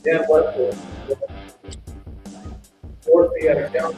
Yeah, but fourth we got to count.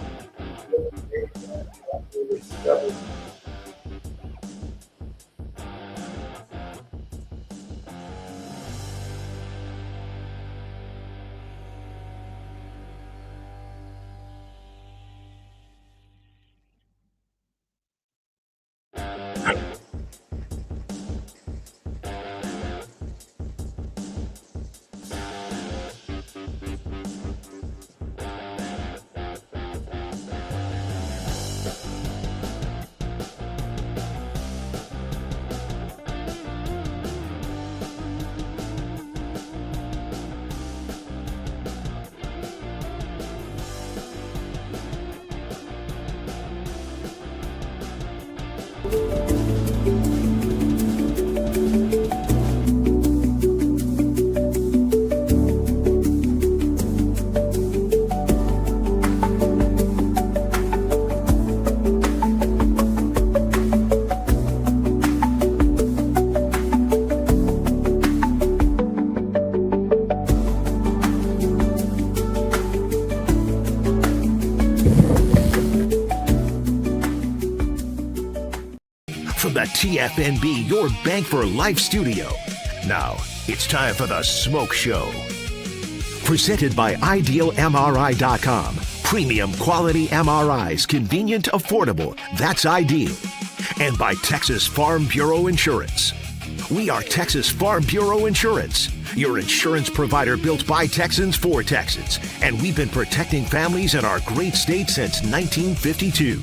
From the TFNB Your Bank for Life studio. Now, it's time for the SMOAK Show. Presented by IdealMRI.com. Premium quality MRIs, convenient, affordable. That's ideal. And by Texas Farm Bureau Insurance. We are Texas Farm Bureau Insurance, your insurance provider built by Texans for Texans. And we've been protecting families in our great state since 1952.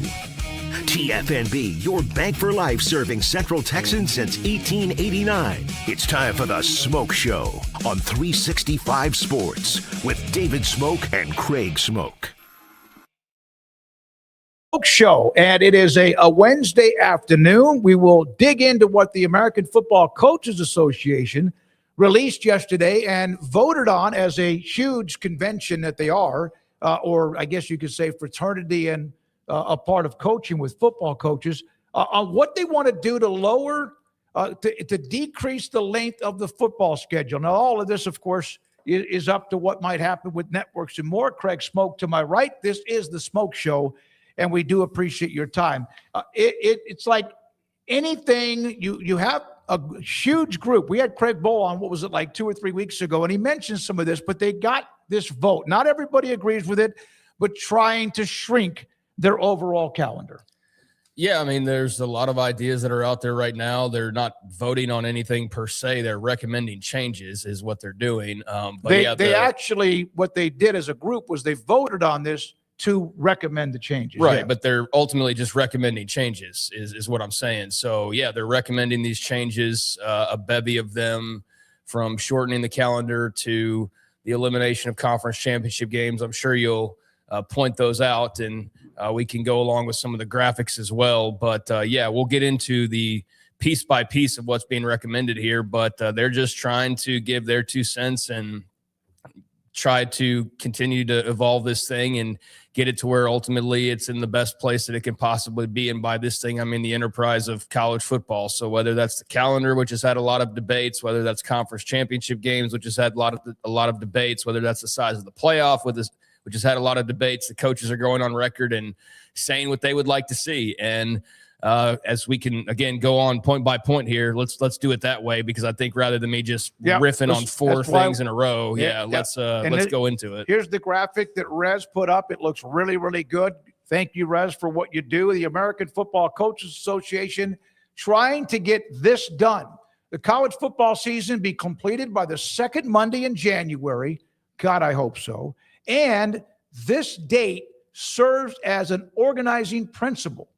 TFNB, your bank for life, serving Central Texans since 1889. It's time for the SMOAK Show on 365 Sports with David Smoke and Craig Smoke. Show, and it is a Wednesday afternoon. We will dig into what the American Football Coaches Association released yesterday and voted on as a huge convention that they are, or I guess you could say fraternity and a part of coaching with football coaches, on what they want to do to lower, to decrease the length of the football schedule. Now, all of this, of course, is up to what might happen with networks and more. Craig Smoke to my right. This is the SMOAK Show, and we do appreciate your time. It's like anything, you have a huge group. We had Craig Bowl on, what was it, like 2 or 3 weeks ago, and he mentioned some of this, but they got this vote. Not everybody agrees with it, but trying to shrink their overall calendar. Yeah, I mean, there's a lot of ideas that are out there right now. They're not voting on anything per se. They're recommending changes is what they're doing. But they actually, what they did as a group was they voted on this to recommend the changes. Right, yeah. But they're ultimately just recommending changes is what I'm saying. So, yeah, they're recommending these changes, a bevy of them, from shortening the calendar to the elimination of conference championship games. I'm sure you'll point those out, and we can go along with some of the graphics as well. But, yeah, we'll get into the piece by piece of what's being recommended here. But they're just trying to give their 2 cents and try to continue to evolve this thing and get it to where ultimately it's in the best place that it can possibly be. And by this thing, I mean the enterprise of college football. So whether that's the calendar, which has had a lot of debates, whether that's conference championship games, which has had a lot of debates, whether that's the size of the playoff, which has had a lot of debates, the coaches are going on record and saying what they would like to see. And as we can, again, go on point by point here, let's do it that way, because I think rather than me just riffing on 4 things in a row, let's go into it. Here's the graphic that Rez put up. It looks really, really good. Thank you, Rez, for what you do. The American Football Coaches Association trying to get this done. The college football season be completed by the second Monday in January. God, I hope so. And this date serves as an organizing principle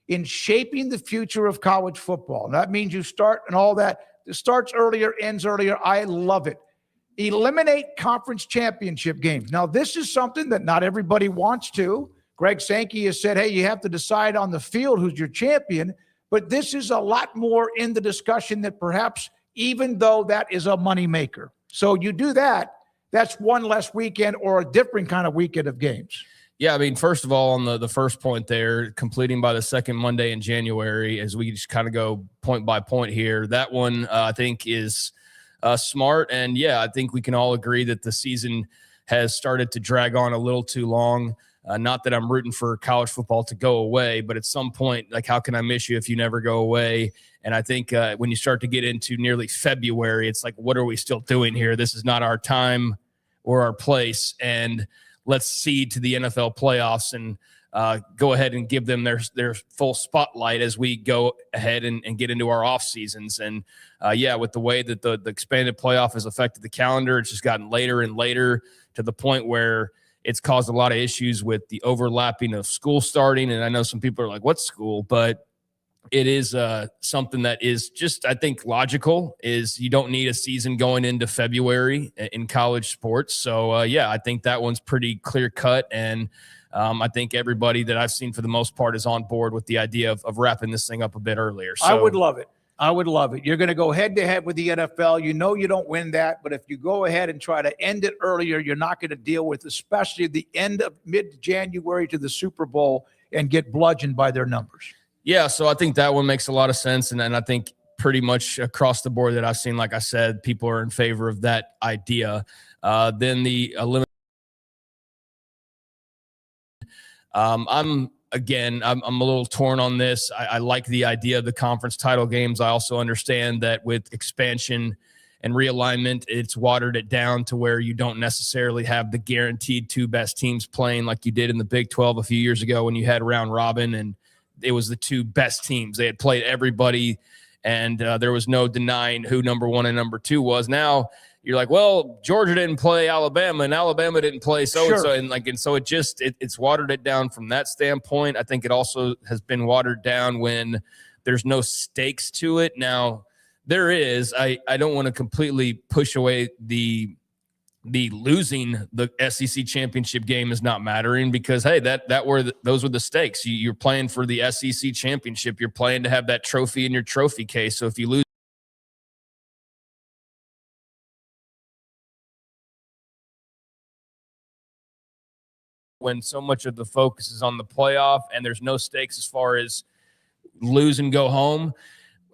in shaping the future of college football. And that means you start and all that. It starts earlier, ends earlier. I love it. Eliminate conference championship games. Now, this is something that not everybody wants to. Greg Sankey has said, hey, you have to decide on the field who's your champion. But this is a lot more in the discussion that perhaps, even though that is a moneymaker. So you do that, that's one less weekend or a different kind of weekend of games. Yeah, I mean, first of all, on the first point there, completing by the second Monday in January, as we just kind of go point by point here, that one I think is smart. And yeah, I think we can all agree that the season has started to drag on a little too long. Not that I'm rooting for college football to go away, but at some point, like, how can I miss you if you never go away? And I think when you start to get into nearly February, it's like, what are we still doing here? This is not our time or our place. And let's cede to the NFL playoffs and go ahead and give them their full spotlight as we go ahead and get into our off seasons. And yeah, with the way that the expanded playoff has affected the calendar, it's just gotten later and later to the point where it's caused a lot of issues with the overlapping of school starting. And I know some people are like, what's school? But it is something that is just, I think, logical, is you don't need a season going into February in college sports. So yeah, I think that one's pretty clear cut. And I think everybody that I've seen for the most part is on board with the idea of wrapping this thing up a bit earlier. So I would love it. I would love it. You're going to go head to head with the NFL. You know you don't win that, but if you go ahead and try to end it earlier, you're not going to deal with, especially the end of mid-January to the Super Bowl, and get bludgeoned by their numbers. Yeah, so I think that one makes a lot of sense, and I think pretty much across the board that I've seen, like I said, people are in favor of that idea. Then the elimination. I'm a little torn on this. I like the idea of the conference title games. I also understand that with expansion and realignment, it's watered it down to where you don't necessarily have the guaranteed two best teams playing like you did in the Big 12 a few years ago when you had round robin and it was the two best teams. They had played everybody, and there was no denying who number one and number two was. Now you're like, well, Georgia didn't play Alabama, and Alabama didn't play so-and-so. And so it's watered it down from that standpoint. I think it also has been watered down when there's no stakes to it. Now, there is. I don't want to completely push away the losing the SEC championship game is not mattering, because, hey, those were the stakes. You're playing for the SEC championship. You're playing to have that trophy in your trophy case. So if you lose, when so much of the focus is on the playoff and there's no stakes as far as lose and go home,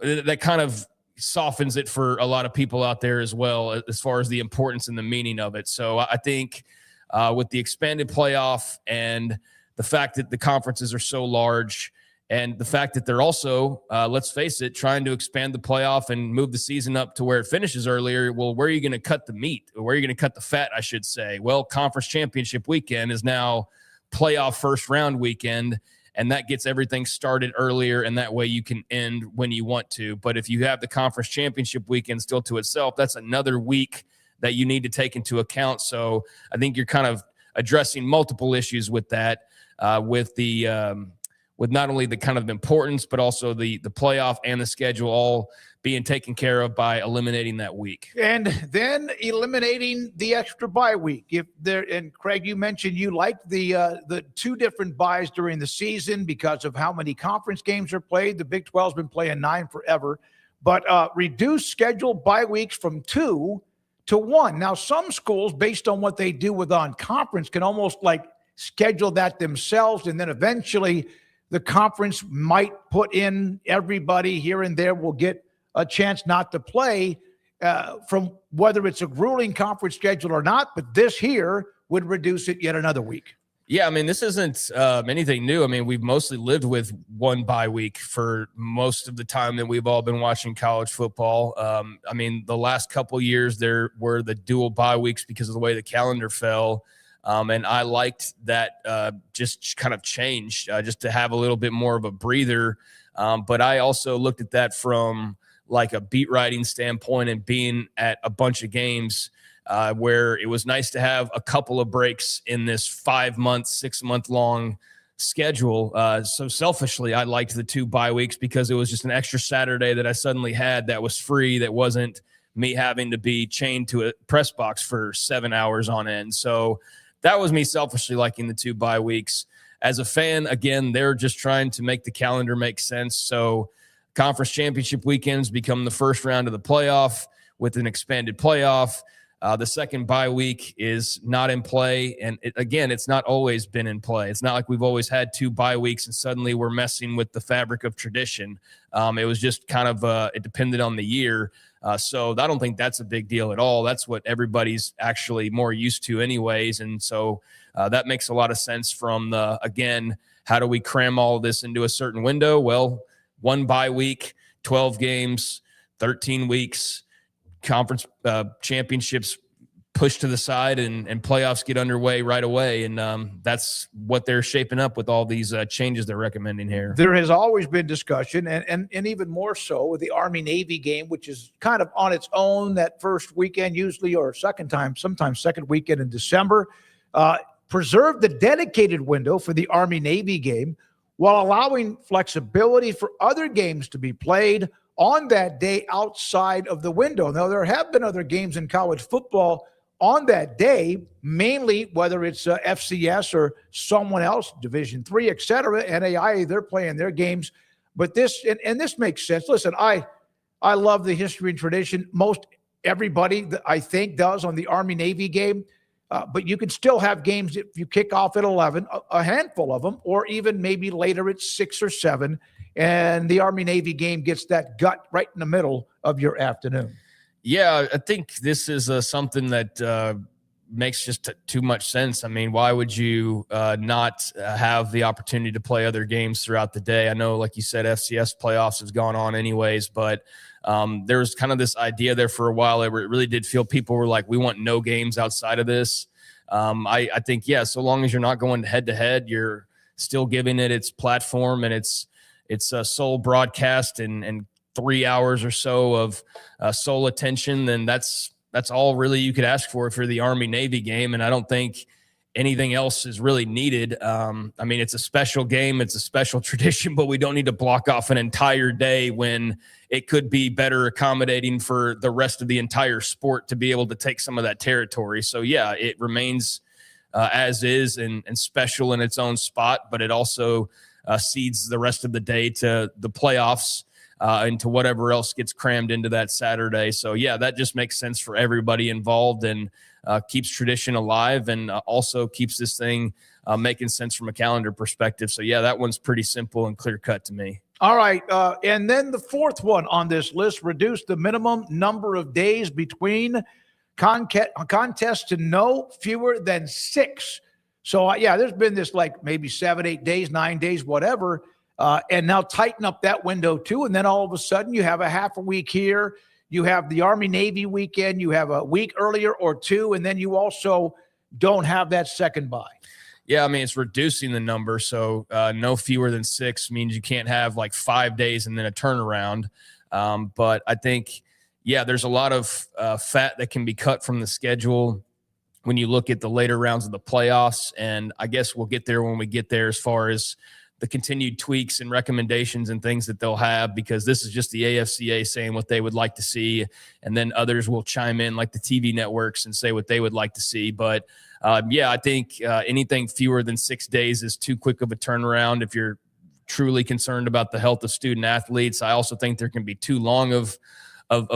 that kind of softens it for a lot of people out there as well, as far as the importance and the meaning of it. So I think with the expanded playoff and the fact that the conferences are so large, and the fact that they're also, let's face it, trying to expand the playoff and move the season up to where it finishes earlier. Well, where are you going to cut the meat? Or where are you going to cut the fat, I should say? Well, conference championship weekend is now playoff first round weekend, and that gets everything started earlier, and that way you can end when you want to. But if you have the conference championship weekend still to itself, that's another week that you need to take into account. So I think you're kind of addressing multiple issues with that, with not only the kind of importance, but also the playoff and the schedule all being taken care of by eliminating that week. And then eliminating the extra bye week. And Craig, you mentioned you liked the two different byes during the season because of how many conference games are played. The Big 12's been playing 9 forever. But reduce scheduled bye weeks from 2 to 1. Now, some schools, based on what they do with on-conference, can almost like schedule that themselves, and then eventually the conference might put in everybody here and there will get a chance not to play from whether it's a grueling conference schedule or not. But this here would reduce it yet another week. Yeah, I mean, this isn't anything new. I mean, we've mostly lived with one bye week for most of the time that we've all been watching college football. I mean, the last couple years there were the dual bye weeks because of the way the calendar fell. And I liked that just kind of change, just to have a little bit more of a breather. But I also looked at that from like a beat writing standpoint and being at a bunch of games where it was nice to have a couple of breaks in this 5-month, 6-month long schedule. So selfishly, I liked the 2 bye weeks because it was just an extra Saturday that I suddenly had that was free, that wasn't me having to be chained to a press box for 7 hours on end. So that was me selfishly liking the 2 bye weeks. As a fan, again, they're just trying to make the calendar make sense. So conference championship weekends become the first round of the playoff with an expanded playoff. The second bye week is not in play. And again, it's not always been in play. It's not like we've always had 2 bye weeks and suddenly we're messing with the fabric of tradition. It was just kind of, it depended on the year. So I don't think that's a big deal at all. That's what everybody's actually more used to anyways. And so that makes a lot of sense from again, how do we cram all of this into a certain window? Well, 1 bye week, 12 games, 13 weeks, conference championships pushed to the side and playoffs get underway right away. And that's what they're shaping up with all these changes they're recommending here. There has always been discussion, and even more so with the Army-Navy game, which is kind of on its own that first weekend usually, or sometimes second weekend in December. Preserve the dedicated window for the Army-Navy game while allowing flexibility for other games to be played on that day outside of the window. Now, there have been other games in college football on that day, mainly whether it's FCS or someone else, Division III, et cetera, NAIA, they're playing their games. But this, and this makes sense. Listen, I love the history and tradition. Most everybody, I think, does on the Army-Navy game. But you can still have games if you kick off at 11, a handful of them, or even maybe later at 6 or 7. And the Army-Navy game gets that gut right in the middle of your afternoon. Yeah, I think this is something that makes just too much sense. I mean, why would you not have the opportunity to play other games throughout the day? I know, like you said, FCS playoffs has gone on anyways, but there was kind of this idea there for a while. It really did feel people were like, we want no games outside of this. I think, yeah, so long as you're not going head-to-head, you're still giving it its platform and its sole broadcast and 3 hours or so of sole attention, then that's all really you could ask for the Army-Navy game. And I don't think anything else is really needed. I mean, it's a special game. It's a special tradition, but we don't need to block off an entire day when it could be better accommodating for the rest of the entire sport to be able to take some of that territory. So, yeah, it remains as is and special in its own spot, but it also cedes the rest of the day to the playoffs and to whatever else gets crammed into that Saturday. So, yeah, that just makes sense for everybody involved and keeps tradition alive and also keeps this thing making sense from a calendar perspective. So, yeah, that one's pretty simple and clear cut to me. All right. And then the fourth one on this list, reduce the minimum number of days between contests to no fewer than 6. So, yeah, there's been this like maybe 7, 8 days, 9 days, whatever. And now tighten up that window too. And then all of a sudden you have a half a week here. You have the Army-Navy weekend. You have a week earlier or 2. And then you also don't have that second bye. Yeah, I mean, it's reducing the number. So no fewer than 6 means you can't have like 5 days and then a turnaround. But I think, yeah, there's a lot of fat that can be cut from the schedule when you look at the later rounds of the playoffs. And I guess we'll get there when we get there as far as the continued tweaks and recommendations and things that they'll have, because this is just the AFCA saying what they would like to see. And then others will chime in like the TV networks and say what they would like to see. But yeah, I think anything fewer than 6 days is too quick of a turnaround if you're truly concerned about the health of student athletes. I also think there can be too long of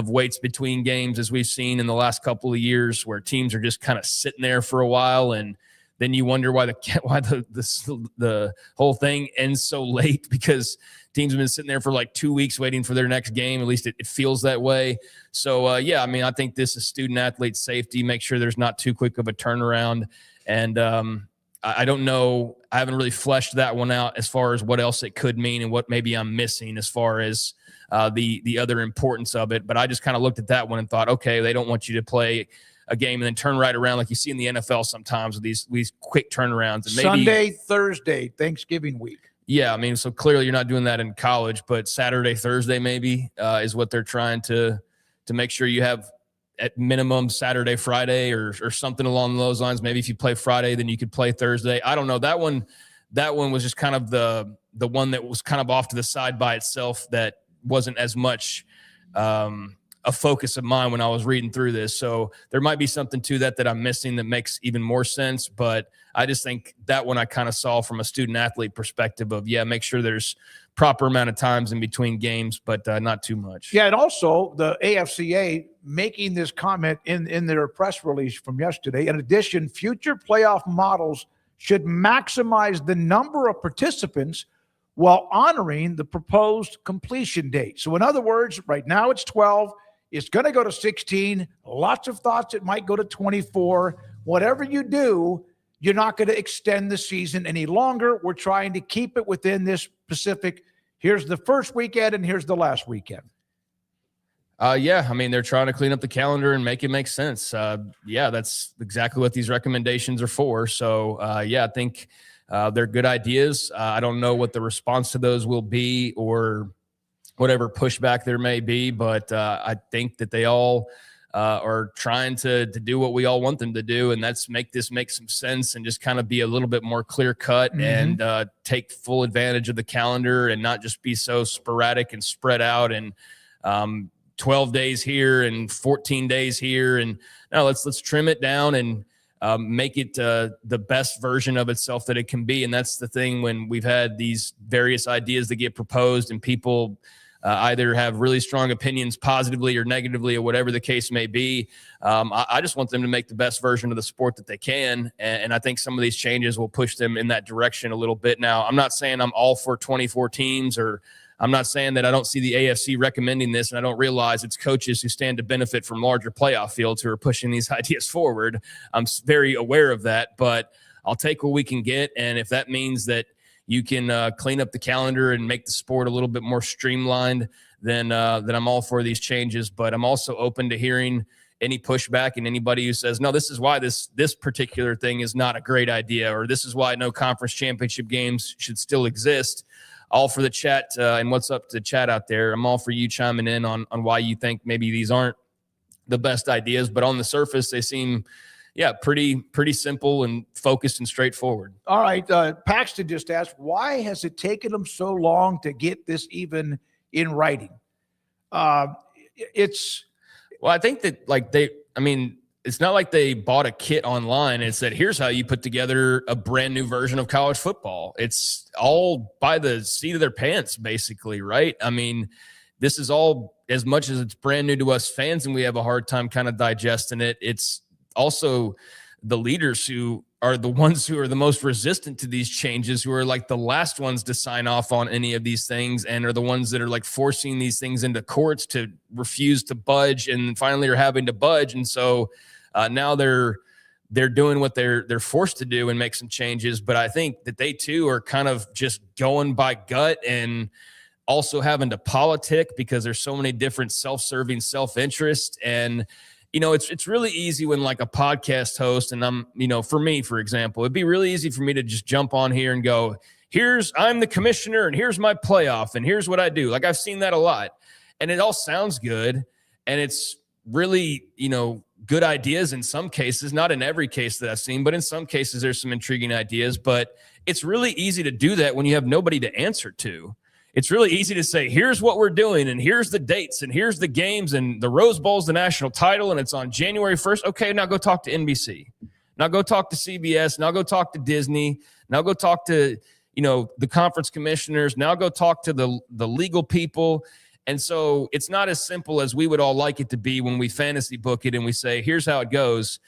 waits between games, as we've seen in the last couple of years, where teams are just kind of sitting there for a while, and then you wonder why the whole thing ends so late, because teams have been sitting there for like 2 weeks waiting for their next game. At least it feels that way. So, yeah, I mean, I think this is student athlete safety. Make sure there's not too quick of a turnaround. And I don't know. I haven't really fleshed that one out as far as what else it could mean and what maybe I'm missing as far as the other importance of it. But I just kind of looked at that one and thought, okay, they don't want you to play a game and then turn right around like you see in the NFL sometimes with these quick turnarounds. And maybe Sunday, Thursday, Thanksgiving week. Yeah, I mean, so clearly you're not doing that in college, but Saturday, Thursday maybe is what they're trying to make sure you have at minimum Saturday, Friday, or something along those lines. Maybe if you play Friday, then you could play Thursday. I don't know. That one was just kind of the one that was kind of off to the side by itself, that wasn't as much a focus of mine when I was reading through this. So there might be something to that I'm missing that makes even more sense. But I just think that one I kind of saw from a student athlete perspective of, make sure there's proper amount of times in between games, but not too much. Yeah, and also the AFCA making this comment in their press release from yesterday. In addition, future playoff models should maximize the number of participants while honoring the proposed completion date. So in other words, right now it's 12. It's going to go to 16. Lots of thoughts it might go to 24. Whatever you do, you're not going to extend the season any longer. We're trying to keep it within this specific, here's the first weekend and here's the last weekend. Yeah, I mean, they're trying to clean up the calendar and make it make sense. That's exactly what these recommendations are for. So, I think they're good ideas. I don't know what the response to those will be or whatever pushback there may be, but I think that they all are trying to do what we all want them to do, and that's make this make some sense and just kind of be a little bit more clear cut and take full advantage of the calendar and not just be so sporadic and spread out and 12 days here and 14 days here. And now let's trim it down and make it the best version of itself that it can be. And that's the thing when we've had these various ideas that get proposed and people either have really strong opinions positively or negatively or whatever the case may be. I just want them to make the best version of the sport that they can. And I think some of these changes will push them in that direction a little bit. Now, I'm not saying I'm all for 24 teams, or I'm not saying that I don't see the AFC recommending this and I don't realize it's coaches who stand to benefit from larger playoff fields who are pushing these ideas forward. I'm very aware of that, but I'll take what we can get. And if that means that you can clean up the calendar and make the sport a little bit more streamlined, then I'm all for these changes. But I'm also open to hearing any pushback and anybody who says, no, this is why this particular thing is not a great idea, or this is why no conference championship games should still exist. All for the chat and what's up to chat out there. I'm all for you chiming in on why you think maybe these aren't the best ideas, but on the surface, they seem pretty simple and focused and straightforward. All right. Paxton just asked, why has it taken them so long to get this even in writing? I think that it's not like they bought a kit online and said, here's how you put together a brand new version of college football. It's all by the seat of their pants, basically, right? I mean, this is all, as much as it's brand new to us fans and we have a hard time kind of digesting it, it's also the leaders who are the ones who are the most resistant to these changes, who are like the last ones to sign off on any of these things and are the ones that are like forcing these things into courts to refuse to budge and finally are having to budge. And so now they're doing what they're forced to do and make some changes. But I think that they too are kind of just going by gut and also having to politic because there's so many different self-serving self-interest. And it's really easy when like a podcast host and for me, for example, it'd be really easy for me to just jump on here and go, I'm the commissioner and here's my playoff and here's what I do. Like I've seen that a lot and it all sounds good. And it's really, good ideas in some cases, not in every case that I've seen, but in some cases there's some intriguing ideas, but it's really easy to do that when you have nobody to answer to. It's really easy to say, here's what we're doing, and here's the dates, and here's the games, and the Rose Bowl's the national title, and it's on January 1st. Okay, now go talk to NBC. Now go talk to CBS. Now go talk to Disney. Now go talk to, the conference commissioners. Now go talk to the legal people. And so it's not as simple as we would all like it to be when we fantasy book it and we say, here's how it goes.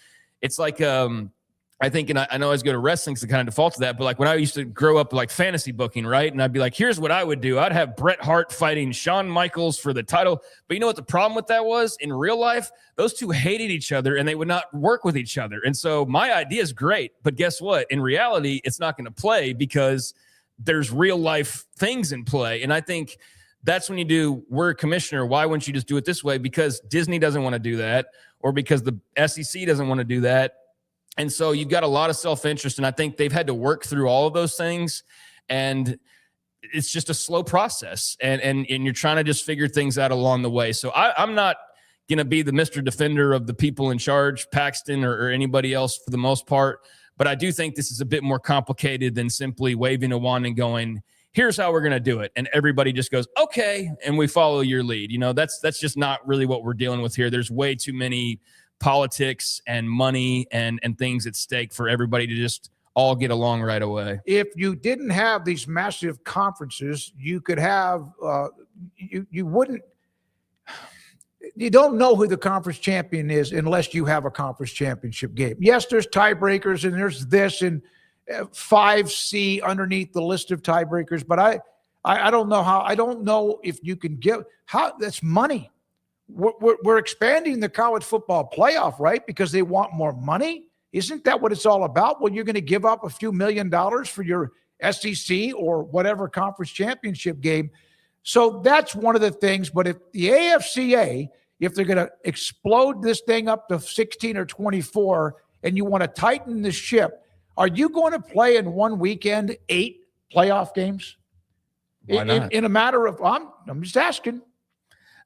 It's like I think, and I know I was going to wrestling to kind of default to that, but like when I used to grow up like fantasy booking, right? And I'd be like, here's what I would do. I'd have Bret Hart fighting Shawn Michaels for the title. But you know what the problem with that was? In real life, those two hated each other and they would not work with each other. And so my idea is great, but guess what? In reality, it's not going to play because there's real life things in play. And I think that's when you do, we're a commissioner. Why wouldn't you just do it this way? Because Disney doesn't want to do that, or because the SEC doesn't want to do that. And so you've got a lot of self-interest, and I think they've had to work through all of those things, and it's just a slow process, and you're trying to just figure things out along the way. So I'm not going to be the Mr. Defender of the people in charge, Paxton or anybody else for the most part, but I do think this is a bit more complicated than simply waving a wand and going, here's how we're going to do it. And everybody just goes, okay. And we follow your lead. That's just not really what we're dealing with here. There's way too many politics and money and things at stake for everybody to just all get along right away. If you didn't have these massive conferences, you could have, you wouldn't, you don't know who the conference champion is unless you have a conference championship game. Yes, there's tiebreakers and there's this and 5C underneath the list of tiebreakers, but I don't know how. I don't know if you can give how. That's money. We're expanding the college football playoff, right? Because they want more money. Isn't that what it's all about? Well, you're going to give up a few $1 million for your SEC or whatever conference championship game. So that's one of the things. But if the AFCA, if they're going to explode this thing up to 16 or 24 and you want to tighten the ship, are you going to play in one weekend 8 playoff games? Why not? In a matter of, I'm just asking.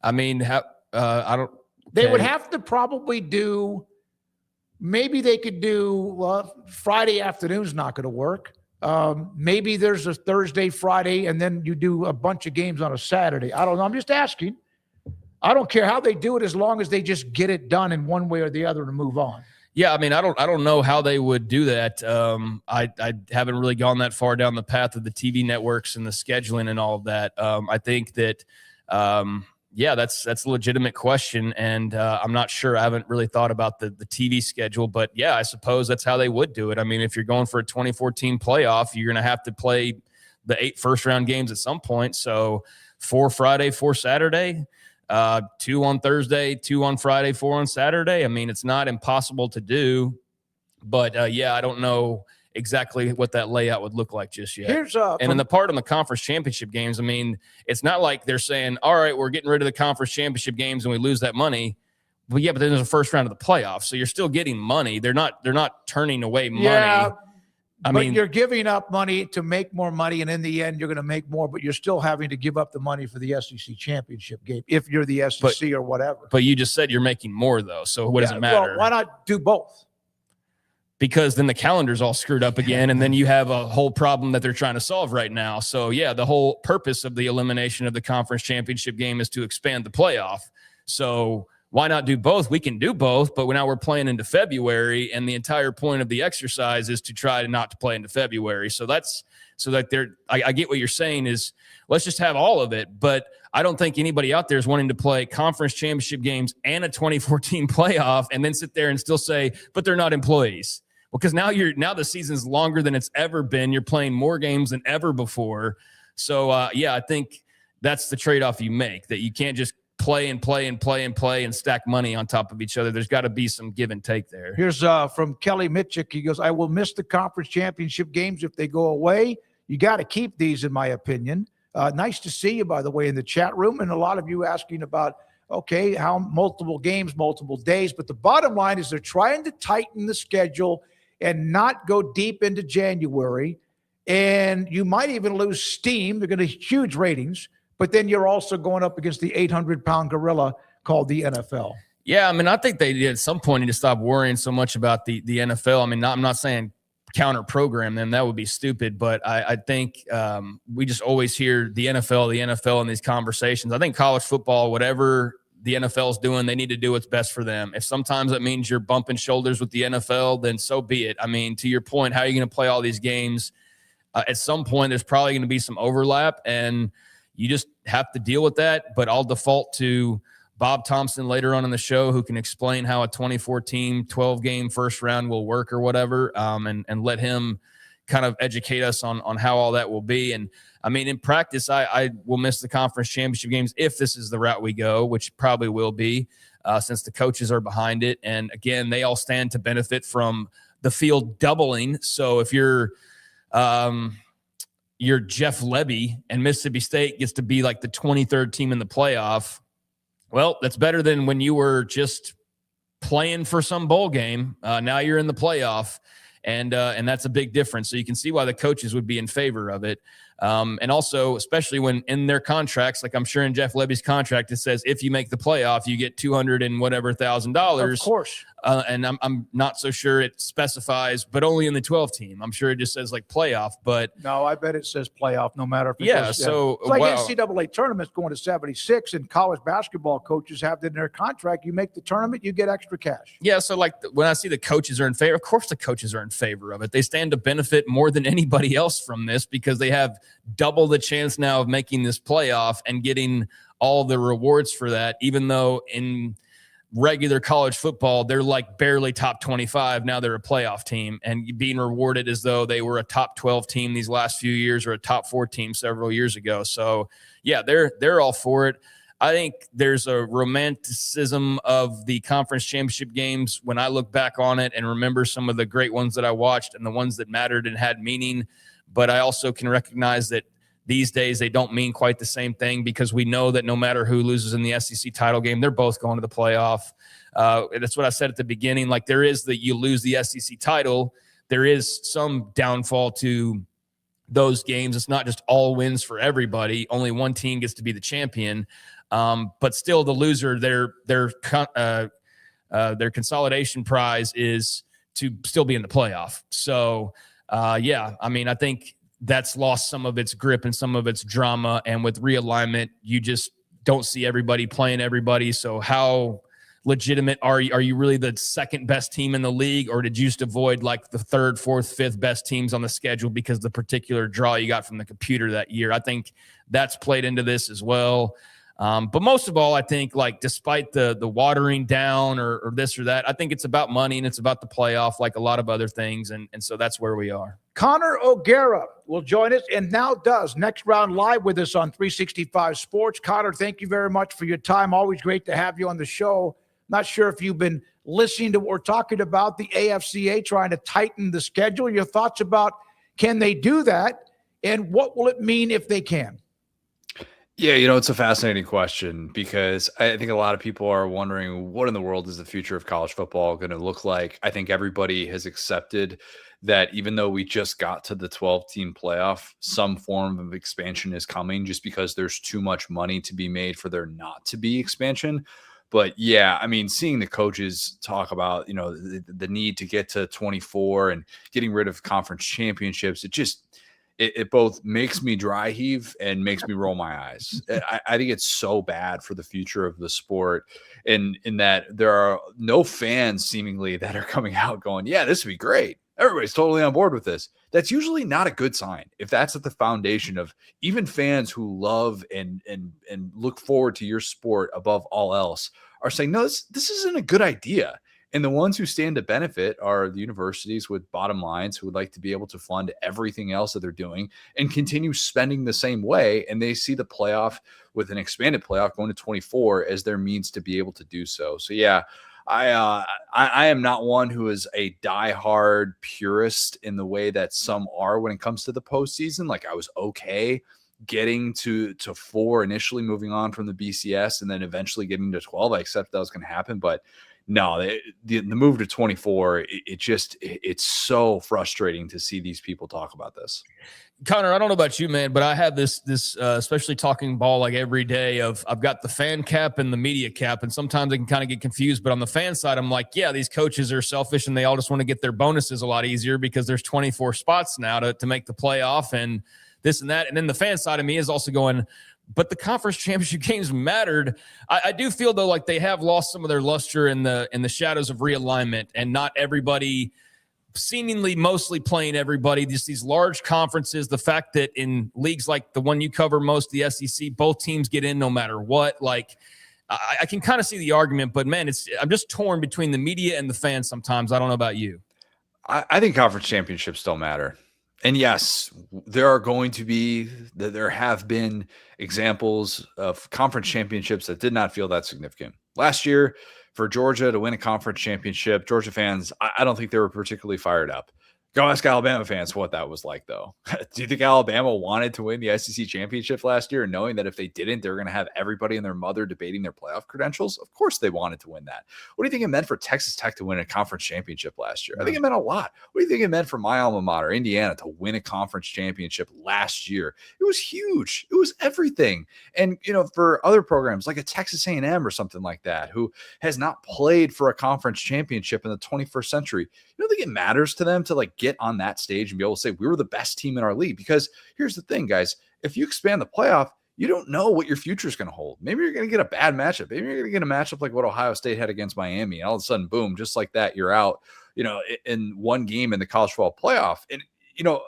I mean, I don't. They would have to probably do, maybe they could do, Friday afternoon's not going to work. Maybe there's a Thursday, Friday, and then you do a bunch of games on a Saturday. I don't know. I'm just asking. I don't care how they do it as long as they just get it done in one way or the other to move on. Yeah, I mean, I don't know how they would do that. I haven't really gone that far down the path of the TV networks and the scheduling and all of that. I think that, yeah, that's a legitimate question, and I'm not sure. I haven't really thought about the TV schedule, but yeah, I suppose that's how they would do it. I mean, if you're going for a 2014 playoff, you're going to have to play the 8 first-round games at some point. So 4 Friday, 4 Saturday. 2 on Thursday, 2 on Friday, 4 on Saturday. I mean, it's not impossible to do, but yeah, I don't know exactly what that layout would look like just yet. And in the part on the conference championship games, I mean, it's not like they're saying, all right, we're getting rid of the conference championship games and we lose that money. Well, yeah, but then there's a first round of the playoffs, so you're still getting money. They're not turning away money. Yeah, I but mean, you're giving up money to make more money, and in the end, you're going to make more, but you're still having to give up the money for the SEC championship game if you're the SEC or whatever. But you just said you're making more, though, so what does it matter? Well, why not do both? Because then the calendar's all screwed up again, and then you have a whole problem that they're trying to solve right now. So, yeah, the whole purpose of the elimination of the conference championship game is to expand the playoff. So why not do both? We can do both, but now we're playing into February, and the entire point of the exercise is to try not to play into February. So that's so that I get what you're saying is let's just have all of it, but I don't think anybody out there is wanting to play conference championship games and a 2014 playoff and then sit there and still say, but they're not employees. Well, because now the season's longer than it's ever been. You're playing more games than ever before. So, yeah, I think that's the trade-off you make, that you can't just play and stack money on top of each other. There's got to be some give and take there. Here's from Kelly Mitchell. He goes, I will miss the conference championship games if they go away. You got to keep these, in my opinion. Nice to see you, by the way, in the chat room. And a lot of you asking about, okay, how multiple games, multiple days. But the bottom line is they're trying to tighten the schedule and not go deep into January. And you might even lose steam. They're going to huge ratings. But then you're also going up against the 800-pound gorilla called the NFL. Yeah, I mean, I think they at some point need to stop worrying so much about the NFL. I mean, I'm not saying counter-program them. That would be stupid. But I think we just always hear the NFL in these conversations. I think college football, whatever the NFL is doing, they need to do what's best for them. If sometimes that means you're bumping shoulders with the NFL, then so be it. I mean, to your point, how are you going to play all these games? At some point, there's probably going to be some overlap, and you just have to deal with that. But I'll default to Bob Thompson later on in the show, who can explain how a 2014 12-game first round will work or whatever, and let him kind of educate us on how all that will be. And, I mean, in practice, I will miss the conference championship games if this is the route we go, which probably will be since the coaches are behind it. And, again, they all stand to benefit from the field doubling. So if you're Jeff Lebby and Mississippi State gets to be like the 23rd team in the playoff, well, that's better than when you were just playing for some bowl game. Now you're in the playoff, and that's a big difference. So you can see why the coaches would be in favor of it. And also, especially when in their contracts, like I'm sure in Jeff Lebby's contract, it says if you make the playoff, you get $200 and whatever $1,000. Of course. And I'm not so sure it specifies, but only in the 12 team. I'm sure it just says like playoff, but no, I bet it says playoff no matter if it goes, so it's like NCAA tournaments going to 76, and college basketball coaches have it in their contract. You make the tournament, you get extra cash. Yeah, so like when I see the coaches are in favor, of course the coaches are in favor of it. They stand to benefit more than anybody else from this because they have double the chance now of making this playoff and getting all the rewards for that, even though in regular college football, they're like barely top 25. Now they're a playoff team and being rewarded as though they were a top 12 team these last few years or a top 4 team several years ago. So yeah, they're all for it. I think there's a romanticism of the conference championship games when I look back on it and remember some of the great ones that I watched and the ones that mattered and had meaning. But I also can recognize that these days, they don't mean quite the same thing because we know that no matter who loses in the SEC title game, they're both going to the playoff. That's what I said at the beginning. Like there is you lose the SEC title. There is some downfall to those games. It's not just all wins for everybody. Only one team gets to be the champion. But still the loser, their consolidation prize is to still be in the playoff. So yeah, I mean, I think that's lost some of its grip and some of its drama. And with realignment, you just don't see everybody playing everybody. So how legitimate are you really the second best team in the league, or did you just avoid like the third, fourth, fifth best teams on the schedule because the particular draw you got from the computer that year? I think that's played into this as well. But most of all, I think like despite the watering down or this or that, I think it's about money and it's about the playoff like a lot of other things. And so that's where we are. Connor O'Gara will join us and now does Next Round Live with us on 365 Sports. Connor, thank you very much for your time. Always great to have you on the show. Not sure if you've been listening to what we're talking about, the AFCA trying to tighten the schedule. Your thoughts about can they do that and what will it mean if they can? Yeah, it's a fascinating question because I think a lot of people are wondering what in the world is the future of college football going to look like. I think everybody has accepted that even though we just got to the 12-team playoff, some form of expansion is coming just because there's too much money to be made for there not to be expansion. But yeah, I mean, seeing the coaches talk about, the need to get to 24 and getting rid of conference championships, it both makes me dry heave and makes me roll my eyes. I think it's so bad for the future of the sport in that there are no fans seemingly that are coming out going, yeah, this would be great. Everybody's totally on board with this. That's usually not a good sign. If that's at the foundation of even fans who love and look forward to your sport above all else are saying, no, this isn't a good idea. And the ones who stand to benefit are the universities with bottom lines who would like to be able to fund everything else that they're doing and continue spending the same way. And they see the playoff with an expanded playoff going to 24 as their means to be able to do so. So, yeah, I am not one who is a diehard purist in the way that some are when it comes to the postseason. Like I was okay getting to 4 initially, moving on from the BCS and then eventually getting to 12. I accept that was going to happen, but no, the move to 24, it's so frustrating to see these people talk about this. Connor, I don't know about you, man, but I have this especially talking ball like every day of I've got the fan cap and the media cap, and sometimes I can kind of get confused. But on the fan side, I'm like, yeah, these coaches are selfish and they all just want to get their bonuses a lot easier because there's 24 spots now to make the playoff and this and that. And then the fan side of me is also going, but the conference championship games mattered. I do feel though like they have lost some of their luster in the shadows of realignment, and not everybody seemingly mostly playing everybody. These large conferences, the fact that in leagues like the one you cover most, the SEC, both teams get in no matter what. Like I can kind of see the argument, but man, I'm just torn between the media and the fans sometimes. I don't know about you. I think conference championships don't matter. And yes, there have been examples of conference championships that did not feel that significant. Last year, for Georgia to win a conference championship, Georgia fans, I don't think they were particularly fired up. Go ask Alabama fans what that was like, though. Do you think Alabama wanted to win the SEC championship last year, knowing that if they didn't, they were going to have everybody and their mother debating their playoff credentials? Of course they wanted to win that. What do you think it meant for Texas Tech to win a conference championship last year? I think it meant a lot. What do you think it meant for my alma mater, Indiana, to win a conference championship last year? It was huge. It was everything. And, for other programs like a Texas A&M or something like that, who has not played for a conference championship in the 21st century, you don't think it matters to them to get on that stage and be able to say we were the best team in our league? Because here's the thing, guys, if you expand the playoff, you don't know what your future is going to hold. Maybe you're going to get a bad matchup. Maybe you're going to get a matchup like what Ohio State had against Miami. And all of a sudden, boom, just like that, you're out, in one game in the college football playoff. And,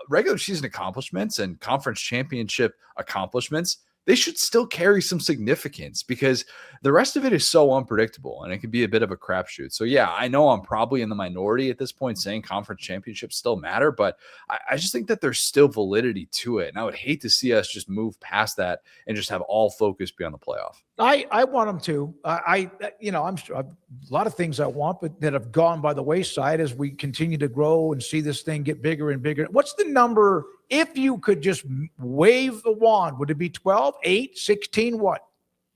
regular season accomplishments and conference championship accomplishments, they should still carry some significance, because the rest of it is so unpredictable and it can be a bit of a crapshoot. So yeah, I know I'm probably in the minority at this point saying conference championships still matter, but I just think that there's still validity to it. And I would hate to see us just move past that and just have all focus be on the playoff. I want them to. I'm sure a lot of things I want, but that have gone by the wayside as we continue to grow and see this thing get bigger and bigger. What's the number if you could just wave the wand? Would it be 12, 8, 16, what?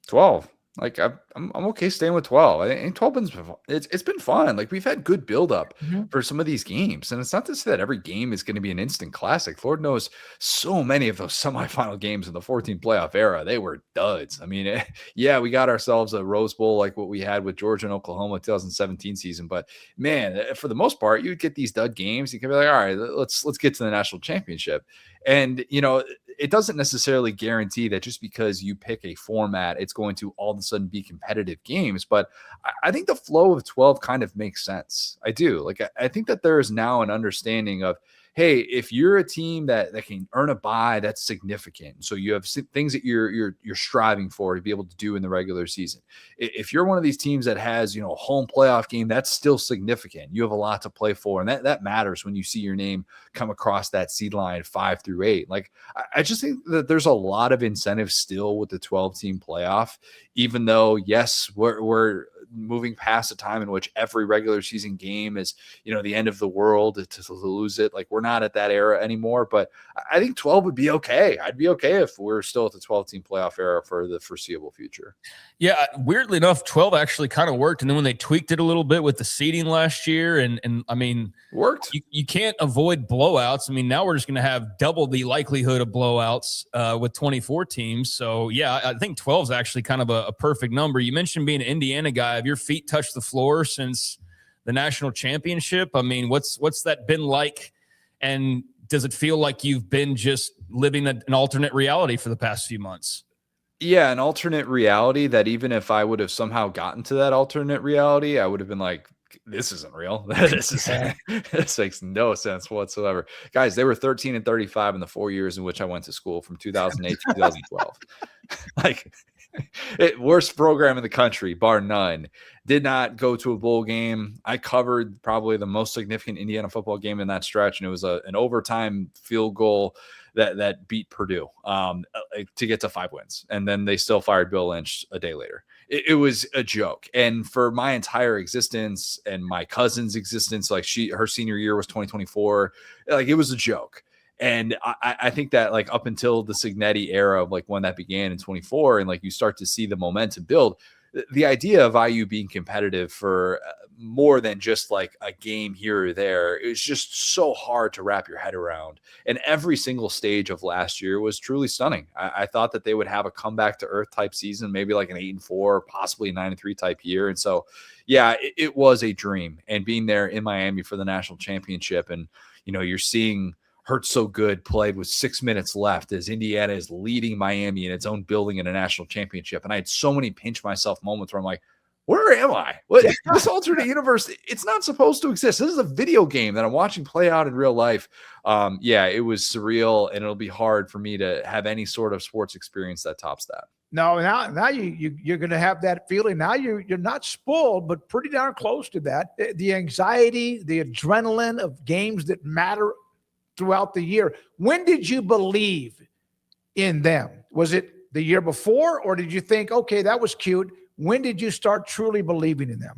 12. I'm okay staying with 12. I think 12 it's been fun. We've had good buildup for some of these games, and it's not to say that every game is going to be an instant classic. Lord knows, so many of those semifinal games in the 14 playoff era, they were duds. I mean, yeah, we got ourselves a Rose Bowl like what we had with Georgia and Oklahoma 2017 season, but man, for the most part, you'd get these dud games. You can be like, all right, let's get to the national championship. And, it doesn't necessarily guarantee that just because you pick a format, it's going to all of a sudden be competitive games. But I think the flow of 12 kind of makes sense. I do. I think that there is now an understanding of, hey, if you're a team that can earn a bye, that's significant. So you have things that you're striving for to be able to do in the regular season. If you're one of these teams that has, a home playoff game, that's still significant. You have a lot to play for, and that matters when you see your name come across that seed line 5 through 8. I just think that there's a lot of incentive still with the 12-team playoff, even though, yes, we're moving past a time in which every regular season game is, the end of the world to lose it. We're not at that era anymore, but I think 12 would be okay. I'd be okay if we're still at the 12-team playoff era for the foreseeable future. Yeah, weirdly enough, 12 actually kind of worked. And then when they tweaked it a little bit with the seeding last year, and I mean, worked. You can't avoid blowouts. I mean, now we're just going to have double the likelihood of blowouts with 24 teams. So yeah, I think 12 is actually kind of a perfect number. You mentioned being an Indiana guy. Have your feet touched the floor since the national championship? I mean, what's that been like? And does it feel like you've been just living an alternate reality for the past few months? Yeah, an alternate reality that even if I would have somehow gotten to that alternate reality, I would have been like, this isn't real. This makes no sense whatsoever. Guys, they were 13 and 35 in the 4 years in which I went to school from 2008 to 2012. Worst program in the country, bar none. Did not go to a bowl game. I covered probably the most significant Indiana football game in that stretch, and it was an overtime field goal that beat Purdue to get to 5 wins. And then they still fired Bill Lynch a day later. It was a joke. And for my entire existence and my cousin's existence, her senior year was 2024. It was a joke. And I think that up until the Signetti era of when that began in 24, and you start to see the momentum build, the idea of IU being competitive for more than just a game here or there is just so hard to wrap your head around. And every single stage of last year was truly stunning. I thought that they would have a comeback to earth type season, maybe an 8-4, possibly a 9-3 type year. And so, yeah, it was a dream. And being there in Miami for the national championship, and you're seeing Hurt So Good played with 6 minutes left as Indiana is leading Miami in its own building in a national championship. And I had so many pinch myself moments where I'm like, where am I? This alternate universe, it's not supposed to exist. This is a video game that I'm watching play out in real life. Yeah, it was surreal, and it'll be hard for me to have any sort of sports experience that tops that. No, now you're going to have that feeling. Now you're not spoiled, but pretty darn close to that. The anxiety, the adrenaline of games that matter throughout the year. When did you believe in them? Was it the year before, or did you think, okay, that was cute? When did you start truly believing in them?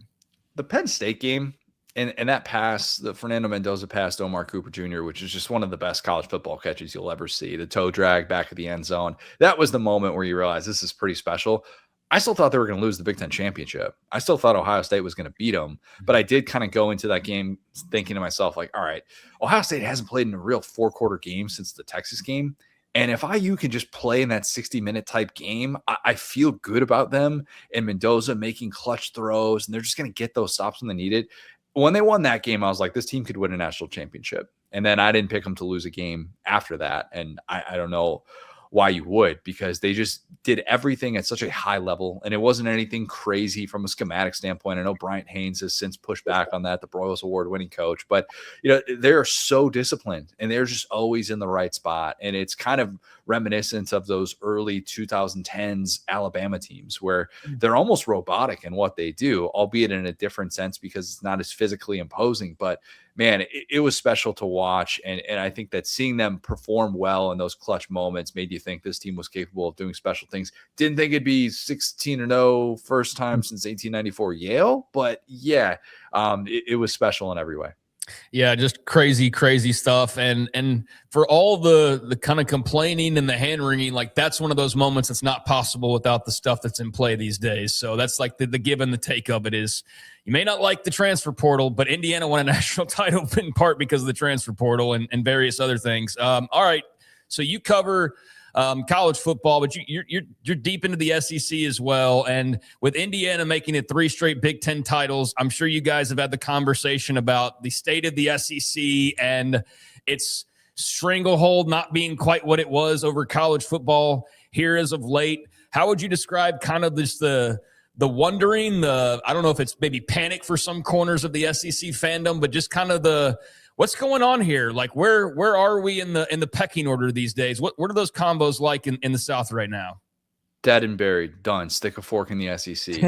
The Penn State game, And that pass, the Fernando Mendoza pass to Omar Cooper Jr., which is just one of the best college football catches you'll ever see. The toe drag back of the end zone. That was the moment where you realize this is pretty special. I still thought they were going to lose the Big Ten championship. I still thought Ohio State was going to beat them, but I did kind of go into that game thinking to myself, like, all right, Ohio State hasn't played in a real 4-quarter game since the Texas game. And if IU can just play in that 60-minute type game, I feel good about them and Mendoza making clutch throws, and they're just going to get those stops when they need it. When they won that game, I was like, this team could win a national championship. And then I didn't pick them to lose a game after that. And I don't know why you would, because they just did everything at such a high level, and it wasn't anything crazy from a schematic standpoint. I know Bryant Haynes has since pushed back on that, the Broyles Award-winning coach, but they're so disciplined and they're just always in the right spot. And it's kind of reminiscent of those early 2010s Alabama teams where they're almost robotic in what they do, albeit in a different sense because it's not as physically imposing. But man, it was special to watch. And I think that seeing them perform well in those clutch moments made you think this team was capable of doing special things. Didn't think it'd be 16-0 first time since 1894 Yale, but yeah, it was special in every way. Yeah, just crazy stuff. And for all the kind of complaining and the hand wringing, like that's one of those moments that's not possible without the stuff that's in play these days. So that's like the give and the take of it is you may not like the transfer portal, but Indiana won a national title in part because of the transfer portal and various other things. All right. So you cover college football, but you're deep into the SEC as well. And with Indiana making it 3 straight Big Ten titles, I'm sure you guys have had the conversation about the state of the SEC and its stranglehold not being quite what it was over college football here as of late. How would you describe kind of this the wondering, I don't know if it's maybe panic for some corners of the SEC fandom, but just kind of what's going on here? Like where are we in the pecking order these days? What are those combos like in the South right now? Dead and buried, done. Stick a fork in the SEC.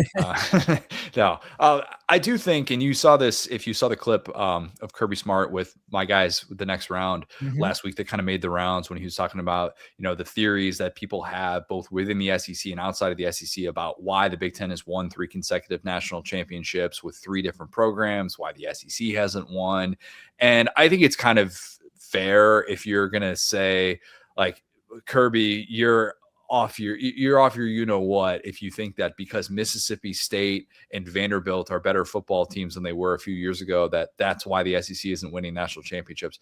No, I do think, and you saw this if you saw the clip of Kirby Smart with my guys with the next round last week that kind of made the rounds when he was talking about the theories that people have both within the SEC and outside of the SEC about why the Big Ten has won 3 consecutive national championships with 3 different programs, why the SEC hasn't won, and I think it's kind of fair if you're gonna say like Kirby, you're off your what if you think that because Mississippi State and Vanderbilt are better football teams than they were a few years ago, that's why the SEC isn't winning national championships.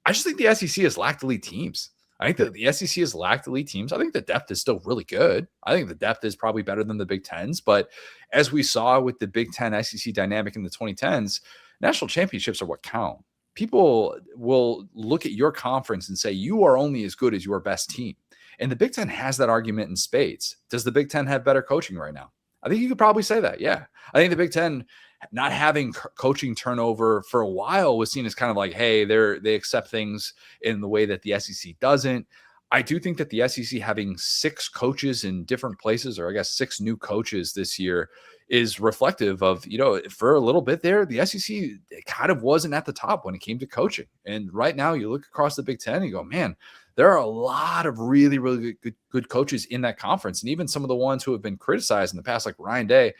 I just think the SEC has lacked elite teams. I think that the SEC has lacked elite teams. I think the depth is still really good. I think the depth is probably better than the Big Tens, but as we saw with the Big Ten SEC dynamic in the 2010s, national championships are what count. People will look at your conference and say you are only as good as your best team. And the Big Ten has that argument in spades. Does the Big Ten have better coaching right now? I think you could probably say that. Yeah. I think the Big Ten not having coaching turnover for a while was seen as kind of like, hey, they accept things in the way that the SEC doesn't. I do think that the SEC having 6 coaches in different places, or I guess 6 new coaches this year, is reflective of, for a little bit there, the SEC kind of wasn't at the top when it came to coaching. And right now you look across the Big Ten and you go, man, there are a lot of really, really good coaches in that conference. And even some of the ones who have been criticized in the past, like Ryan Day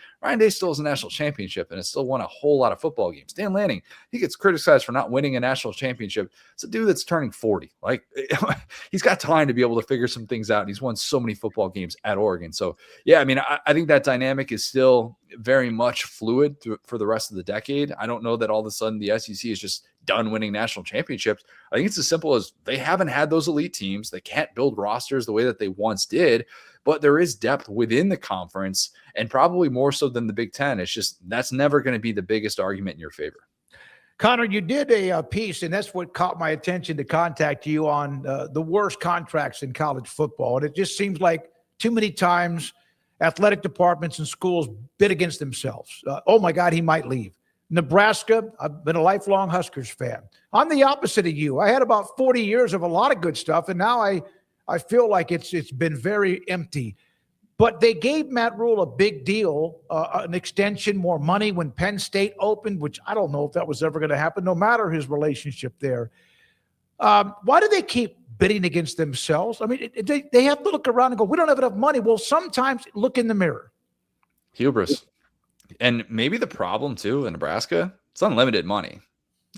still has a national championship and has still won a whole lot of football games. Dan Lanning, he gets criticized for not winning a national championship. It's a dude that's turning 40. Like he's got time to be able to figure some things out. And he's won so many football games at Oregon. So yeah, I mean, I think that dynamic is still very much fluid for the rest of the decade. I don't know that all of a sudden the SEC is just done winning national championships. I think it's as simple as they haven't had those elite teams. They can't build rosters the way that they once did, but there is depth within the conference and probably more so than the Big Ten. It's just, that's never going to be the biggest argument in your favor. Connor, you did a piece, and that's what caught my attention to contact you on the worst contracts in college football. And it just seems like too many times athletic departments and schools bid against themselves. Oh my God, he might leave. Nebraska, I've been a lifelong Huskers fan. I'm the opposite of you. I had about 40 years of a lot of good stuff, and now I feel like it's been very empty. But they gave Matt Rule a big deal, an extension, more money when Penn State opened, which I don't know if that was ever going to happen, no matter his relationship there. Why do they keep bidding against themselves? I mean, they have to look around and go, we don't have enough money. Well, sometimes look in the mirror. Hubris. And maybe the problem too in Nebraska It's unlimited money.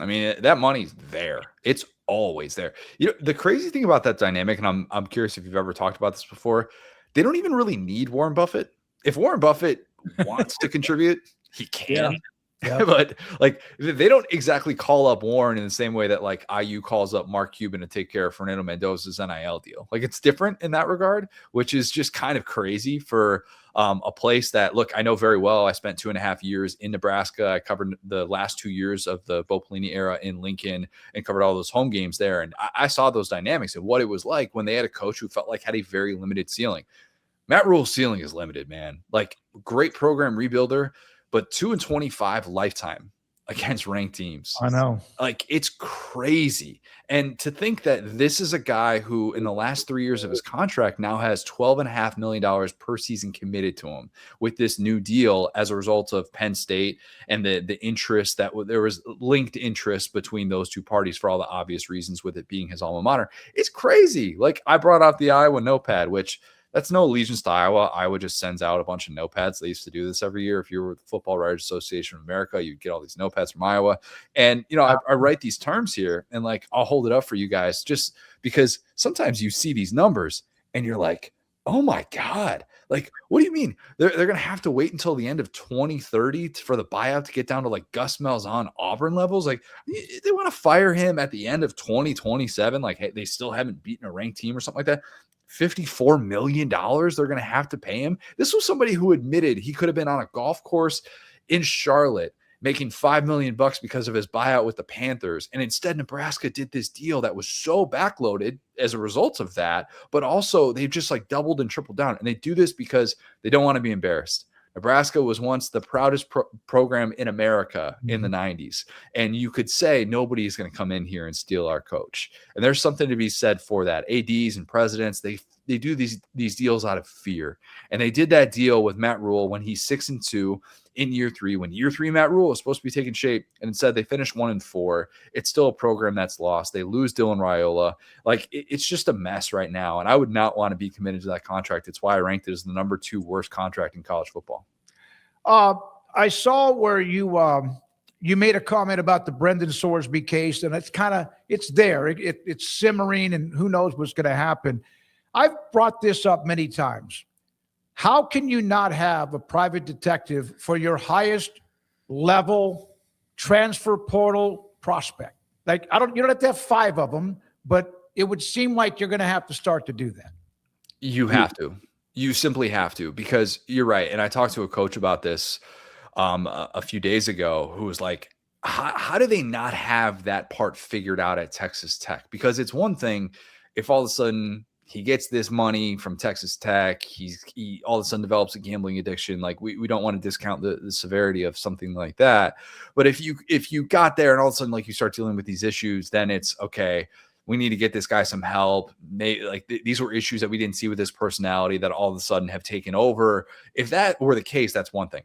I mean, that money's there. It's always there. The crazy thing about that dynamic, and I'm curious if you've ever talked about this before, they don't even really need Warren Buffett. If Warren Buffett wants to contribute, he can. Yeah. But like they don't exactly call up Warren in the same way that like IU calls up Mark Cuban to take care of Fernando Mendoza's NIL deal. Like it's different in that regard, which is just kind of crazy for a place that, look, I know very well. I spent 2.5 years in Nebraska. I covered the last 2 years of the Bo Pelini era in Lincoln and covered all those home games there. And I saw those dynamics and what it was like when they had a coach who felt like had a very limited ceiling. Matt Rule's ceiling is limited, man. Like great program rebuilder, but 2-25 lifetime against ranked teams. I know. Like it's crazy. And to think that this is a guy who in the last 3 years of his contract now has $12.5 million per season committed to him with this new deal as a result of Penn State and the interest that there was linked interest between those two parties for all the obvious reasons with it being his alma mater. It's crazy. Like I brought out the Iowa notepad, which that's no allegiance to Iowa. Iowa just sends out a bunch of notepads. They used to do this every year. If you were with the Football Writers Association of America, you'd get all these notepads from Iowa. And, I write these terms here and like, I'll hold it up for you guys just because sometimes you see these numbers and you're like, oh my God, like, what do you mean? They're going to have to wait until the end of 2030 for the buyout to get down to like Gus Malzahn Auburn levels? Like they want to fire him at the end of 2027. Like, hey, they still haven't beaten a ranked team or something like that. $54 million they're going to have to pay him. This was somebody who admitted he could have been on a golf course in Charlotte making $5 million because of his buyout with the Panthers. And instead, Nebraska did this deal that was so backloaded as a result of that, but also they've just like doubled and tripled down. And they do this because they don't want to be embarrassed. Nebraska was once the proudest program in America in the 90s. And you could say nobody's going to come in here and steal our coach. And there's something to be said for that. ADs and presidents, they do these deals out of fear. And they did that deal with Matt Rule when he's 6-2 in year 3, when year 3 Matt Rule is supposed to be taking shape. And instead they finished 1-4. It's still a program that's lost. They lose Dylan Raiola. Like it's just a mess right now. And I would not want to be committed to that contract. It's why I ranked it as the number 2 worst contract in college football. I saw where you made a comment about the Brendan Sorsby case, and it's there. It's simmering, and who knows what's going to happen. I've brought this up many times. How can you not have a private detective for your highest level transfer portal prospect? Like you don't have to have 5 of them, but it would seem like you're going to have to start to do that. You have to. You simply have to, because you're right. And I talked to a coach about this a few days ago who was like, how do they not have that part figured out at Texas Tech? Because it's one thing if all of a sudden he gets this money from Texas Tech, he all of a sudden develops a gambling addiction. Like we don't want to discount the severity of something like that. But if you got there and all of a sudden like you start dealing with these issues, then it's okay. We need to get this guy some help. Maybe like these were issues that we didn't see with his personality that all of a sudden have taken over. If that were the case, that's one thing.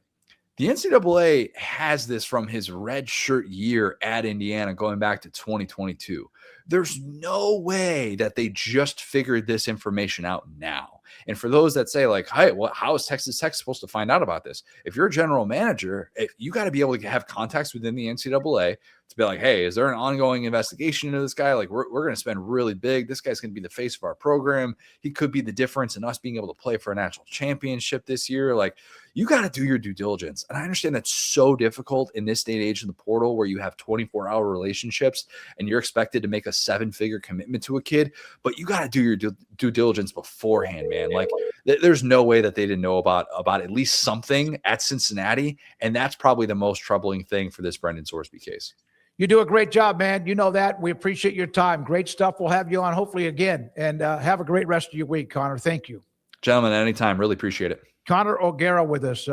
The NCAA has this from his red shirt year at Indiana going back to 2022. There's no way that they just figured this information out now. And for those that say like, hey, well, how is Texas Tech supposed to find out about this? If you're a general manager, you got to be able to have contacts within the NCAA to be like, hey, is there an ongoing investigation into this guy? Like we're going to spend really big. This guy's going to be the face of our program. He could be the difference in us being able to play for a national championship this year. Like you got to do your due diligence. And I understand that's so difficult in this day and age in the portal where you have 24-hour relationships and you're expected to make a 7-figure commitment to a kid, but you got to do your due diligence beforehand, man. Like there's no way that they didn't know about at least something at Cincinnati. And that's probably the most troubling thing for this Brendan Sorsby case. You do a great job, man. You know that. We appreciate your time. Great stuff. We'll have you on hopefully again. And have a great rest of your week, Connor. Thank you. Gentlemen, anytime. Really appreciate it. Connor O'Gara with us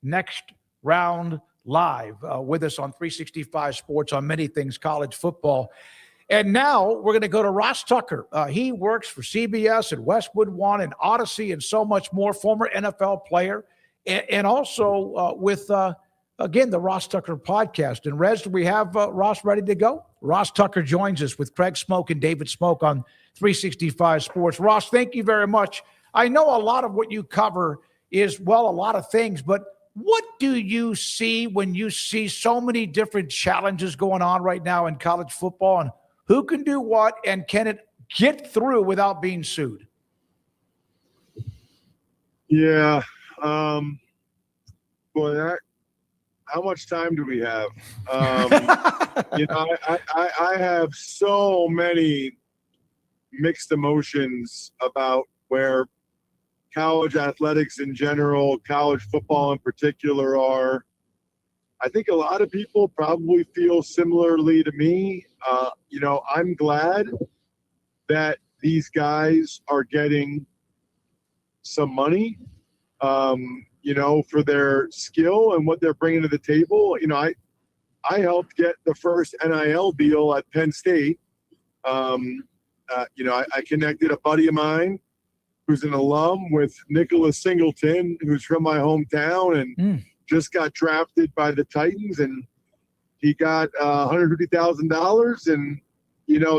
next round live with us on 365 Sports on many things college football. And now we're going to go to Ross Tucker. He works for CBS and Westwood One and Odyssey and so much more, former NFL player, and also with again, the Ross Tucker podcast. And Rez, do we have Ross ready to go? Ross Tucker joins us with Craig Smoke and David Smoke on 365 Sports. Ross, thank you very much. I know a lot of what you cover is, well, a lot of things, but What do you see when you see so many different challenges going on right now in college football, and who can do what, and can it get through without being sued? Yeah. Boy, how much time do we have? I have so many mixed emotions about where college athletics in general, college football in particular are. I think a lot of people probably feel similarly to me. I'm glad that these guys are getting some money, for their skill and what they're bringing to the table. I helped get the first NIL deal at Penn State. I connected a buddy of mine who's an alum with Nicholas Singleton, who's from my hometown and just got drafted by the Titans, and he got $150,000, and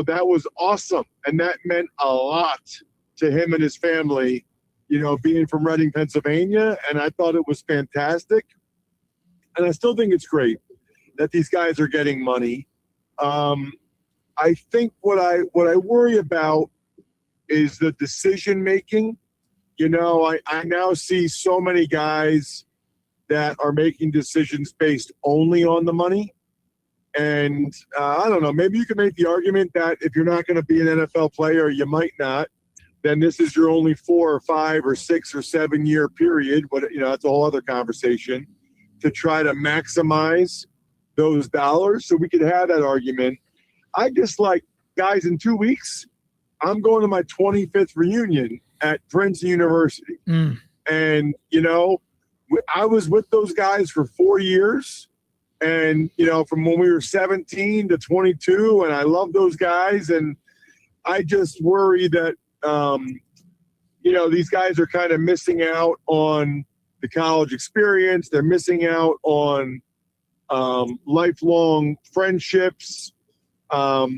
that was awesome, and that meant a lot to him and his family, being from Reading, Pennsylvania, and I thought it was fantastic, and I still think it's great that these guys are getting money. I think what I worry about is the decision making. I now see so many guys that are making decisions based only on the money. And I don't know, maybe you could make the argument that if you're not going to be an NFL player, you might not, then this is your only 4 or 5 or 6 or 7 year period. But, that's a whole other conversation to try to maximize those dollars. So we could have that argument. I just like, guys, in 2 weeks, I'm going to my 25th reunion at Princeton University. And, I was with those guys for 4 years. And, from when we were 17 to 22, and I love those guys. And I just worry that, these guys are kind of missing out on the college experience. They're missing out on lifelong friendships. I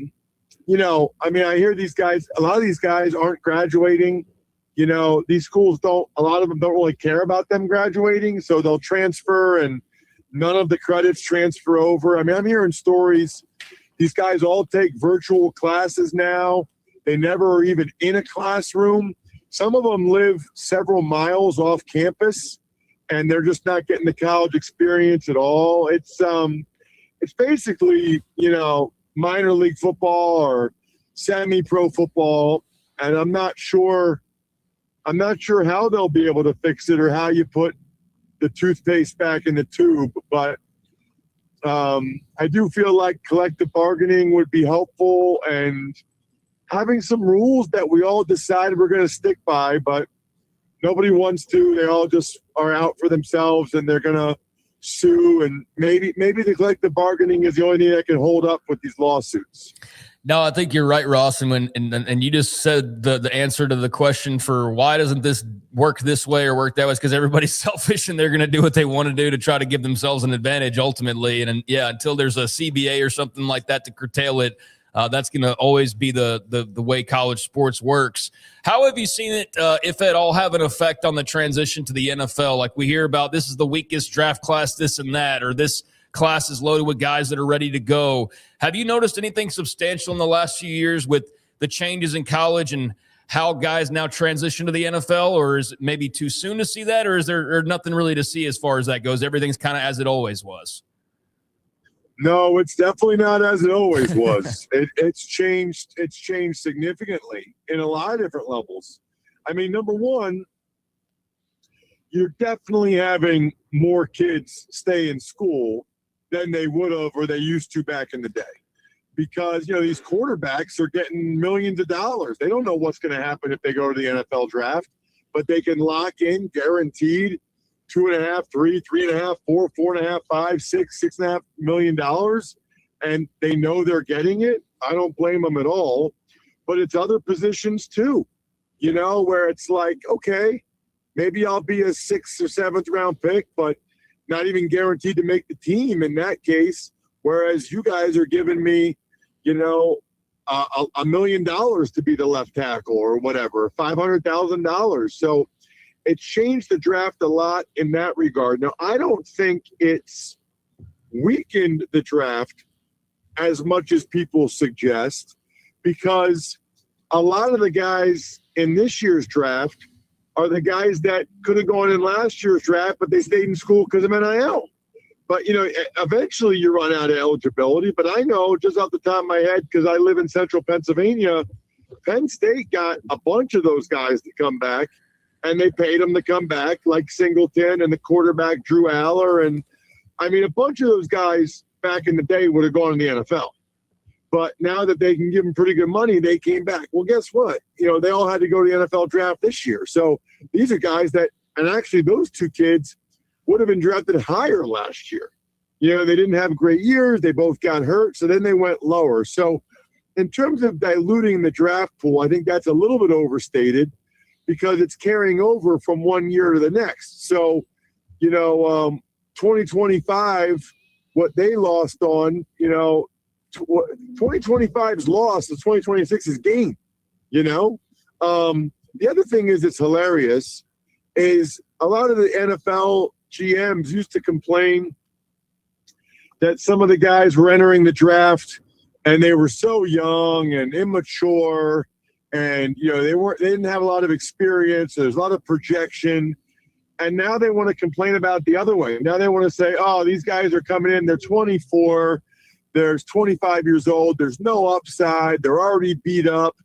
hear these guys, a lot of these guys aren't graduating. These schools a lot of them don't really care about them graduating. So they'll transfer and none of the credits transfer over. I'm hearing stories. These guys all take virtual classes now. They never are even in a classroom. Some of them live several miles off campus and they're just not getting the college experience at all. It's basically, minor league football or semi-pro football, and I'm not sure how they'll be able to fix it or how you put the toothpaste back in the tube. But I do feel like collective bargaining would be helpful and having some rules that we all decide we're going to stick by, but nobody wants to. They all just are out for themselves and they're going to sue, and maybe the collective bargaining is the only thing that can hold up with these lawsuits. No, I think you're right, Ross. And you just said the answer to the question for why doesn't this work this way or work that way is because everybody's selfish and they're going to do what they want to do to try to give themselves an advantage ultimately. And until there's a CBA or something like that to curtail it, that's going to always be the way college sports works. How have you seen it, if at all, have an effect on the transition to the NFL? Like we hear about this is the weakest draft class, this and that, or this class is loaded with guys that are ready to go. Have you noticed anything substantial in the last few years with the changes in college and how guys now transition to the NFL, or is it maybe too soon to see that, or is there nothing really to see as far as that goes? Everything's kind of as it always was. No, it's definitely not as it always was. It's changed. It's changed significantly in a lot of different levels. Number one, you're definitely having more kids stay in school than they would have or they used to back in the day. Because, these quarterbacks are getting millions of dollars. They don't know what's going to happen if they go to the NFL draft, but they can lock in guaranteed $2.5, $3, $3.5, $4, $4.5, $5, $6, $6.5 million, and they know they're getting it. I don't blame them at all. But it's other positions too, where it's like, okay, maybe I'll be a 6th or 7th round pick, but not even guaranteed to make the team in that case. Whereas you guys are giving me, $1 million to be the left tackle or whatever, $500,000. So It changed the draft a lot in that regard. Now, I don't think it's weakened the draft as much as people suggest, because a lot of the guys in this year's draft are the guys that could have gone in last year's draft, but they stayed in school because of NIL. But, eventually you run out of eligibility. But I know just off the top of my head, because I live in central Pennsylvania, Penn State got a bunch of those guys to come back, and they paid them to come back, like Singleton and the quarterback Drew Aller. And, a bunch of those guys back in the day would have gone to the NFL. But now that they can give them pretty good money, they came back. Well, guess what? They all had to go to the NFL draft this year. So these are guys that, and actually those two kids would have been drafted higher last year. They didn't have great years. They both got hurt. So then they went lower. So in terms of diluting the draft pool, I think that's a little bit overstated because it's carrying over from one year to the next. So, 2025, what they lost on, 2025's loss, the 2026 is gain, The other thing is it's hilarious is a lot of the NFL GMs used to complain that some of the guys were entering the draft and they were so young and immature and, they didn't have a lot of experience. There's a lot of projection. And now they want to complain about the other way. Now they want to say, oh, these guys are coming in. They're 24. They're 25 years old. There's no upside. They're already beat up.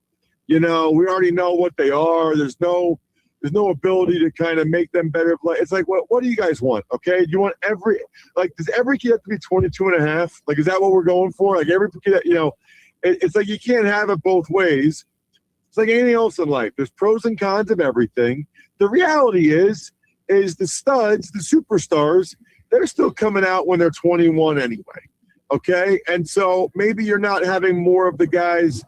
We already know what they are. There's no ability to kind of make them better. It's like, what do you guys want? Okay. Do you want does every kid have to be 22 and a half? Like, is that what we're going for? Like every kid, it's like, you can't have it both ways. It's like anything else in life. There's pros and cons of everything. The reality is the studs, the superstars, they're still coming out when they're 21 anyway. Okay. And so maybe you're not having more of the guys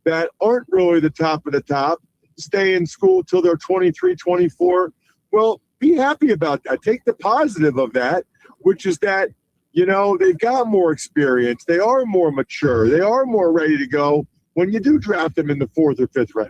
that aren't really the top of the top stay in school till they're 23, 24. Well, be happy about that. Take the positive of that, which is that, they've got more experience. They are more mature. They are more ready to go when you do draft them in the 4th or 5th round.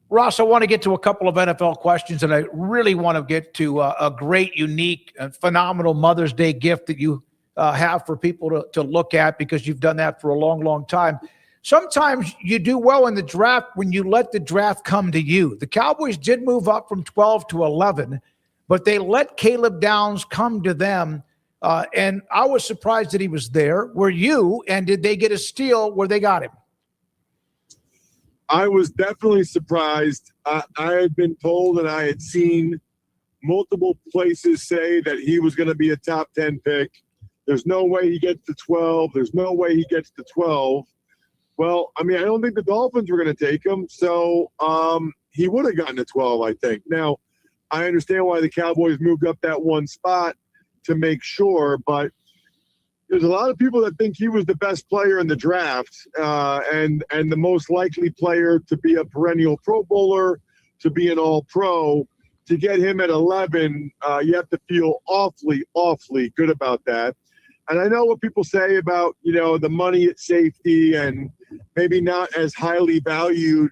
Ross, I want to get to a couple of NFL questions, and I really want to get to a great, unique, and phenomenal Mother's Day gift that you have for people to look at, because you've done that for a long, long time. Sometimes you do well in the draft when you let the draft come to you. The Cowboys did move up from 12 to 11, but they let Caleb Downs come to them, and I was surprised that he was there. Were you, and did they get a steal where they got him? I was definitely surprised. I had been told and I had seen multiple places say that he was going to be a top 10 pick. There's no way he gets to 12. There's no way he gets to 12. Well, I don't think the Dolphins were going to take him. So he would have gotten to 12, I think. Now, I understand why the Cowboys moved up that one spot to make sure, but there's a lot of people that think he was the best player in the draft and the most likely player to be a perennial Pro Bowler, to be an All-Pro. To get him at 11, you have to feel awfully, awfully good about that. And I know what people say about, the money at safety and maybe not as highly valued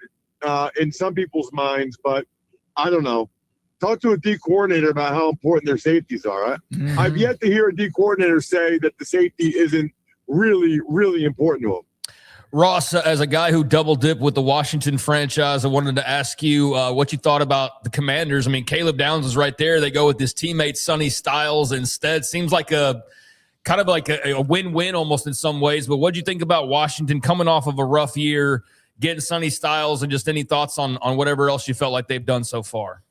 in some people's minds, but I don't know. Talk to a D coordinator about how important their safeties are. Mm-hmm. I've yet to hear a D coordinator say that the safety isn't really, really important to him. Ross, as a guy who double dipped with the Washington franchise, I wanted to ask you what you thought about the Commanders. Caleb Downs is right there. They go with his teammate Sonny Styles instead. Seems like a kind of like a win-win almost in some ways. But what do you think about Washington coming off of a rough year, getting Sonny Styles, and just any thoughts on whatever else you felt like they've done so far?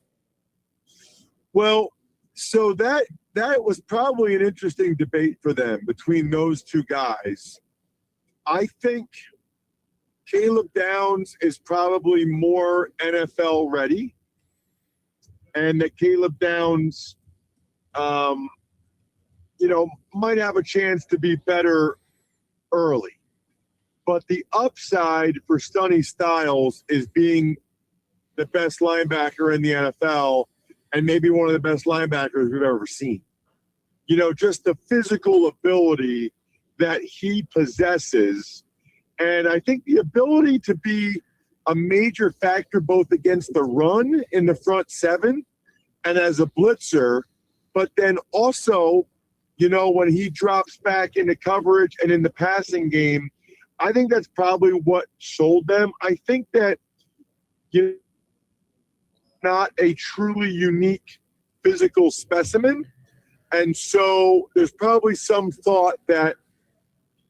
Well, so that was probably an interesting debate for them between those two guys. I think Caleb Downs is probably more NFL ready, and that Caleb Downs, might have a chance to be better early. But the upside for Sonny Styles is being the best linebacker in the NFL and maybe one of the best linebackers we've ever seen. Just the physical ability that he possesses. And I think the ability to be a major factor both against the run in the front seven and as a blitzer, but then also, when he drops back into coverage and in the passing game, I think that's probably what sold them. I think that not a truly unique physical specimen. And so there's probably some thought that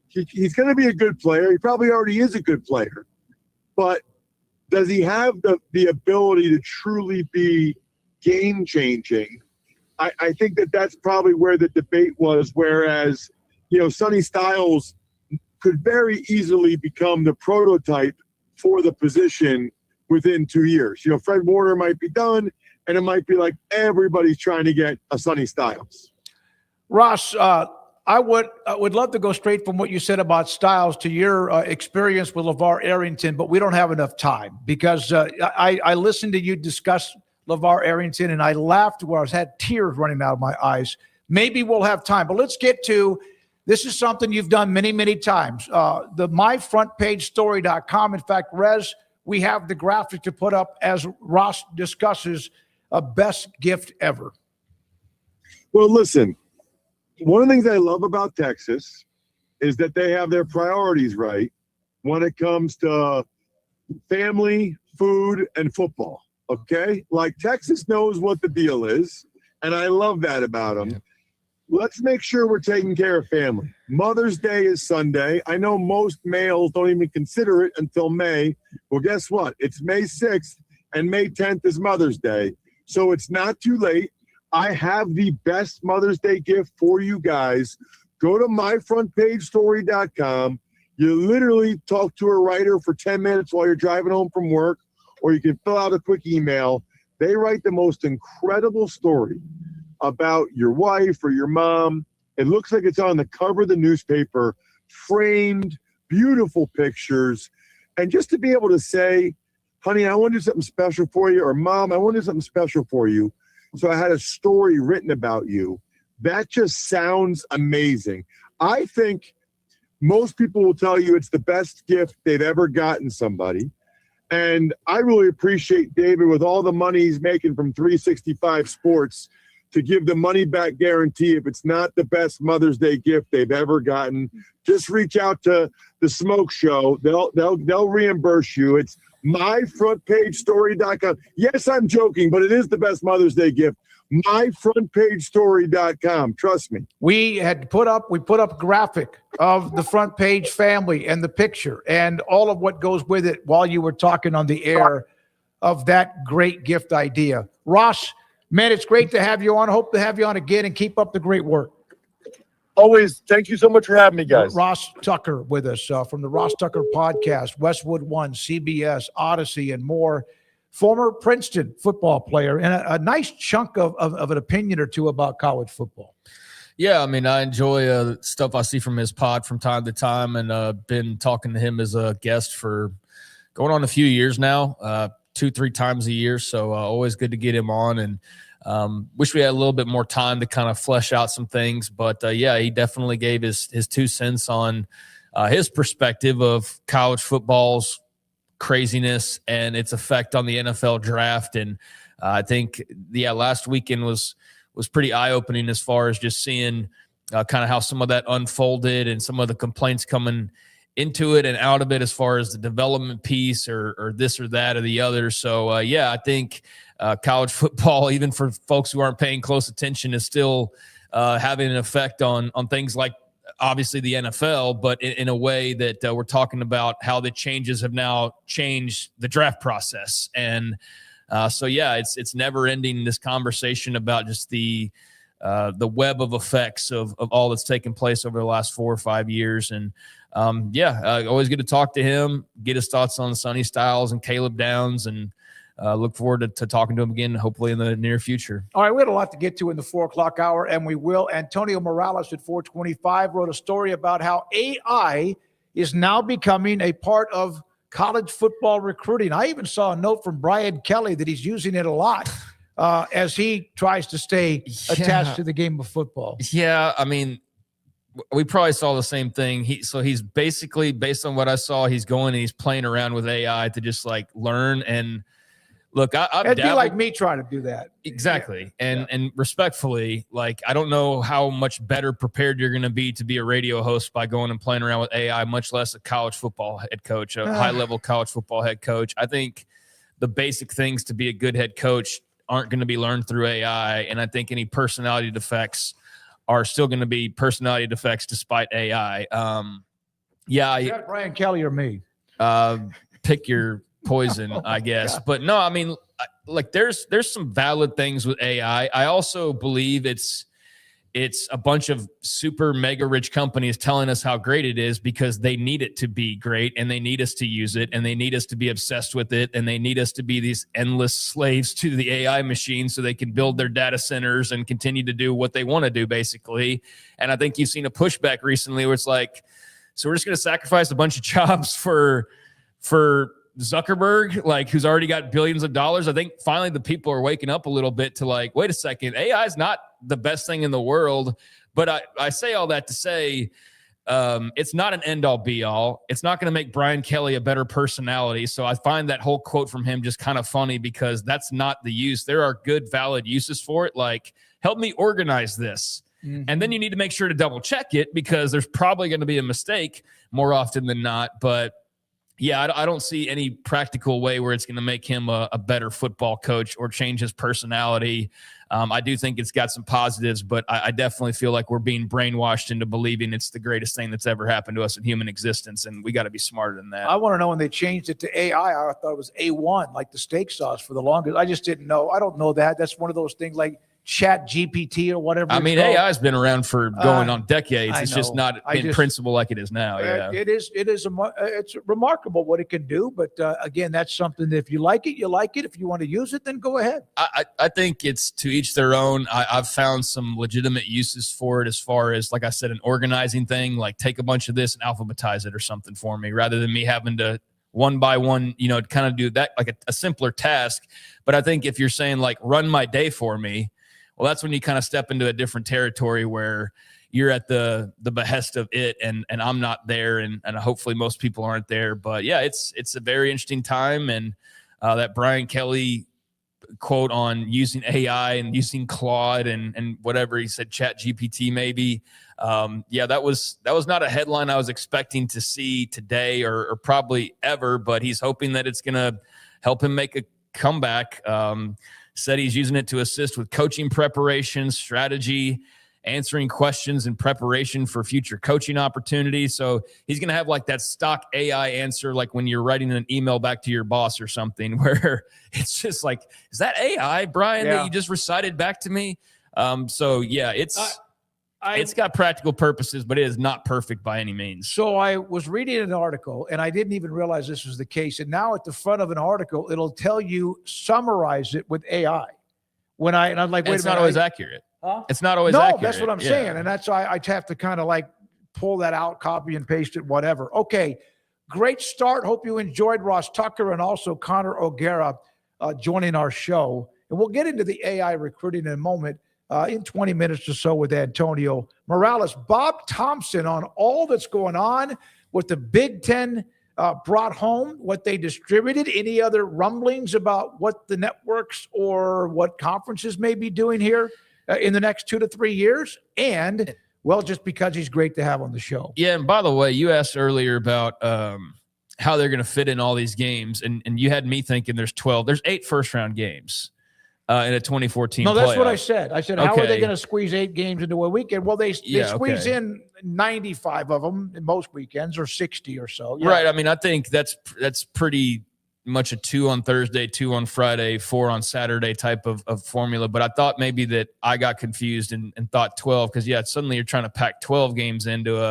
he's going to be a good player. He probably already is a good player. But does he have the ability to truly be game-changing? I think that's probably where the debate was, whereas, Sonny Styles could very easily become the prototype for the position within 2 years. Fred Warner might be done, and it might be like everybody's trying to get a Sonny Styles. Ross, I would love to go straight from what you said about Styles to your experience with LeVar Arrington, but we don't have enough time because I listened to you discuss LeVar Arrington and I laughed where I had tears running out of my eyes. Maybe we'll have time, but let's get to this is something you've done many, many times. The myfrontpagestory.com. In fact, Rez, we have the graphic to put up as Ross discusses a best gift ever. Well, listen, one of the things I love about Texas is that they have their priorities right when it comes to family, food, and football. Okay? Like Texas knows what the deal is, and I love that about them. Yep. Let's make sure we're taking care of family. Mother's Day is Sunday. I know most males don't even consider it until May. Well, guess what? It's May 6th, and May 10th is Mother's Day. So it's not too late. I have the best Mother's Day gift for you guys. Go to myfrontpagestory.com. You literally talk to a writer for 10 minutes while you're driving home from work, or you can fill out a quick email. They write the most incredible story about your wife or your mom. It looks like it's on the cover of the newspaper, framed, beautiful pictures. And just to be able to say, honey, I want to do something special for you, or mom, I want to do something special for you. So I had a story written about you. That just sounds amazing. I think most people will tell you it's the best gift they've ever gotten somebody. And I really appreciate David with all the money he's making from 365 Sports to give the money back guarantee. If it's not the best Mother's Day gift they've ever gotten, just reach out to the SMOAK Show. They'll reimburse you. It's myfrontpagestory.com. Yes, I'm joking, but it is the best Mother's Day gift. myfrontpagestory.com. Trust me. We put up graphic of the front page family and the picture and all of what goes with it while you were talking on the air of that great gift idea. Ross, man, it's great to have you on. Hope to have you on again and keep up the great work. Always. Thank you so much for having me, guys. Ross Tucker with us from the Ross Tucker Podcast, Westwood One, CBS, Odyssey, and more. Former Princeton football player and a nice chunk of an opinion or two about college football. Yeah, I mean, I enjoy stuff I see from his pod from time to time, and been talking to him as a guest for going on a few years now, 2-3 times a year. So always good to get him on, and wish we had a little bit more time to kind of flesh out some things. But yeah, he definitely gave his 2 cents on his perspective of college football's craziness and its effect on the NFL draft. And I think, last weekend was pretty eye-opening as far as just seeing kind of how some of that unfolded and some of the complaints coming into it and out of it as far as the development piece or this or that or the other. So, I think college football, even for folks who aren't paying close attention, is still having an effect on things like obviously the NFL, but in a way that we're talking about how the changes have now changed the draft process. And it's never ending, this conversation about just the web of effects of all that's taken place over the last 4 or 5 years. And always good to talk to him, get his thoughts on Sonny Styles and Caleb Downs, and look forward to talking to him again, hopefully in the near future. All right, we had a lot to get to in the 4 o'clock hour, and we will. Antonio Morales at 425 wrote a story about how AI is now becoming a part of college football recruiting. I even saw a note from Brian Kelly that he's using it a lot as he tries to stay attached to the game of football. Yeah, I mean, we probably saw the same thing. He's basically, based on what I saw, he's going and he's playing around with AI to just like learn. And look, it'd be like me trying to do that. Exactly. And respectfully, like, I don't know how much better prepared you're going to be a radio host by going and playing around with AI, much less a college football head coach, a high level college football head coach. I think the basic things to be a good head coach aren't going to be learned through AI. And I think any personality defects are still going to be personality defects despite AI. Is that Brian Kelly or me? Pick your poison, I guess. God. But no, I mean, like there's some valid things with AI. I also believe it's a bunch of super mega rich companies telling us how great it is because they need it to be great and they need us to use it and they need us to be obsessed with it and they need us to be these endless slaves to the AI machine so they can build their data centers and continue to do what they want to do, basically. And I think you've seen a pushback recently where it's like, so we're just going to sacrifice a bunch of jobs for Zuckerberg, like, who's already got billions of dollars. I think finally the people are waking up a little bit to like, wait a second, AI is not the best thing in the world. But I say all that to say it's not an end all be all. It's not going to make Brian Kelly a better personality. So I find that whole quote from him just kind of funny because that's not the use. There are good, valid uses for it. Like, help me organize this. Mm-hmm. And then you need to make sure to double check it because there's probably going to be a mistake more often than not. But yeah, I don't see any practical way where it's going to make him a better football coach or change his personality. I do think it's got some positives, but I definitely feel like we're being brainwashed into believing it's the greatest thing that's ever happened to us in human existence, and we got to be smarter than that. I want to know when they changed it to AI, I thought it was A1, like the steak sauce for the longest. I just didn't know. I don't know that. That's one of those things like Chat GPT or whatever. I mean, AI has been around for going on decades. It's just not in principle like it is now. Yeah, it's remarkable what it can do. But again, that's something that if you like it, you like it. If you want to use it, then go ahead. I think it's to each their own. I've found some legitimate uses for it as far as, like I said, an organizing thing, like take a bunch of this and alphabetize it or something for me, rather than me having to one by one, kind of do that, like a simpler task. But I think if you're saying like run my day for me, well, that's when you kind of step into a different territory where you're at the behest of it, and I'm not there, and hopefully most people aren't there. But yeah, it's a very interesting time, and that Brian Kelly quote on using AI and using Claude and whatever he said, Chat GPT maybe. That was not a headline I was expecting to see today or probably ever, but he's hoping that it's going to help him make a comeback. Said he's using it to assist with coaching preparation, strategy, answering questions in preparation for future coaching opportunities. So he's going to have like that stock AI answer, like when you're writing an email back to your boss or something, where it's just like, is that AI, Brian, that you just recited back to me? It's got practical purposes, but it is not perfect by any means. So I was reading an article, and I didn't even realize this was the case. And now at the front of an article, it'll tell you, summarize it with AI. And I'm like, wait a minute. It's not always accurate. Huh? It's not always accurate. No, that's what I'm saying. And that's why I have to kind of like pull that out, copy and paste it, whatever. Okay, great start. Hope you enjoyed Ross Tucker and also Connor O'Gara joining our show. And we'll get into the AI recruiting in a moment. In 20 minutes or so with Antonio Morales. Bob Thompson on all that's going on with the Big Ten brought home, what they distributed, any other rumblings about what the networks or what conferences may be doing here in the next 2 to 3 years. And, well, just because he's great to have on the show. Yeah, and by the way, you asked earlier about how they're going to fit in all these games, and you had me thinking there's 8 first-round games. In a 2014 No, that's playoff. what I said. I said, how are they going to squeeze 8 games into a weekend? Well, they squeeze in 95 of them in most weekends, or 60 or so. Yeah. Right. I mean, I think that's pretty much a 2 on Thursday, 2 on Friday, 4 on Saturday type of formula. But I thought maybe that I got confused and thought 12 because, suddenly you're trying to pack 12 games into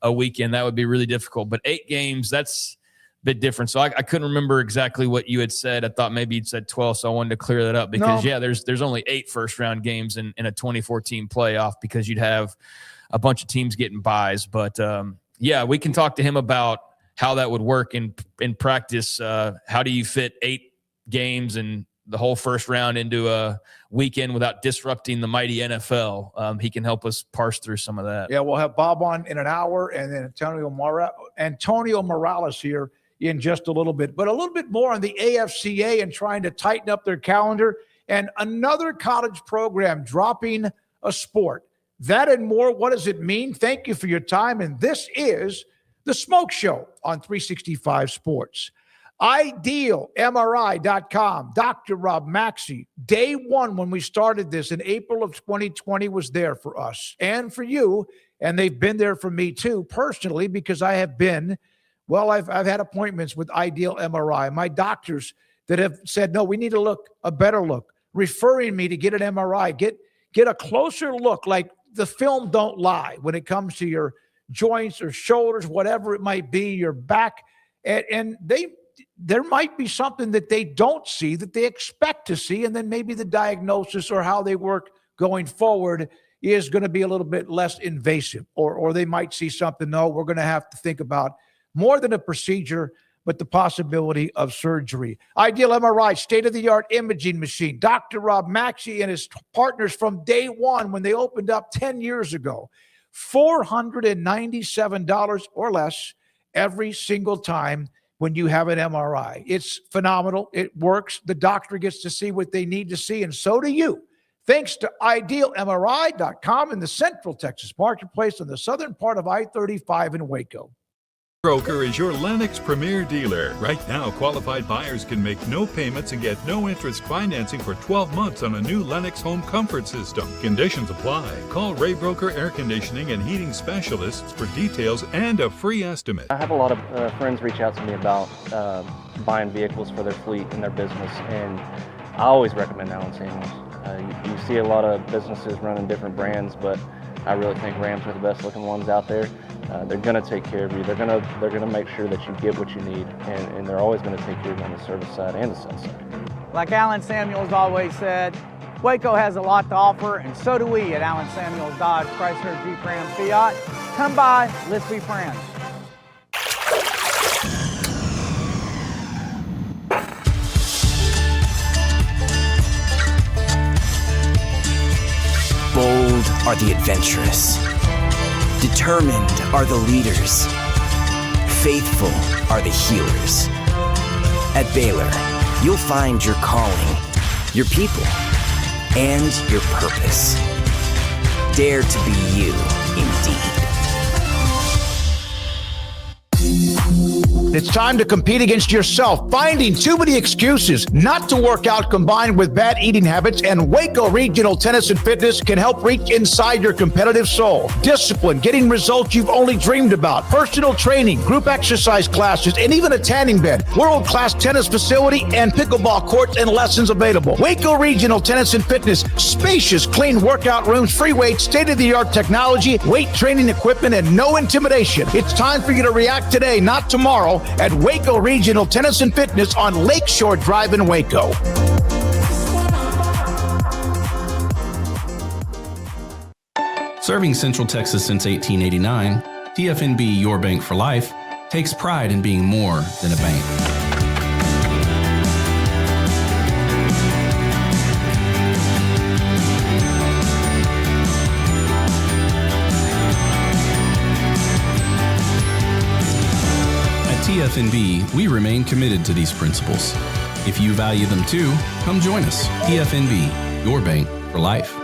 a weekend. That would be really difficult. But 8 games, that's bit different. So I couldn't remember exactly what you had said. I thought maybe you'd said 12, so I wanted to clear that up because, there's only 8 first-round games in a 2014 playoff because you'd have a bunch of teams getting buys. But, we can talk to him about how that would work in practice. How do you fit 8 games and the whole first round into a weekend without disrupting the mighty NFL. He can help us parse through some of that. Yeah, we'll have Bob on in an hour, and then Antonio Morales here in just a little bit. But a little bit more on the AFCA and trying to tighten up their calendar, and another college program dropping a sport. That and more. What does it mean? Thank you for your time. And this is the SMOAK Show on 365 Sports. IdealMRI.com. Dr. Rob Maxey, day one when we started this in April of 2020 was there for us and for you. And they've been there for me too, personally, because I have been, well, I've had appointments with Ideal MRI. My doctors that have said, no, we need a better look, referring me to get an MRI, get a closer look, like the film don't lie when it comes to your joints or shoulders, whatever it might be, your back. And there might be something that they don't see that they expect to see. And then maybe the diagnosis or how they work going forward is going to be a little bit less invasive, or they might see something. No, we're going to have to think about more than a procedure, but the possibility of surgery. Ideal MRI, state-of-the-art imaging machine. Dr. Rob Maxey and his partners from day one when they opened up 10 years ago, $497 or less every single time when you have an MRI. It's phenomenal. It works. The doctor gets to see what they need to see, and so do you. Thanks to IdealMRI.com in the Central Texas Marketplace in the southern part of I-35 in Waco. Broker is your Lennox Premier dealer. Right now, qualified buyers can make no payments and get no interest financing for 12 months on a new Lennox home comfort system. Conditions apply. Call Ray Broker Air Conditioning and Heating Specialists for details and a free estimate. I have a lot of friends reach out to me about buying vehicles for their fleet and their business, and I always recommend Allen Samuels. You see a lot of businesses running different brands, but I really think Rams are the best looking ones out there. They're going to take care of you. They're going to make sure that you get what you need, and they're always going to take care of you on the service side and the sales side. Like Allen Samuels always said, Waco has a lot to offer, and so do we at Allen Samuels Dodge, Chrysler, Jeep, Ram, Fiat. Come by, let's be friends. Bold are the adventurous. Determined are the leaders. Faithful are the healers. At Baylor, you'll find your calling, your people, and your purpose. Dare to be you, indeed. It's time to compete against yourself, finding too many excuses not to work out combined with bad eating habits, and Waco Regional Tennis and Fitness can help reach inside your competitive soul. Discipline, getting results you've only dreamed about, personal training, group exercise classes, and even a tanning bed, world-class tennis facility, and pickleball courts and lessons available. Waco Regional Tennis and Fitness, spacious, clean workout rooms, free weights, state-of-the-art technology, weight training equipment, and no intimidation. It's time for you to react today, not tomorrow, at Waco Regional Tennis and Fitness on Lakeshore Drive in Waco. Serving Central Texas since 1889, TFNB Your Bank for Life takes pride in being more than a bank. TFNB, we remain committed to these principles. If you value them too, come join us. TFNB, your bank for life.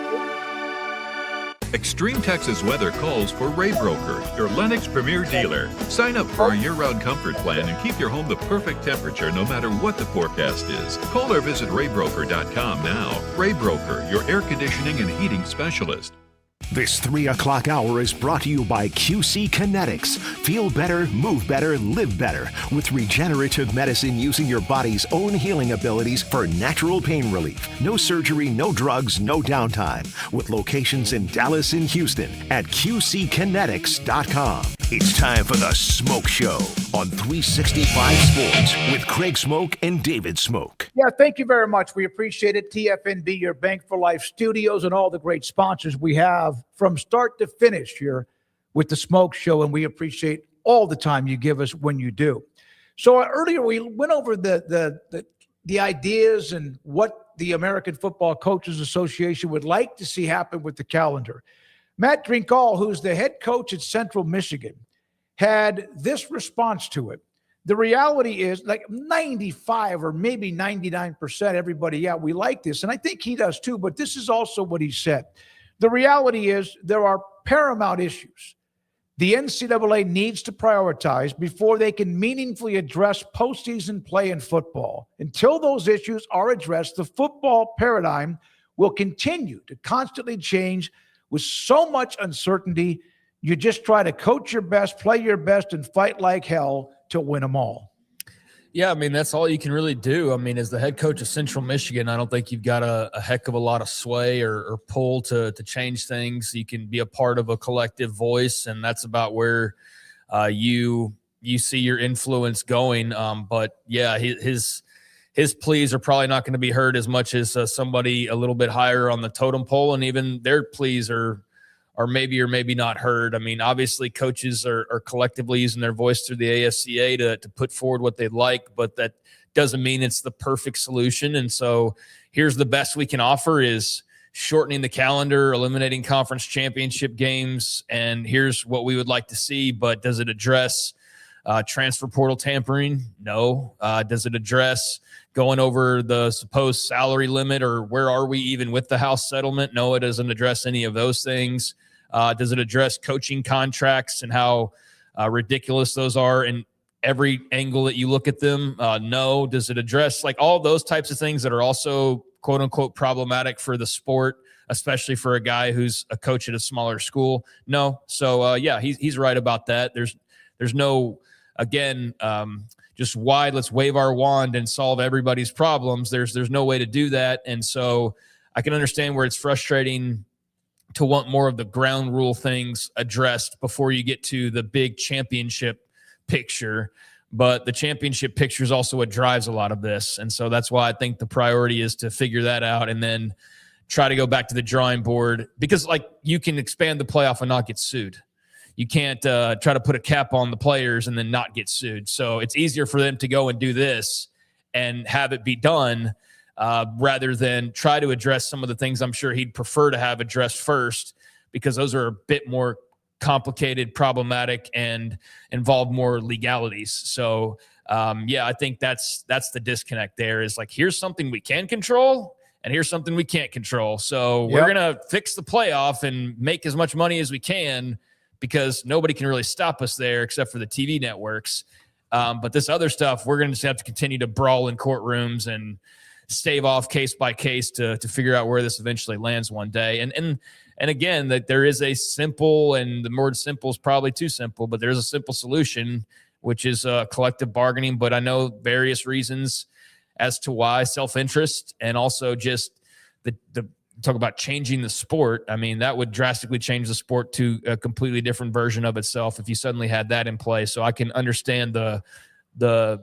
Extreme Texas weather calls for Ray Broker, your Lennox Premier dealer. Sign up for our year-round comfort plan and keep your home the perfect temperature no matter what the forecast is. Call or visit raybroker.com now. Ray Broker, your air conditioning and heating specialist. This 3 o'clock hour is brought to you by QC Kinetics. Feel better, move better, live better with regenerative medicine using your body's own healing abilities for natural pain relief. No surgery, no drugs, no downtime. With locations in Dallas and Houston at QCkinetics.com. It's time for the SMOAK Show on 365 Sports with Craig Smoke and David Smoke. Yeah, thank you very much. We appreciate it. TFNB, your Bank for Life studios, and all the great sponsors we have from start to finish here with the SMOAK Show, and we appreciate all the time you give us when you do. So earlier we went over the the ideas and what the American Football Coaches Association would like to see happen with the calendar. Matt Drinkall, who's the head coach at Central Michigan, had this response to it. The reality is, like 95 or maybe 99%, everybody, yeah, we like this. And I think he does too, but this is also what he said. The reality is there are paramount issues the NCAA needs to prioritize before they can meaningfully address postseason play in football. Until those issues are addressed, the football paradigm will continue to constantly change with so much uncertainty. You just try to coach your best, play your best, and fight like hell to win them all. Yeah, I mean, that's all you can really do. I mean, as the head coach of Central Michigan, I don't think you've got a heck of a lot of sway or pull to change things. You can be a part of a collective voice, and that's about where you see your influence going. But, yeah, his pleas are probably not going to be heard as much as somebody a little bit higher on the totem pole, and even their pleas are maybe or maybe not heard. I mean, obviously coaches are collectively using their voice through the ASCA to put forward what they'd like, but that doesn't mean it's the perfect solution. And so here's the best we can offer is shortening the calendar, eliminating conference championship games, and here's what we would like to see. But does it address transfer portal tampering? No. Does it address going over the supposed salary limit, or where are we even with the House settlement? No, it doesn't address any of those things. Does it address coaching contracts and how ridiculous those are in every angle that you look at them? No. Does it address like all those types of things that are also quote unquote problematic for the sport, especially for a guy who's a coach at a smaller school? No. So yeah, he's right about that. There's no, again, just wide, let's wave our wand and solve everybody's problems. There's no way to do that. And so I can understand where it's frustrating to want more of the ground rule things addressed before you get to the big championship picture. But the championship picture is also what drives a lot of this. And so that's why I think the priority is to figure that out and then try to go back to the drawing board, because like you can expand the playoff and not get sued. You can't try to put a cap on the players and then not get sued. So it's easier for them to go and do this and have it be done rather than try to address some of the things I'm sure he'd prefer to have addressed first, because those are a bit more complicated, problematic, and involve more legalities. So, yeah, I think that's the disconnect there is like, here's something we can control and here's something we can't control. So we're going to fix the playoff and make as much money as we can, because nobody can really stop us there except for the TV networks. But this other stuff, we're going to just have to continue to brawl in courtrooms and stave off case by case to figure out where this eventually lands one day. And again, that there is a simple, and the word simple is probably too simple, but there's a simple solution, which is collective bargaining. But I know various reasons as to why, self-interest, and also just the talk about changing the sport. I mean, that would drastically change the sport to a completely different version of itself if you suddenly had that in play. So I can understand the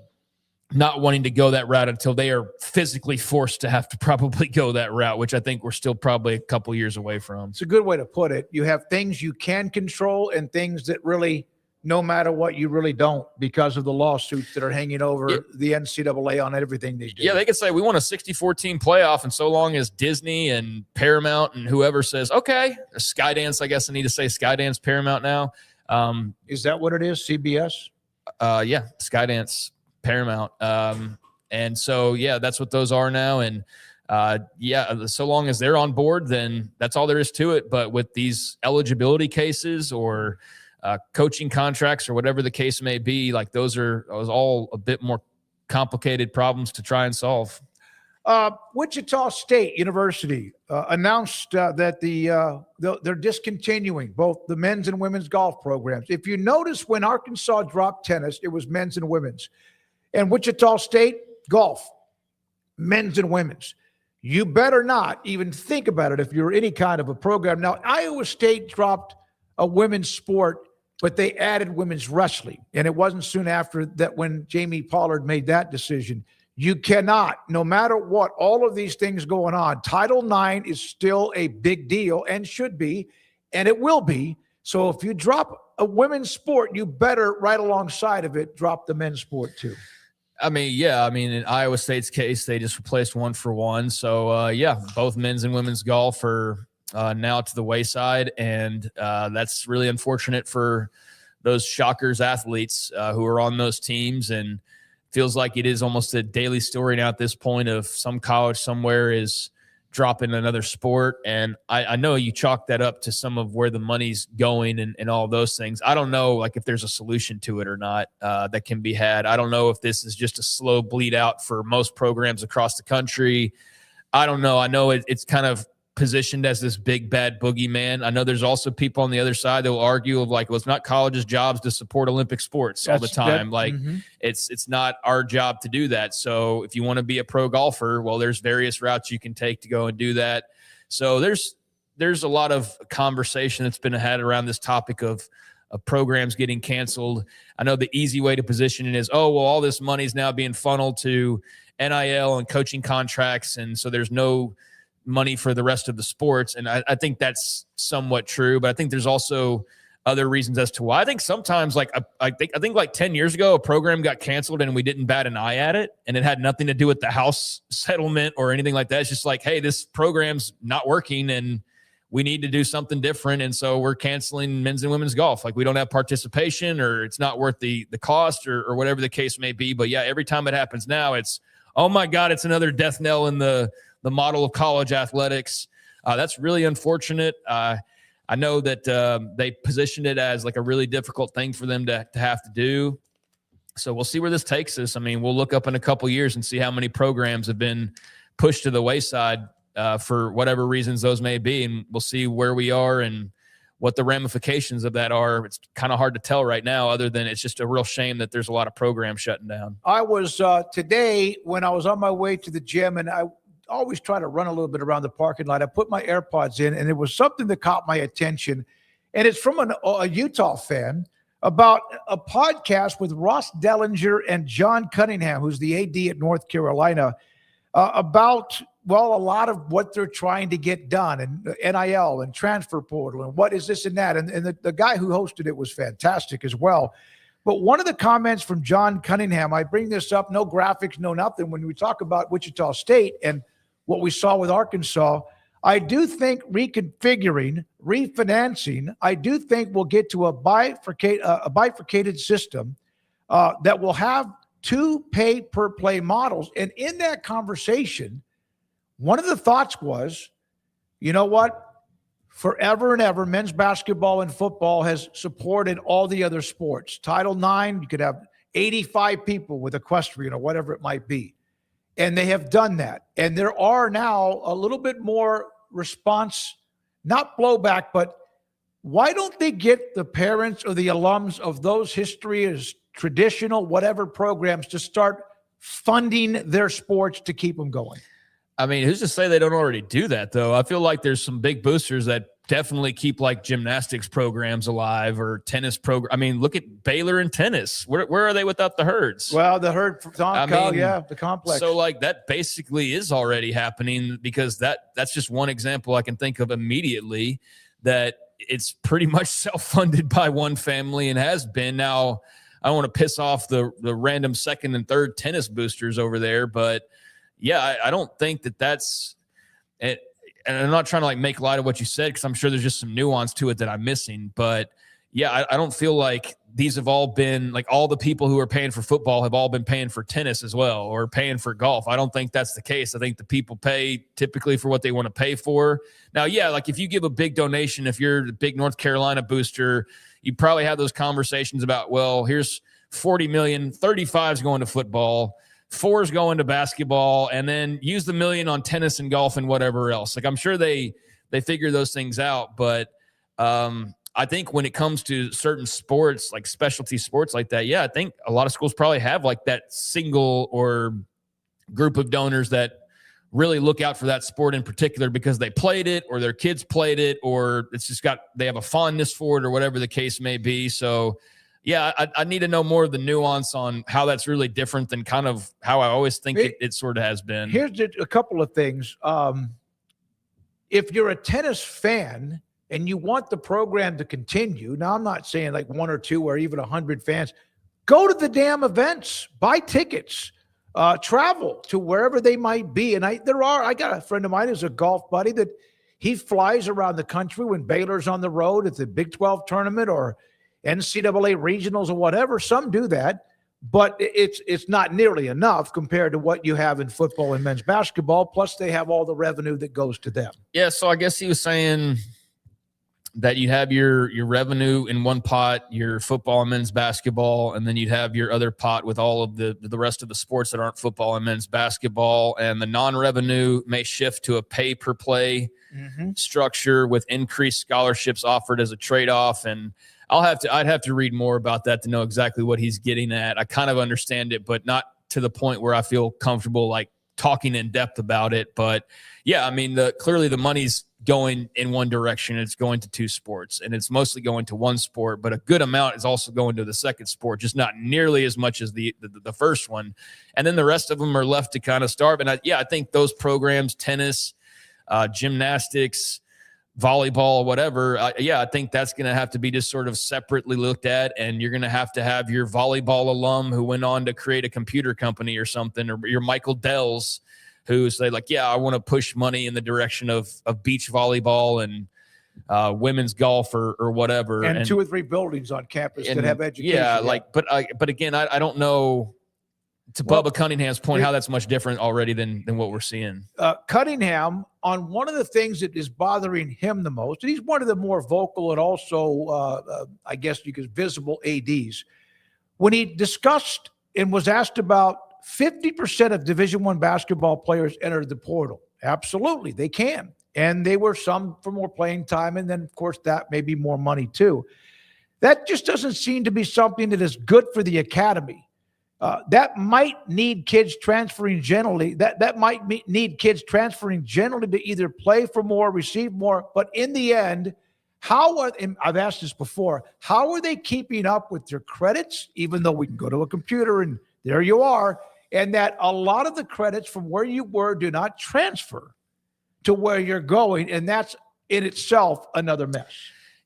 not wanting to go that route until they are physically forced to have to probably go that route, which I think we're still probably a couple years away from. It's a good way to put it. You have things you can control and things that really, no matter what, you really don't, because of the lawsuits that are hanging over the NCAA on everything they do. Yeah, they could say we want a 64-team playoff, and so long as Disney and Paramount and whoever says, okay, Skydance, I guess I need to say Skydance, Paramount now. Is that what it is, CBS? Yeah, Skydance, Paramount. And so, yeah, that's what those are now. And yeah, so long as they're on board, then that's all there is to it. But with these eligibility cases or coaching contracts or whatever the case may be, like those are all a bit more complicated problems to try and solve. Wichita State University announced that they're discontinuing both the men's and women's golf programs. If you notice, when Arkansas dropped tennis, it was men's and women's. And Wichita State, golf, men's and women's. You better not even think about it if you're any kind of a program. Now, Iowa State dropped a women's sport, but they added women's wrestling. And it wasn't soon after that when Jamie Pollard made that decision. You cannot, no matter what, all of these things going on, Title IX is still a big deal and should be, and it will be. So if you drop a women's sport, you better, right alongside of it, drop the men's sport too. I mean, yeah. I mean, in Iowa State's case, they just replaced 1-for-1. So, yeah, both men's and women's golf are now to the wayside, and that's really unfortunate for those Shockers athletes who are on those teams. And feels like it is almost a daily story now at this point of some college somewhere is dropping another sport. And I know you chalk that up to some of where the money's going and all those things. I don't know, like, if there's a solution to it or not that can be had. I don't know if this is just a slow bleed out for most programs across the country. I don't know. I know it's kind of positioned as this big bad boogeyman. I know there's also people on the other side that will argue of like, well, it's not college's jobs to support Olympic sports all the time. It's not our job to do that. So if you want to be a pro golfer, well, there's various routes you can take to go and do that. So there's a lot of conversation that's been had around this topic of programs getting canceled. I know the easy way to position it is, oh, well, all this money is now being funneled to NIL and coaching contracts, and so there's no money for the rest of the sports. And I think that's somewhat true, but I think there's also other reasons as to why. I think sometimes, like, I think like 10 years ago, a program got canceled and we didn't bat an eye at it, and it had nothing to do with the house settlement or anything like that. It's just like, hey, this program's not working and we need to do something different. And so we're canceling men's and women's golf. Like, we don't have participation, or it's not worth the cost, or whatever the case may be. But yeah, every time it happens now, it's, oh my God, it's another death knell in the model of college athletics. That's really unfortunate. I know that they positioned it as like a really difficult thing for them to have to do. So we'll see where this takes us. I mean, we'll look up in a couple years and see how many programs have been pushed to the wayside for whatever reasons those may be. And we'll see where we are and what the ramifications of that are. It's kind of hard to tell right now, other than it's just a real shame that there's a lot of programs shutting down. I was today when I was on my way to the gym, and I always try to run a little bit around the parking lot. I put my AirPods in, and it was something that caught my attention. And it's from a Utah fan about a podcast with Ross Dellinger and John Cunningham, who's the AD at North Carolina, about, well, a lot of what they're trying to get done, and NIL and transfer portal and what is this and that. And the guy who hosted it was fantastic as well. But one of the comments from John Cunningham, I bring this up, no graphics, no nothing, when we talk about Wichita State and what we saw with Arkansas, I do think reconfiguring, refinancing, I do think we'll get to a bifurcated system that will have two pay per play models. And in that conversation, one of the thoughts was, you know what? Forever and ever, men's basketball and football has supported all the other sports. Title IX, you could have 85 people with equestrian or whatever it might be. And they have done that. And there are now a little bit more response, not blowback, but why don't they get the parents or the alums of those history as traditional, whatever programs to start funding their sports to keep them going? I mean, who's to say they don't already do that, though? I feel like there's some big boosters that definitely keep like gymnastics programs alive or tennis program. I mean, look at Baylor and tennis. Where are they without the herds? Well, the herd, the complex. So like that basically is already happening, because that's just one example I can think of immediately that it's pretty much self-funded by one family and has been. Now, I don't want to piss off the random second and third tennis boosters over there, but yeah, I don't think that's it. And I'm not trying to like make light of what you said, because I'm sure there's just some nuance to it that I'm missing. But yeah, I don't feel like these have all been like all the people who are paying for football have all been paying for tennis as well, or paying for golf. I don't think that's the case. I think the people pay typically for what they want to pay for. Now, yeah, like if you give a big donation, if you're the big North Carolina booster, you probably have those conversations about, well, here's 40 million, 35 is going to football, 4 is going to basketball, and then use the $1 million on tennis and golf and whatever else. Like, I'm sure they figure those things out. But I think when it comes to certain sports, like specialty sports like that, yeah, I think a lot of schools probably have like that single or group of donors that really look out for that sport in particular because they played it or their kids played it, or it's just they have a fondness for it, or whatever the case may be. So yeah, I need to know more of the nuance on how that's really different than kind of how I always think it sort of has been. Here's a couple of things. If you're a tennis fan and you want the program to continue, now I'm not saying like 1 or 2 or even 100 fans, Go to the damn events, buy tickets, travel to wherever they might be. And I got a friend of mine who's a golf buddy that he flies around the country when Baylor's on the road at the Big 12 tournament or NCAA regionals or whatever. Some do that, but it's not nearly enough compared to what you have in football and men's basketball. Plus, they have all the revenue that goes to them. Yeah, so I guess he was saying that you have your revenue in one pot, your football and men's basketball, and then you'd have your other pot with all of the rest of the sports that aren't football and men's basketball. And the non-revenue may shift to a pay-per-play structure with increased scholarships offered as a trade-off. And I'd have to read more about that to know exactly what he's getting at. I kind of understand it, but not to the point where I feel comfortable like talking in depth about it. But yeah, I mean, clearly the money's going in one direction. It's going to two sports, and it's mostly going to one sport, but a good amount is also going to the second sport, just not nearly as much as the first one. And then the rest of them are left to kind of starve. And I think those programs, tennis, gymnastics, volleyball, whatever. I think that's going to have to be just sort of separately looked at. And you're going to have your volleyball alum who went on to create a computer company or something, or your Michael Dells who say like, I want to push money in the direction of beach volleyball and women's golf or whatever. And 2 or 3 buildings on campus that have education. Yeah. But again, I don't know, to Bubba Cunningham's point, how that's much different already than what we're seeing. Cunningham, on one of the things that is bothering him the most, and he's one of the more vocal and also, I guess you could visible ADs, when he discussed and was asked about 50% of Division I basketball players entered the portal. Absolutely, they can. And they were some for more playing time, and then, of course, that may be more money too. That just doesn't seem to be something that is good for the academy. That might need kids transferring generally. That might need kids transferring generally to either play for more, receive more. But in the end, and I've asked this before, how are they keeping up with their credits, even though we can go to a computer and there you are, and that a lot of the credits from where you were do not transfer to where you're going, and that's in itself another mess.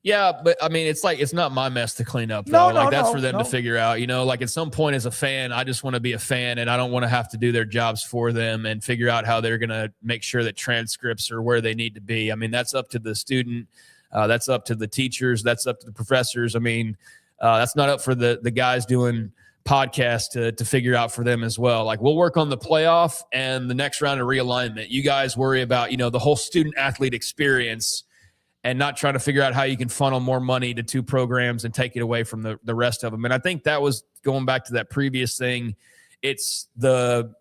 Yeah, but I mean, it's not my mess to clean up. That's for them to figure out. Like at some point as a fan, I just want to be a fan, and I don't want to have to do their jobs for them and figure out how they're going to make sure that transcripts are where they need to be. I mean, that's up to the student. That's up to the teachers. That's up to the professors. I mean, that's not up for the guys doing podcasts to figure out for them as well. Like, we'll work on the playoff and the next round of realignment. You guys worry about, the whole student athlete experience and not trying to figure out how you can funnel more money to 2 programs and take it away from the rest of them. And I think that was going back to that previous thing. It's now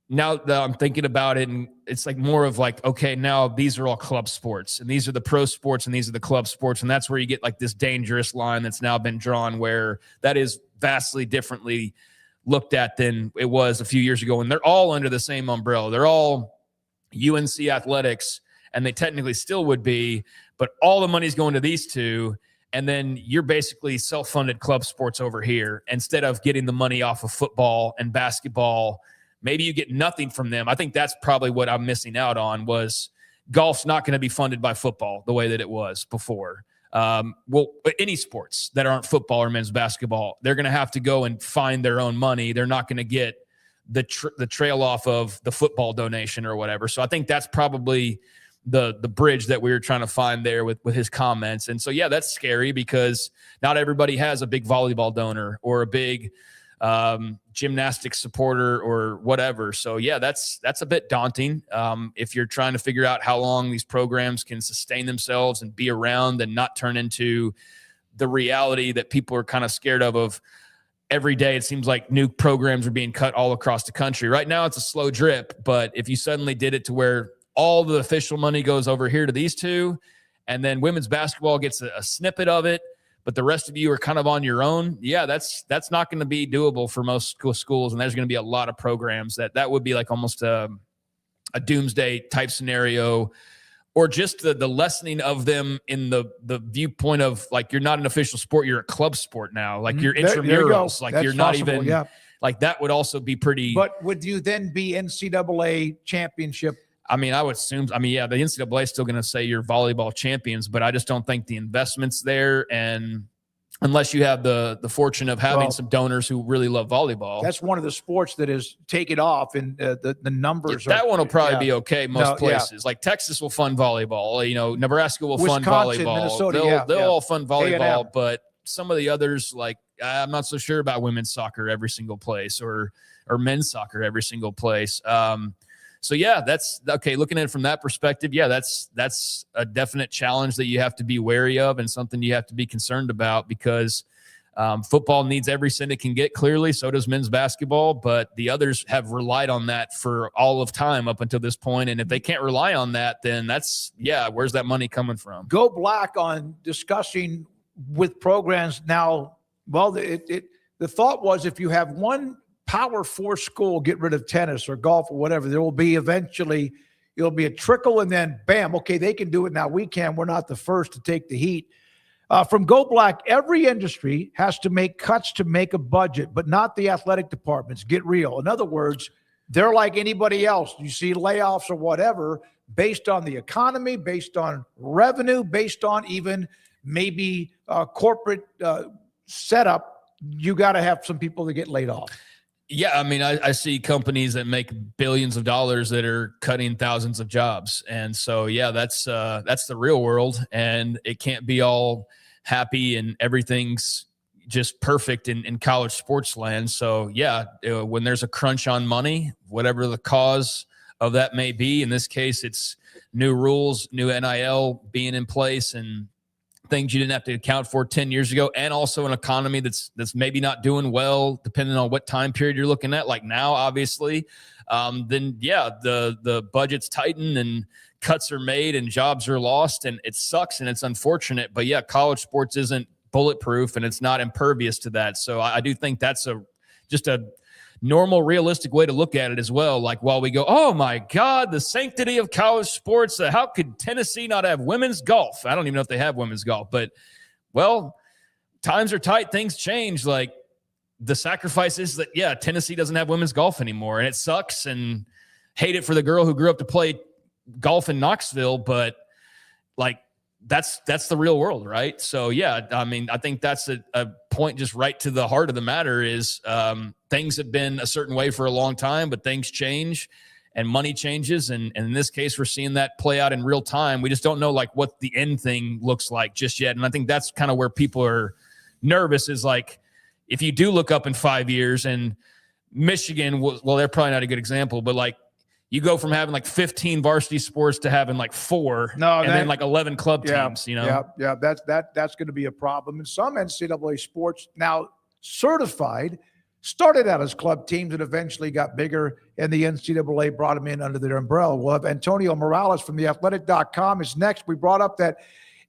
that I'm thinking about it, and it's like more of like, okay, now these are all club sports, and these are the pro sports, and these are the club sports. And that's where you get like this dangerous line that's now been drawn, where that is vastly differently looked at than it was a few years ago. And they're all under the same umbrella. They're all UNC athletics, and they technically still would be, but all the money's going to these 2. And then you're basically self-funded club sports over here instead of getting the money off of football and basketball. Maybe you get nothing from them. I think that's probably what I'm missing out on, was golf's not going to be funded by football the way that it was before. Any sports that aren't football or men's basketball, they're going to have to go and find their own money. They're not going to get the trail off of the football donation or whatever. So I think that's probably the bridge that we were trying to find there with his comments. And so, yeah, that's scary because not everybody has a big volleyball donor or a big gymnastics supporter or whatever. So yeah, that's a bit daunting. If you're trying to figure out how long these programs can sustain themselves and be around and not turn into the reality that people are kind of scared of every day. It seems like new programs are being cut all across the country. Right now it's a slow drip, but if you suddenly did it to where all the official money goes over here to these 2, and then women's basketball gets a snippet of it, but the rest of you are kind of on your own. Yeah, that's not going to be doable for most schools, and there's going to be a lot of programs that would be like almost a doomsday type scenario, or just the lessening of them in the viewpoint of like, you're not an official sport, you're a club sport now. Like you're intramurals, like that's you're not possible, even like that would also be pretty. But would you then be NCAA championship? I mean, I would assume, the NCAA is still going to say you're volleyball champions, but I just don't think the investment's there. And unless you have the fortune of having some donors who really love volleyball. That's one of the sports that is taken off, and the numbers. That one will probably be okay most places. Like Texas will fund volleyball. Nebraska will fund volleyball. Minnesota, they'll all fund volleyball, A&M. But some of the others, like I'm not so sure about women's soccer every single place or men's soccer every single place. So yeah, that's okay. Looking at it from that perspective, yeah, that's a definite challenge that you have to be wary of and something you have to be concerned about, because football needs every cent it can get, clearly. So does men's basketball, but the others have relied on that for all of time up until this point. And if they can't rely on that, then where's that money coming from? Go black on discussing with programs now. Well, the thought was, if you have one Power 4 school get rid of tennis or golf or whatever, there will be eventually, it'll be a trickle, and then bam, okay, they can do it now. We can. We're not the first to take the heat. From Go Black, every industry has to make cuts to make a budget, but not the athletic departments. Get real. In other words, they're like anybody else. You see layoffs or whatever based on the economy, based on revenue, based on even maybe corporate setup. You got to have some people that get laid off. Yeah, I mean, I see companies that make billions of dollars that are cutting thousands of jobs. And so, yeah, that's the real world, and it can't be all happy and everything's just perfect in college sports land. So, yeah, when there's a crunch on money, whatever the cause of that may be, in this case, it's new rules, new NIL being in place, and things you didn't have to account for 10 years ago, and also an economy that's maybe not doing well, depending on what time period you're looking at, like now, obviously, then yeah, the budgets tighten and cuts are made and jobs are lost, and it sucks and it's unfortunate. But yeah, college sports isn't bulletproof and it's not impervious to that. So I do think that's just a normal, realistic way to look at it as well. Like, while we go, oh my God, the sanctity of college sports, how could Tennessee not have women's golf? I don't even know if they have women's golf, but well, times are tight, things change. Like, the sacrifice is that, yeah, Tennessee doesn't have women's golf anymore, and it sucks, and hate it for the girl who grew up to play golf in Knoxville, but like, that's the real world, right? So yeah, I mean, I think that's a point just right to the heart of the matter is things have been a certain way for a long time, but things change and money changes. And in this case, we're seeing that play out in real time. We just don't know like what the end thing looks like just yet. And I think that's kind of where people are nervous, is like, if you do look up in 5 years, and Michigan, well, they're probably not a good example, but like, you go from having like 15 varsity sports to having like 4, then like 11 club teams, you know? Yeah, that's going to be a problem. And some NCAA sports now certified started out as club teams and eventually got bigger, and the NCAA brought them in under their umbrella. We'll have Antonio Morales from theathletic.com is next. We brought up that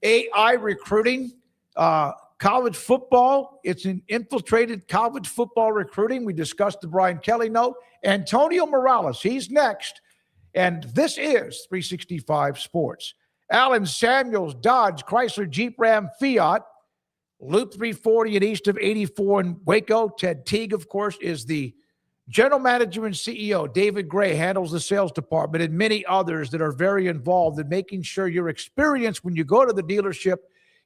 AI recruiting, college football. It's an infiltrated college football recruiting. We discussed the Brian Kelly note. Antonio Morales, he's next. And this is 365 Sports. Allen Samuels, Dodge, Chrysler, Jeep, Ram, Fiat. Loop 340 and east of 84 in Waco. Ted Teague, of course, is the general manager and CEO. David Gray handles the sales department, and many others that are very involved in making sure your experience when you go to the dealership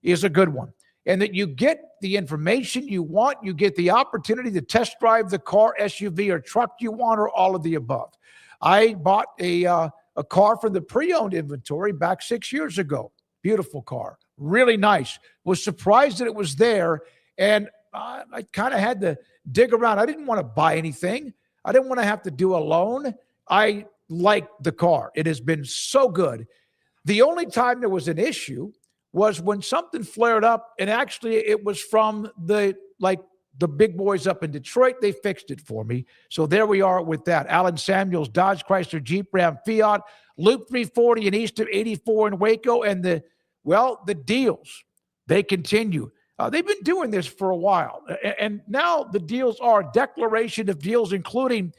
is a good one, and that you get the information you want, you get the opportunity to test drive the car, SUV, or truck you want, or all of the above. I bought a car from the pre-owned inventory back 6 years ago. Beautiful car, really nice. Was surprised that it was there, and I kind of had to dig around. I didn't want to buy anything. I didn't want to have to do a loan. I liked the car. It has been so good. The only time there was an issue was when something flared up, and actually it was from the big boys up in Detroit. They fixed it for me. So there we are with that. Allen Samuels, Dodge, Chrysler, Jeep, Ram, Fiat, Loop 340 and east of 84 in Waco, and the deals, they continue. They've been doing this for a while, and now the deals are a declaration of deals, including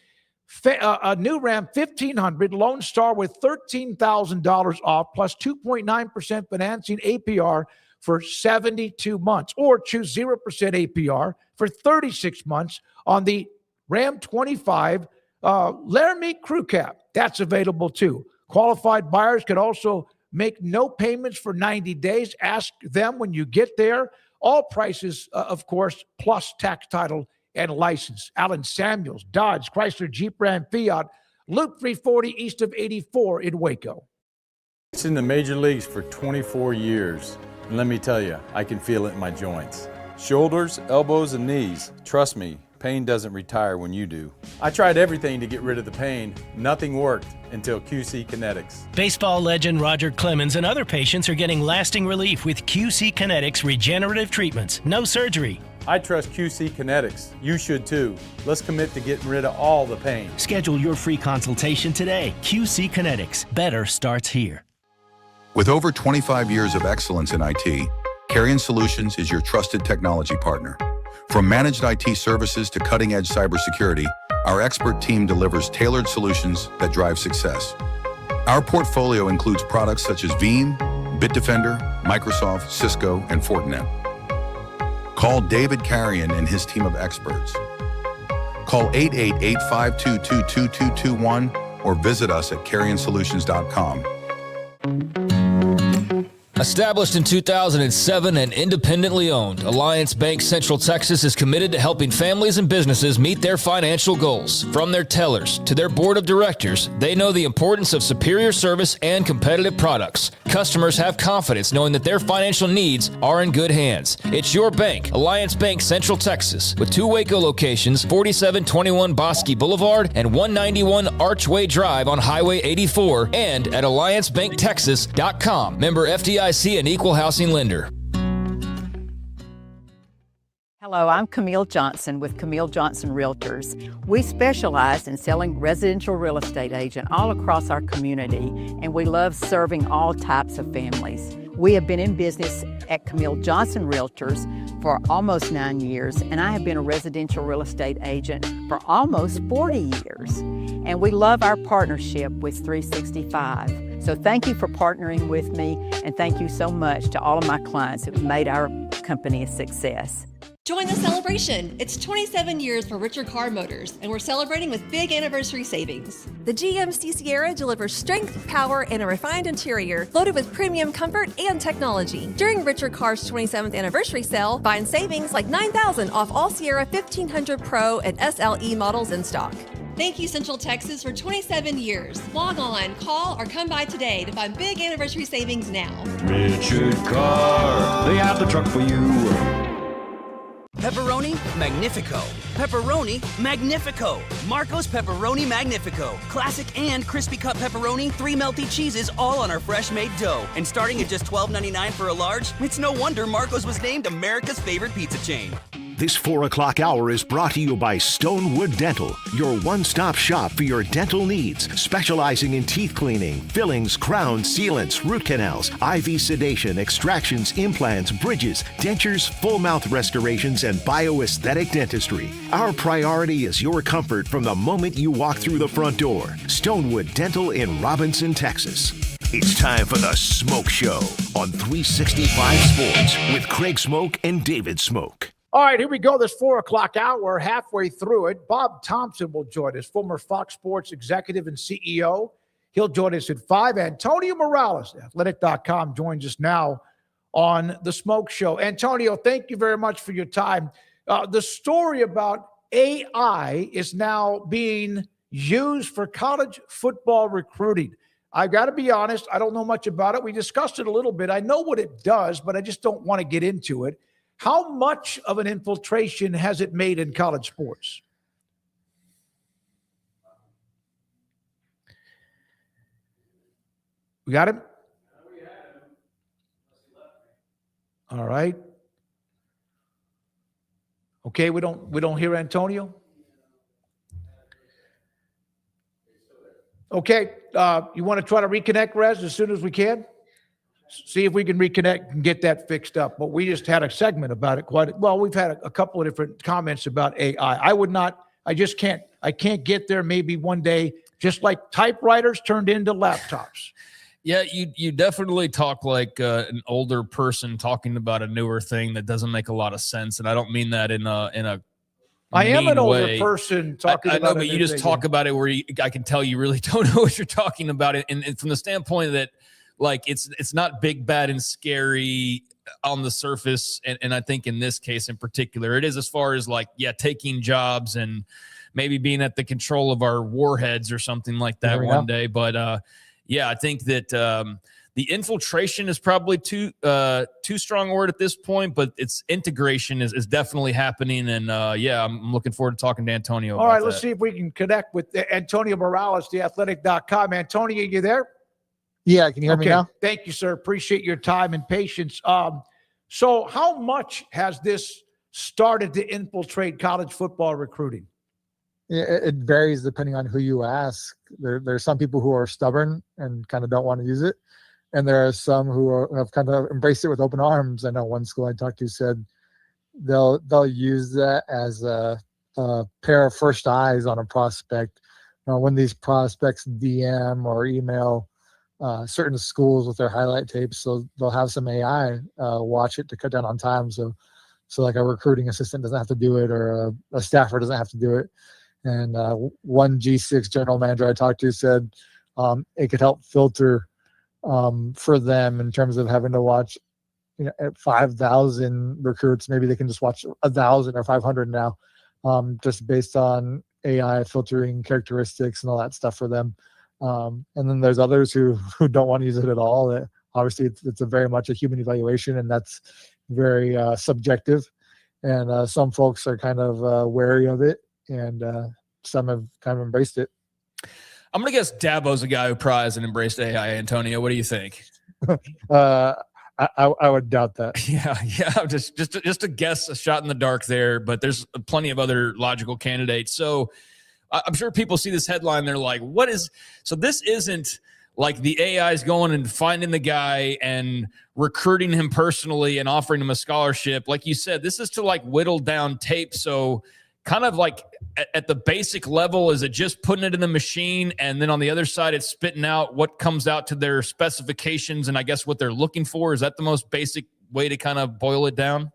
a new Ram 1500 Lone Star with $13,000 off plus 2.9% financing APR for 72 months, or choose 0% APR for 36 months on the Ram 25 Laramie Crew Cab. That's available too. Qualified buyers can also make no payments for 90 days. Ask them when you get there. All prices, of course, plus tax, title, and license. Allen Samuels, Dodge, Chrysler, Jeep, Ram, Fiat, Loop 340 east of 84 in Waco. It's in the major leagues for 24 years. And let me tell you, I can feel it in my joints. Shoulders, elbows, and knees. Trust me, pain doesn't retire when you do. I tried everything to get rid of the pain. Nothing worked until QC Kinetics. Baseball legend Roger Clemens and other patients are getting lasting relief with QC Kinetics regenerative treatments. No surgery. I trust QC Kinetics. You should too. Let's commit to getting rid of all the pain. Schedule your free consultation today. QC Kinetics. Better starts here. With over 25 years of excellence in IT, Carrion Solutions is your trusted technology partner. From managed IT services to cutting-edge cybersecurity, our expert team delivers tailored solutions that drive success. Our portfolio includes products such as Veeam, Bitdefender, Microsoft, Cisco, and Fortinet. Call David Carrion and his team of experts. Call 888-522-2221 or visit us at carrionsolutions.com. Established in 2007 and independently owned, Alliance Bank Central Texas is committed to helping families and businesses meet their financial goals. From their tellers to their board of directors, they know the importance of superior service and competitive products. Customers have confidence knowing that their financial needs are in good hands. It's your bank, Alliance Bank Central Texas, with 2 Waco locations, 4721 Bosque Boulevard and 191 Archway Drive on Highway 84, and at alliancebanktexas.com. Member FDIC, an equal housing lender. Hello, I'm Camille Johnson with Camille Johnson Realtors. We specialize in selling residential real estate agent all across our community, and we love serving all types of families. We have been in business at Camille Johnson Realtors for almost 9 years, and I have been a residential real estate agent for almost 40 years. And we love our partnership with 365. So thank you for partnering with me, and thank you so much to all of my clients who have made our company a success. Join the celebration. It's 27 years for Richard Car Motors, and we're celebrating with big anniversary savings. The GMC Sierra delivers strength, power, and a refined interior loaded with premium comfort and technology. During Richard Car's 27th anniversary sale, find savings like $9,000 off all Sierra 1500 Pro and SLE models in stock. Thank you, Central Texas, for 27 years. Log on, call, or come by today to find big anniversary savings now. Richard Car, they have the truck for you. Pepperoni Magnifico. Pepperoni Magnifico. Marco's Pepperoni Magnifico. Classic and crispy cut pepperoni, 3 melty cheeses, all on our fresh made dough. And starting at just $12.99 for a large, it's no wonder Marco's was named America's favorite pizza chain. This 4 o'clock hour is brought to you by Stonewood Dental, your one-stop shop for your dental needs, specializing in teeth cleaning, fillings, crowns, sealants, root canals, IV sedation, extractions, implants, bridges, dentures, full mouth restorations, and bioaesthetic dentistry. Our priority is your comfort from the moment you walk through the front door. Stonewood Dental in Robinson, Texas. It's time for the Smoke Show on 365 Sports with Craig Smoke and David Smoke. All right, here we go. This 4 o'clock hour, we're halfway through it. Bob Thompson will join us, former Fox Sports executive and CEO. He'll join us at 5. Antonio Morales, athletic.com, joins us now on the Smoke Show. Antonio, thank you very much for your time. The story about AI is now being used for college football recruiting. I've got to be honest, I don't know much about it. We discussed it a little bit. I know what it does, but I just don't want to get into it. How much of an infiltration has it made in college sports? We got him? All right. Okay, we don't hear Antonio. Okay, you want to try to reconnect, Rez, as soon as we can? See if we can reconnect and get that fixed up. But we just had a segment about it we've had a couple of different comments about AI. I can't get there maybe one day, just like typewriters turned into laptops. Yeah, you definitely talk like an older person talking about a newer thing that doesn't make a lot of sense. And I don't mean that in a I am an older way. person talking I about know, but you just talk about it where I can tell you really don't know what you're talking about. And from the standpoint that, like, it's not big, bad, and scary on the surface. And I think in this case in particular, it is as far as like, taking jobs and maybe being at the control of our warheads or something like that one day. But I think that the infiltration is probably too strong a word at this point, but its integration is definitely happening. And I'm looking forward to talking to Antonio. All right, let's see if we can connect with Antonio Morales, theathletic.com. Antonio, you there? Yeah, can you hear me now? Thank you, sir. Appreciate your time and patience. So how much has this started to infiltrate college football recruiting? It varies depending on who you ask. There's some people who are stubborn and kind of don't want to use it. And there are some who have kind of embraced it with open arms. I know one school I talked to said they'll use that as a pair of first eyes on a prospect. When these prospects DM or email certain schools with their highlight tapes, so they'll have some AI watch it to cut down on time. So like a recruiting assistant doesn't have to do it, or a staffer doesn't have to do it. And one G6 general manager I talked to said it could help filter for them in terms of having to watch, at 5,000 recruits, maybe they can just watch 1,000 or 500 now, just based on AI filtering characteristics and all that stuff for them. And then there's others who don't want to use it at all. Obviously, it's a very much a human evaluation, and that's very subjective. And some folks are kind of wary of it, and some have kind of embraced it. I'm going to guess Dabo's a guy who prized and embraced AI. Antonio, what do you think? I would doubt that. Yeah. Just a guess, a shot in the dark there, but there's plenty of other logical candidates. So I'm sure people see this headline, they're like, what is, so this isn't like the AI is going and finding the guy and recruiting him personally and offering him a scholarship. Like you said, this is to like whittle down tape. So kind of like at the basic level, is it just putting it in the machine, and then on the other side, it's spitting out what comes out to their specifications and I guess what they're looking for? Is that the most basic way to kind of boil it down?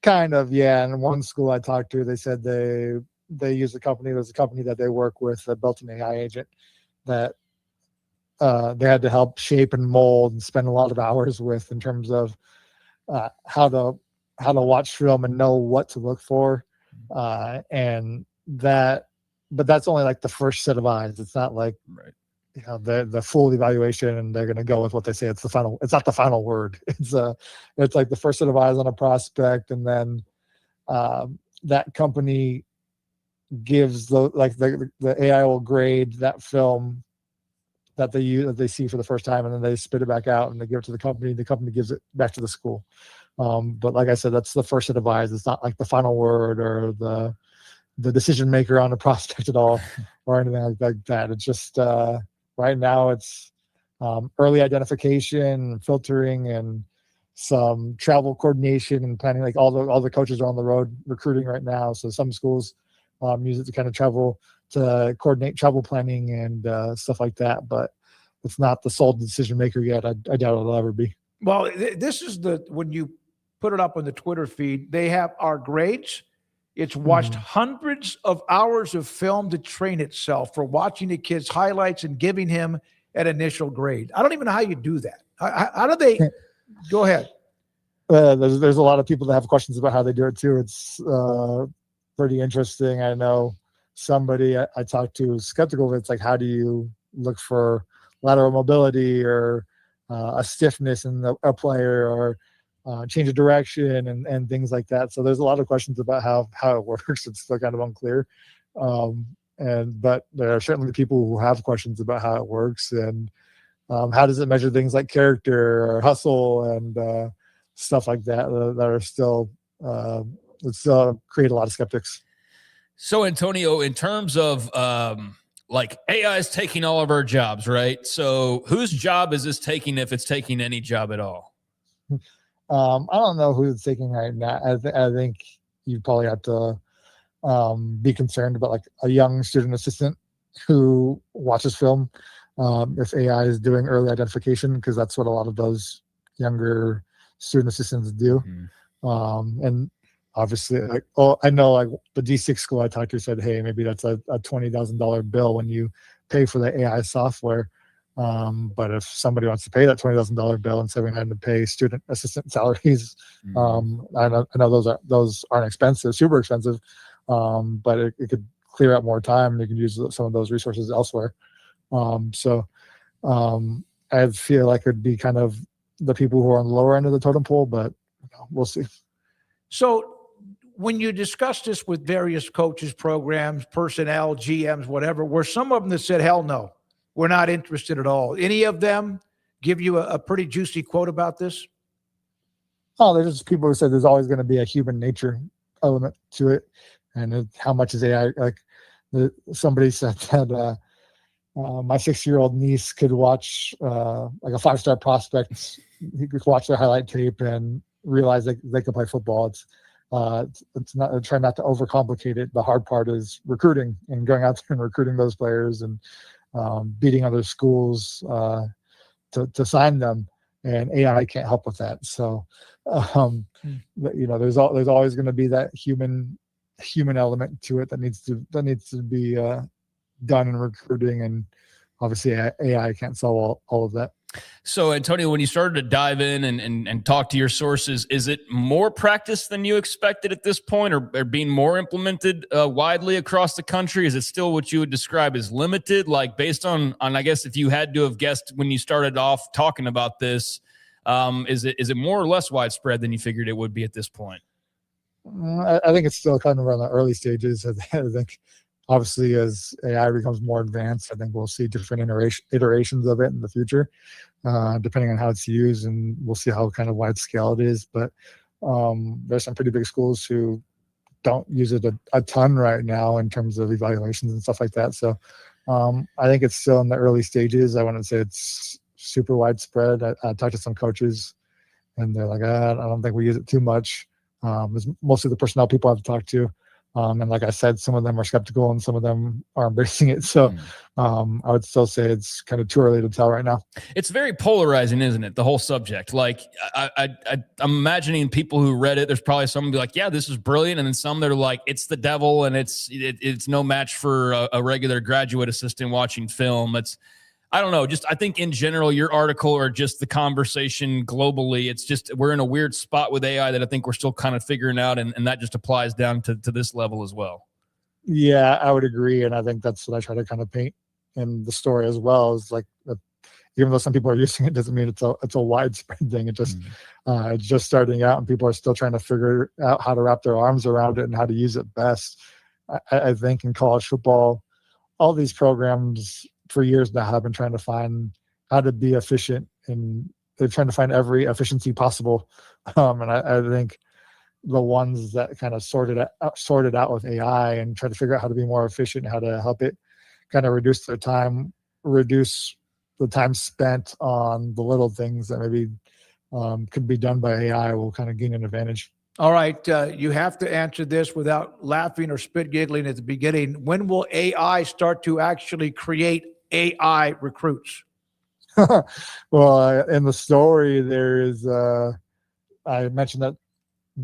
Kind of, yeah. And one school I talked to, they said they use a company. There's a company that they work with that built an AI agent that they had to help shape and mold and spend a lot of hours with in terms of how to watch film and know what to look for. But that's only like the first set of eyes. It's not like the full evaluation, and they're going to go with what they say. It's not the final word. It's like the first set of eyes on a prospect, and then that company gives the AI will grade that film that they see for the first time, and then they spit it back out and they give it to the company. The company gives it back to the school. But like I said, that's the first set of eyes. It's not like the final word or the decision maker on a prospect at all, or anything like that. It's just right now it's early identification, filtering, and some travel coordination and planning. Like all the coaches are on the road recruiting right now, so some schools use it to kind of coordinate travel planning and stuff like that. But it's not the sole decision maker yet. I doubt it'll ever be. Well, this is when you put it up on the Twitter feed, they have our grades. It's watched hundreds of hours of film to train itself for watching the kid's highlights and giving him an initial grade. I don't even know how you do that. How do they go ahead? There's a lot of people that have questions about how they do it too. It's pretty interesting. I know somebody I talked to is skeptical of it. It's like, how do you look for lateral mobility or a stiffness in a player, or change of direction and things like that. So there's a lot of questions about how it works. It's still kind of unclear. But there are certainly people who have questions about how it works, and how does it measure things like character or hustle and stuff like that that are still create a lot of skeptics. So Antonio, in terms of like AI is taking all of our jobs, right? So whose job is this taking, if it's taking any job at all? I don't know who it's taking right now. I think you probably have to be concerned about like a young student assistant who watches film. If AI is doing early identification, because that's what a lot of those younger student assistants do. And obviously, I know like the D6 school I talked to said, hey, maybe that's a $20,000 bill when you pay for the AI software. But if somebody wants to pay that $20,000 bill instead of having to pay student assistant salaries, I know those aren't expensive, super expensive, but it could clear out more time, and you can use some of those resources elsewhere. I feel like it'd be kind of the people who are on the lower end of the totem pole, but we'll see. So when you discuss this with various coaches, programs, personnel, GMs, whatever, were some of them that said, hell no, we're not interested at all? Any of them give you a pretty juicy quote about this? Oh, there's just people who said there's always going to be a human nature element to it. And how much is AI? Like somebody said that my 6-year-old niece could watch like a 5-star prospect. He could watch their highlight tape and realize they can play football. It's not, try not to overcomplicate it. The hard part is recruiting and going out there and recruiting those players and beating other schools to sign them. And AI can't help with that. So, there's always going to be that human element to it that needs to be done in recruiting, and obviously AI can't solve all of that. So, Antonio, when you started to dive in and talk to your sources, is it more practice than you expected at this point, or being more implemented widely across the country? Is it still what you would describe as limited? Like, based on I guess if you had to have guessed when you started off talking about this, is it more or less widespread than you figured it would be at this point? I think it's still kind of around the early stages. I think obviously as AI becomes more advanced, I think we'll see different iterations of it in the future, depending on how it's used, and we'll see how kind of wide scale it is. But there's some pretty big schools who don't use it a ton right now in terms of evaluations and stuff like that. So I think it's still in the early stages. I wouldn't say it's super widespread. I talked to some coaches and they're like, I don't think we use it too much. It's mostly the personnel people I've talked to. And like I said, some of them are skeptical and some of them are embracing it. So I would still say it's kind of too early to tell right now. It's very polarizing, isn't it? The whole subject. Like I'm imagining people who read it, there's probably some be like, yeah, this is brilliant. And then some that are like, it's the devil and it's no match for a regular graduate assistant watching film. I don't know. I think in general, your article or just the conversation globally, it's just we're in a weird spot with AI that I think we're still kind of figuring out. And that just applies down to this level as well. Yeah, I would agree. And I think that's what I try to kind of paint in the story as well, is like, even though some people are using it, doesn't mean it's a widespread thing. It's just starting out and people are still trying to figure out how to wrap their arms around it and how to use it best. I think in college football, all these programs for years now have been trying to find how to be efficient, and they're trying to find every efficiency possible. And I think the ones that kind of sorted out with AI and try to figure out how to be more efficient, how to help it kind of reduce the time spent on the little things that maybe could be done by AI will kind of gain an advantage. All right. You have to answer this without laughing or spit giggling at the beginning. When will AI start to actually create AI recruits? Well, in the story, there is, I mentioned that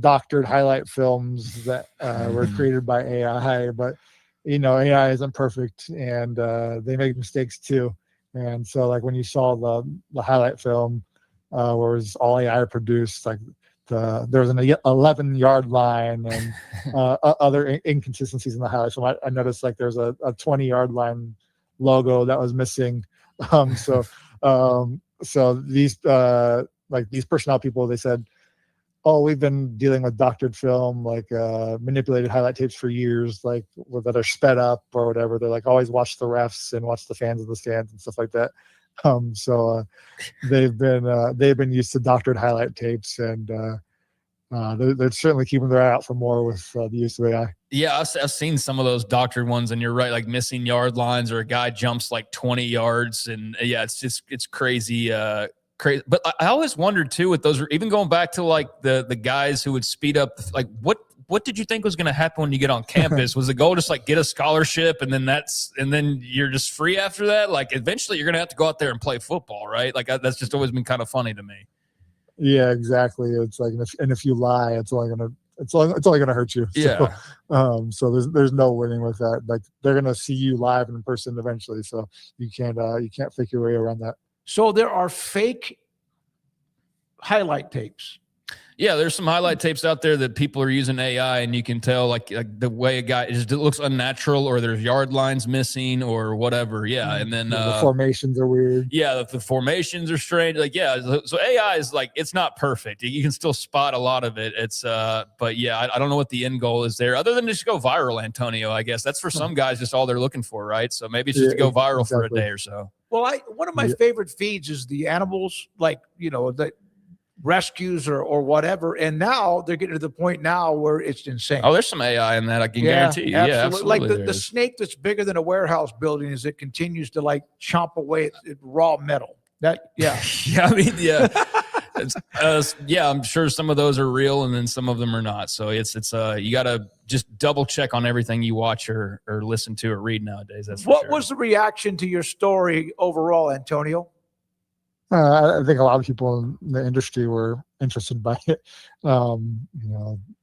doctored highlight films that were created by AI, but AI isn't perfect, and they make mistakes too. And so like when you saw the highlight film where it was all AI produced, like there was an 11-yard line and other inconsistencies in the highlight film. I noticed like there's a 20-yard line logo that was missing. So these these personnel people, they said, oh, we've been dealing with doctored film, like manipulated highlight tapes for years, like that are sped up or whatever. They're like, always watch the refs and watch the fans in the stands and stuff like that. So they've been used to doctored highlight tapes, and they're certainly keeping their eye out for more with the use of AI. Yeah, I've seen some of those doctored ones, and you're right, like missing yard lines or a guy jumps like 20 yards, and yeah, it's crazy. Crazy. But I always wondered too with those, even going back to like the guys who would speed up, like what did you think was going to happen when you get on campus? Was the goal just like get a scholarship and then you're just free after that? Like eventually you're going to have to go out there and play football, right? Like that's just always been kind of funny to me. Yeah, exactly. It's like, and if you lie, it's it's only going to hurt you. Yeah. So there's no winning with that. Like they're going to see you live in person eventually. So you can't fake your way around that. So there are fake highlight tapes. Yeah, there's some highlight tapes out there that people are using AI, and you can tell like the way a guy it looks unnatural, or there's yard lines missing, or whatever. Yeah, and then the formations are weird. Yeah, the formations are strange. Like, yeah, so AI is like it's not perfect. You can still spot a lot of it. It's but yeah, I don't know what the end goal is there, other than just go viral. Antonio, I guess that's for some guys just all they're looking for, right? So maybe it's just to go viral for a day or so. Well, one of my favorite feeds is the animals, like the rescues or whatever, and now they're getting to the point now where it's insane. Oh, there's some AI in that, I can guarantee you. Absolutely. Yeah, absolutely. Like the snake that's bigger than a warehouse building as it continues to like chomp away at raw metal. Yeah. Yeah, I mean, yeah. Yeah, I'm sure some of those are real and then some of them are not. So it's you got to just double check on everything you watch or listen to or read nowadays. That's what was the reaction to your story overall, Antonio? I think a lot of people in the industry were interested by it.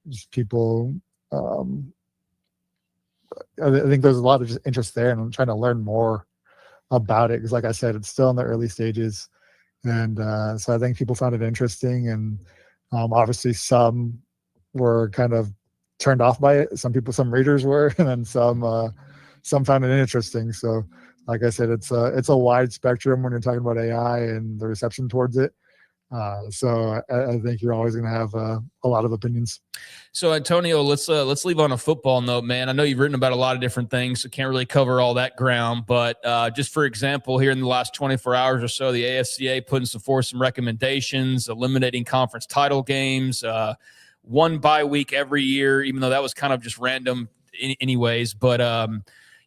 Just people. I think there's a lot of just interest there, and I'm trying to learn more about it because, like I said, it's still in the early stages, and so I think people found it interesting, and obviously some were kind of turned off by it. Some readers were, and then some found it interesting. So. Like I said, it's a wide spectrum when you're talking about AI and the reception towards it. So I think you're always going to have a lot of opinions. So Antonio, let's leave on a football note, man. I know you've written about a lot of different things, so can't really cover all that ground. But just for example, here in the last 24 hours or so, the AFCA putting forth some recommendations, eliminating conference title games, one bye week every year, even though that was kind of just random anyways. But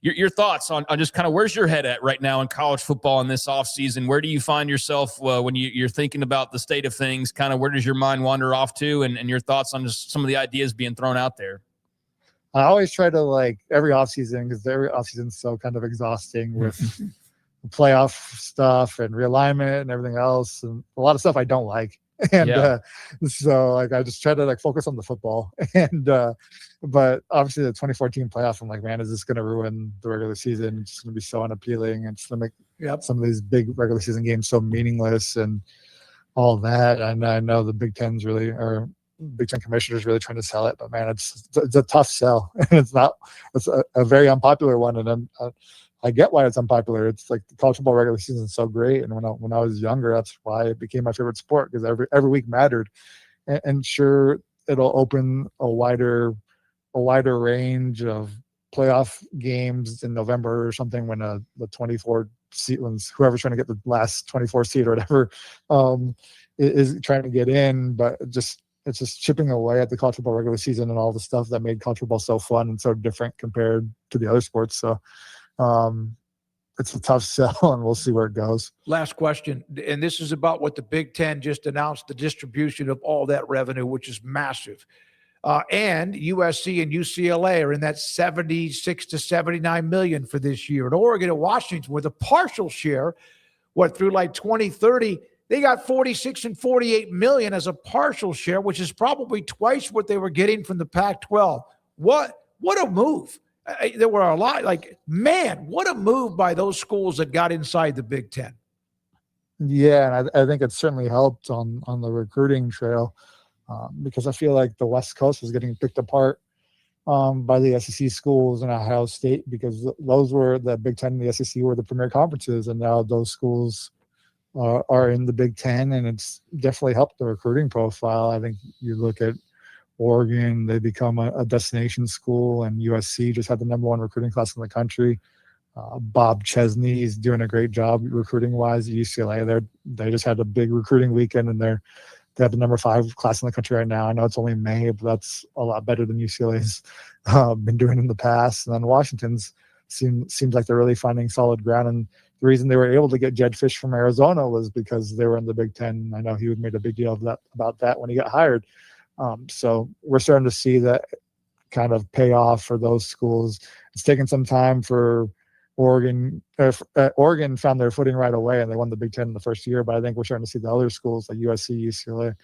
your thoughts on just kind of where's your head at right now in college football in this offseason? Where do you find yourself when you're thinking about the state of things? Kind of where does your mind wander off to, and your thoughts on just some of the ideas being thrown out there? I always try to like every offseason, because every offseason is so kind of exhausting with playoff stuff and realignment and everything else, and a lot of stuff I don't like. And so like I just try to like focus on the football, and but obviously the 2014 playoff, I'm like, man, is this going to ruin the regular season? It's going to be so unappealing, and it's going to make some of these big regular season games so meaningless and all that. And I know the Big Ten commissioners really trying to sell it, but man, it's a tough sell, and it's a very unpopular one. And I get why it's unpopular. It's like the college football regular season is so great, and when I was younger, that's why it became my favorite sport, because every week mattered. And sure, it'll open a wider range of playoff games in November or something when the 24 seed, when whoever's trying to get the last 24 seed or whatever is trying to get in, but it's just chipping away at the college football regular season and all the stuff that made college football so fun and so different compared to the other sports. So it's a tough sell, and we'll see where it goes. Last question, and this is about what the Big Ten just announced, the distribution of all that revenue, which is massive. And USC and UCLA are in that 76 to 79 million for this year. And Oregon and Washington with a partial share, through like 2030, they got 46 and 48 million as a partial share, which is probably twice what they were getting from the Pac-12. What a move. There were a lot, what a move by those schools that got inside the Big Ten. Yeah, and I think it certainly helped on the recruiting trail, because I feel like the West Coast was getting picked apart by the SEC schools and Ohio State, because those were the Big Ten and the SEC were the premier conferences, and now those schools are in the Big Ten, and it's definitely helped the recruiting profile. I think you look at Oregon, they become a destination school, and USC just had the #1 recruiting class in the country. Bob Chesney is doing a great job recruiting wise at UCLA. They just had a big recruiting weekend, and they have the #5 class in the country right now. I know it's only May, but that's a lot better than UCLA's been doing in the past. And then Washington's seems like they're really finding solid ground. And the reason they were able to get Jed Fish from Arizona was because they were in the Big Ten. I know he made a big deal about that when he got hired. So we're starting to see that kind of pay off for those schools. It's taken some time for Oregon. Oregon found their footing right away, and they won the Big Ten in the first year. But I think we're starting to see the other schools like USC, UCLA,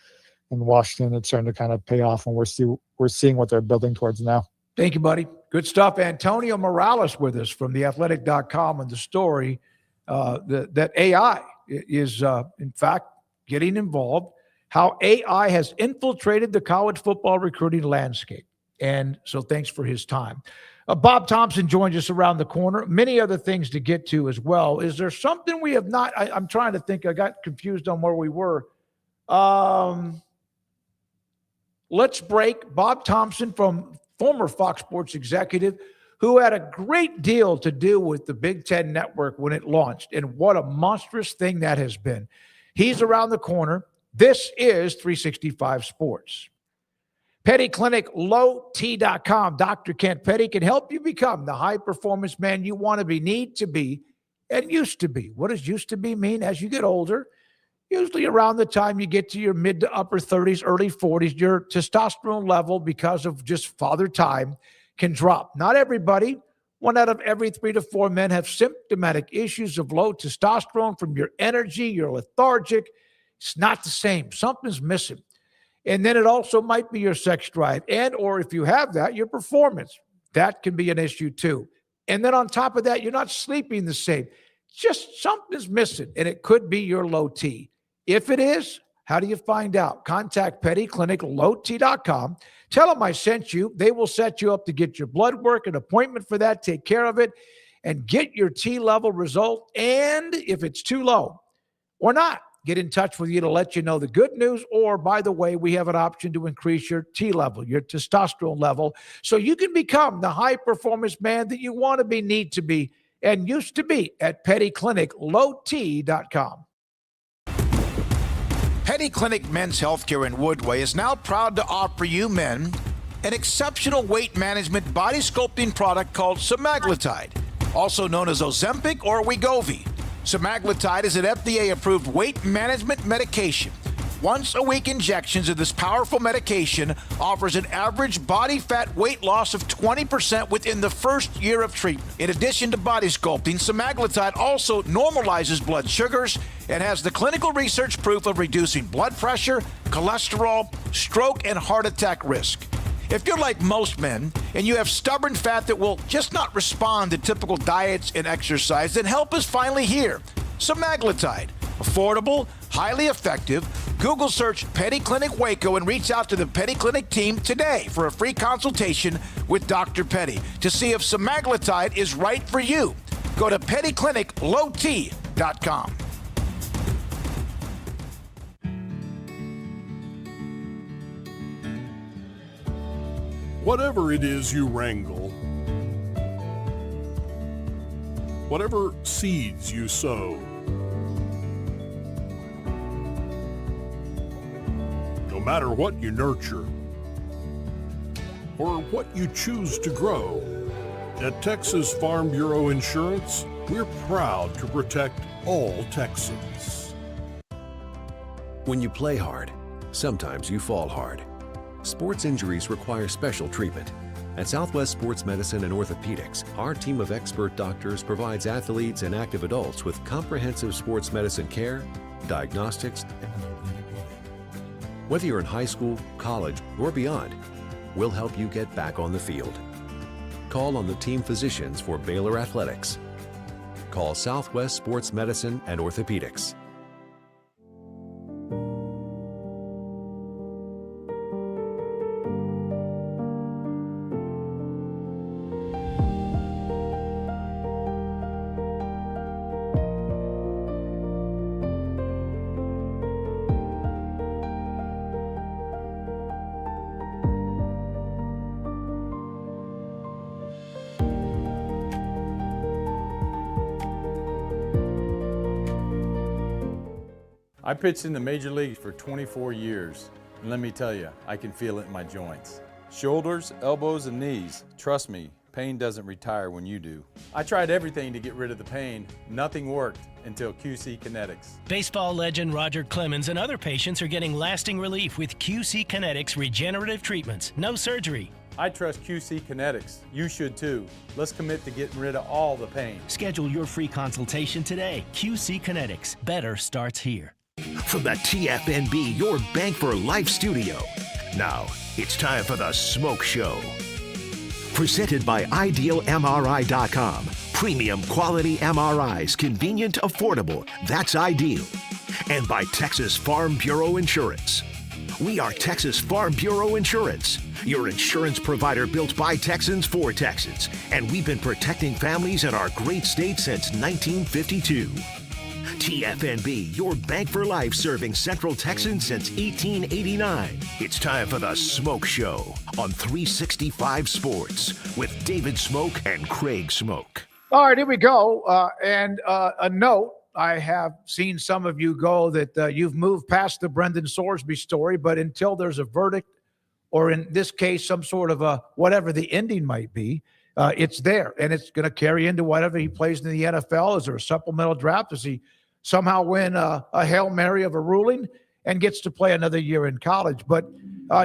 in Washington. It's starting to kind of pay off, and we're seeing what they're building towards now. Thank you, buddy. Good stuff. Antonio Morales with us from theathletic.com and the story that AI is, in fact, getting involved, how AI has infiltrated the college football recruiting landscape. And so thanks for his time. Bob Thompson joins us around the corner. Many other things to get to as well. Is there something we have not? I'm trying to think. I got confused on where we were. Let's break. Bob Thompson, from former Fox Sports executive, who had a great deal to do with the Big Ten Network when it launched, and what a monstrous thing that has been. He's around the corner. This is 365 Sports. Petty Clinic, lowt.com. Dr. Kent Petty can help you become the high-performance man you want to be, need to be, and used to be. What does used to be mean? As you get older, usually around the time you get to your mid to upper 30s, early 40s, your testosterone level, because of just father time, can drop. Not everybody. 1 out of every 3 to 4 men have symptomatic issues of low testosterone from your energy. You're lethargic. It's not the same. Something's missing. And then it also might be your sex drive, and or if you have that, your performance. That can be an issue too. And then on top of that, you're not sleeping the same. Just something's missing, and it could be your low T. If it is, how do you find out? Contact Petty Clinic, lowt.com. Tell them I sent you. They will set you up to get your blood work, an appointment for that, take care of it, and get your T level result. And if it's too low or not, get in touch with you to let you know the good news. Or, by the way, we have an option to increase your T level, your testosterone level, so you can become the high-performance man that you want to be, need to be, and used to be at Petty Clinic, lowt.com. Petty Clinic Men's Healthcare in Woodway is now proud to offer you men an exceptional weight management body sculpting product called semaglutide, also known as Ozempic or Wegovy. Semaglutide is an FDA-approved weight management medication. Once-a-week injections of this powerful medication offers an average body fat weight loss of 20% within the first year of treatment. In addition to body sculpting, semaglutide also normalizes blood sugars and has the clinical research proof of reducing blood pressure, cholesterol, stroke, and heart attack risk. If you're like most men and you have stubborn fat that will just not respond to typical diets and exercise, then help is finally here. Semaglutide. Affordable, highly effective. Google search Petty Clinic Waco and reach out to the Petty Clinic team today for a free consultation with Dr. Petty to see if semaglutide is right for you. Go to pettycliniclowt.com. Whatever it is you wrangle, whatever seeds you sow, no matter what you nurture or what you choose to grow, at Texas Farm Bureau Insurance, we're proud to protect all Texans. When you play hard, sometimes you fall hard. Sports injuries require special treatment. At Southwest Sports Medicine and Orthopedics, our team of expert doctors provides athletes and active adults with comprehensive sports medicine care, diagnostics. Whether you're in high school, college, or beyond, we'll help you get back on the field. Call on the team physicians for Baylor Athletics. Call Southwest Sports Medicine and Orthopedics. I pitched in the major leagues for 24 years, and let me tell you, I can feel it in my joints. Shoulders, elbows, and knees. Trust me, pain doesn't retire when you do. I tried everything to get rid of the pain. Nothing worked until QC Kinetics. Baseball legend Roger Clemens and other patients are getting lasting relief with QC Kinetics regenerative treatments. No surgery. I trust QC Kinetics. You should too. Let's commit to getting rid of all the pain. Schedule your free consultation today. QC Kinetics. Better starts here. From the TFNB Your Bank for Life studio. Now, it's time for the SMOAK Show. Presented by IdealMRI.com. Premium quality MRIs, convenient, affordable. That's ideal. And by Texas Farm Bureau Insurance. We are Texas Farm Bureau Insurance, your insurance provider built by Texans for Texans. And we've been protecting families in our great state since 1952. TFNB, your bank for life, serving Central Texans since 1889. It's time for the SMOAK Show on 365 Sports with David Smoke and Craig Smoke. All right, here we go. And a note, I have seen some of you go that you've moved past the Brendan Sorsby story, but until there's a verdict, or in this case, some sort of a whatever the ending might be, it's there. And it's going to carry into whatever he plays in the NFL. Is there a supplemental draft? Does he somehow win a Hail Mary of a ruling and gets to play another year in college? But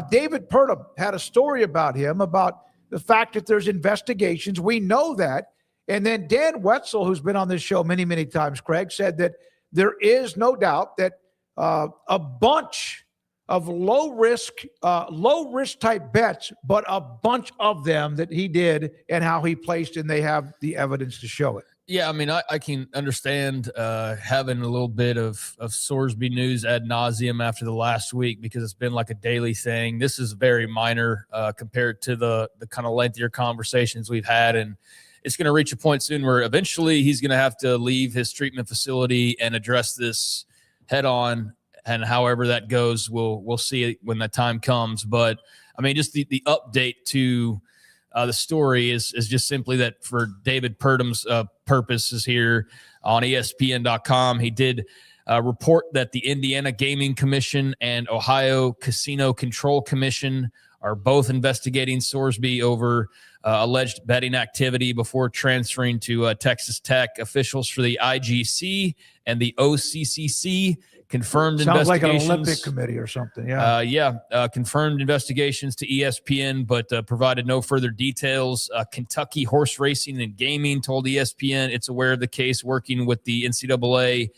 David Purdom had a story about him, about the fact that there's investigations. We know that. And then Dan Wetzel, who's been on this show many, many times, Craig, said that there is no doubt that a bunch of low-risk type bets, but a bunch of them that he did and how he placed, and they have the evidence to show it. Yeah, I mean, I can understand having a little bit of Sorsby news ad nauseum after the last week, because it's been like a daily thing. This is very minor compared to the kind of lengthier conversations we've had, and it's going to reach a point soon where eventually he's going to have to leave his treatment facility and address this head on. And however that goes, we'll see it when that time comes. But I mean, just the update to the story is just simply that for David Purdom's purposes here on ESPN.com, he did report that the Indiana Gaming Commission and Ohio Casino Control Commission are both investigating Sorsby over alleged betting activity before transferring to Texas Tech. Officials for the IGC and the OCCC confirmed Sounds like investigations. an Olympic committee or something. Yeah. Confirmed investigations to ESPN, but provided no further details. Kentucky Horse Racing and Gaming told ESPN it's aware of the case, working with the NCAA,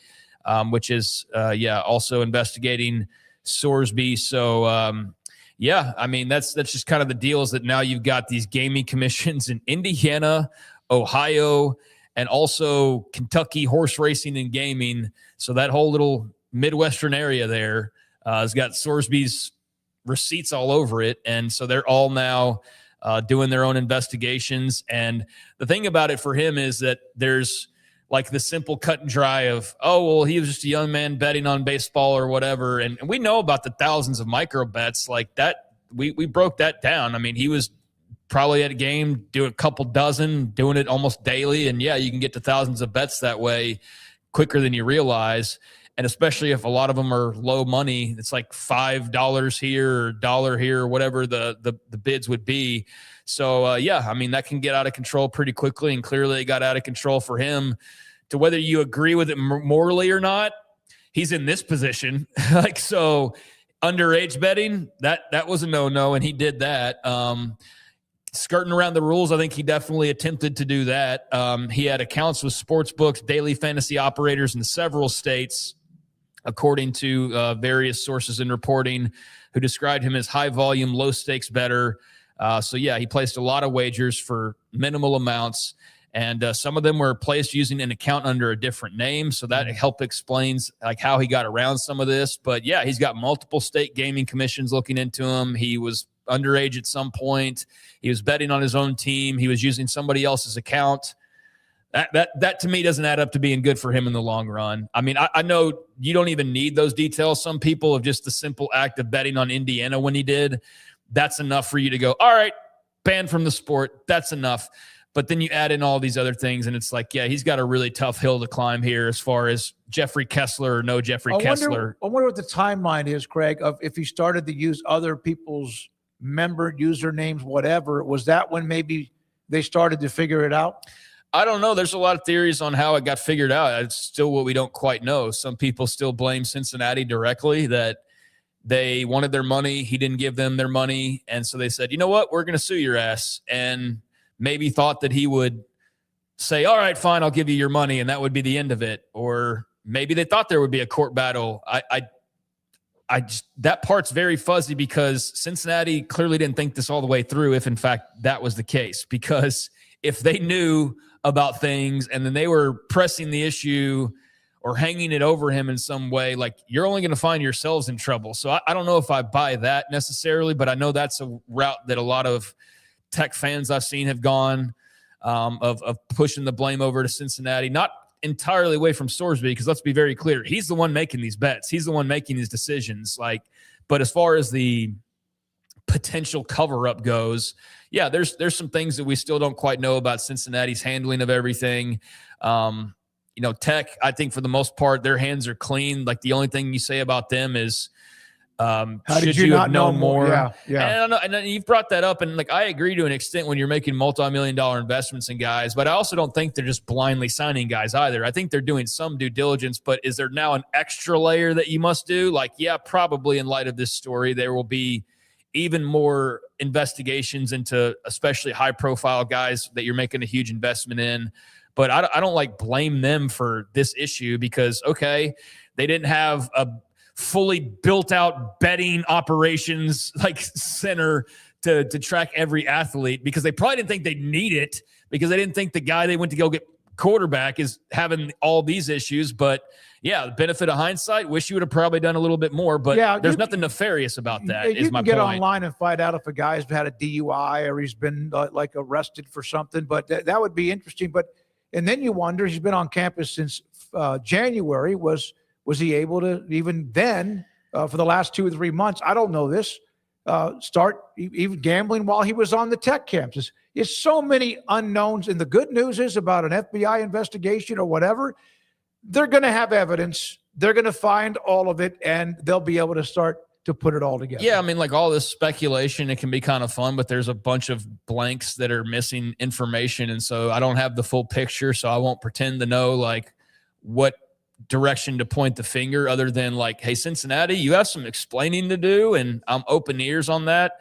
which is also investigating Sorsby. So I mean, that's just kind of the deal, is that now you've got these gaming commissions in Indiana, Ohio, and also Kentucky Horse Racing and Gaming. So that whole little Midwestern area there has got Sorsby's receipts all over it. And so they're all now doing their own investigations. And the thing about it for him is that there's like the simple cut and dry of, oh, well, he was just a young man betting on baseball or whatever. And we know about the thousands of micro bets like that. We broke that down. I mean, he was probably at a game, doing a couple dozen, doing it almost daily. And yeah, you can get to thousands of bets that way quicker than you realize. And especially if a lot of them are low money, it's like $5 here or $1 here or whatever the bids would be. So, I mean, that can get out of control pretty quickly, and clearly it got out of control for him. To whether you agree with it morally or not, he's in this position. So underage betting, that was a no-no, and he did that. Skirting around the rules, I think he definitely attempted to do that. He had accounts with sports books, daily fantasy operators in several states, according to various sources in reporting, who described him as high-volume, low-stakes bettor. He placed a lot of wagers for minimal amounts, and some of them were placed using an account under a different name. So that help explains like how he got around some of this. But yeah, he's got multiple state gaming commissions looking into him. He was underage at some point. He was betting on his own team. He was using somebody else's account. That to me doesn't add up to being good for him in the long run. I mean, I know you don't even need those details. Some people, of just the simple act of betting on Indiana when he did, that's enough for you to go, all right, banned from the sport. That's enough. But then you add in all these other things, and it's like, yeah, he's got a really tough hill to climb here as far as Jeffrey Kessler or no Jeffrey Kessler. I wonder what the timeline is, Craig, of if he started to use other people's member usernames, whatever. Was that when maybe they started to figure it out? I don't know. There's a lot of theories on how it got figured out. It's still what we don't quite know. Some people still blame Cincinnati directly, that they wanted their money. He didn't give them their money. And so they said, you know what? We're going to sue your ass. And maybe thought that he would say, all right, fine, I'll give you your money. And that would be the end of it. Or maybe they thought there would be a court battle. I just, that part's very fuzzy because Cincinnati clearly didn't think this all the way through, if in fact that was the case. Because if they knew about things and then they were pressing the issue or hanging it over him in some way, like, you're only going to find yourselves in trouble. So I don't know if I buy that necessarily, but I know that's a route that a lot of Tech fans I've seen have gone, of pushing the blame over to Cincinnati, not entirely away from Sorsby, because let's be very clear, he's the one making these bets, he's the one making these decisions. Like, but as far as the potential cover-up goes, yeah, there's some things that we still don't quite know about Cincinnati's handling of everything. Tech, I think for the most part, their hands are clean. Like, the only thing you say about them is, how should did you have not known know more? Yeah. And you've brought that up, and like, I agree to an extent when you're making multi-million-dollar investments in guys, but I also don't think they're just blindly signing guys either. I think they're doing some due diligence, but is there now an extra layer that you must do? Like, yeah, probably in light of this story, there will be even more investigations into especially high-profile guys that you're making a huge investment in. But I don't like blame them for this issue because, okay, they didn't have a fully built out betting operations like center to track every athlete, because they probably didn't think they'd need it, because they didn't think the guy they went to go get quarterback is having all these issues. But yeah, the benefit of hindsight, wish you would have probably done a little bit more, but Yeah, there's nothing nefarious about that. You Is my can get point. online and find out if a guy's had a DUI or he's been like arrested for something, but that would be interesting. And then you wonder, he's been on campus since January. Was he able to, even then, for the last 2 or 3 months, I don't know this, start even gambling while he was on the Tech campus? It's so many unknowns. And the good news is, about an FBI investigation or whatever, they're going to have evidence. They're going to find all of it, and they'll be able to start to put it all together. Yeah, I mean, like, all this speculation, it can be kind of fun, but there's a bunch of blanks that are missing information. And so I don't have the full picture, so I won't pretend to know, like, what direction to point the finger, other than, like, hey, Cincinnati, you have some explaining to do, and I'm open ears on that.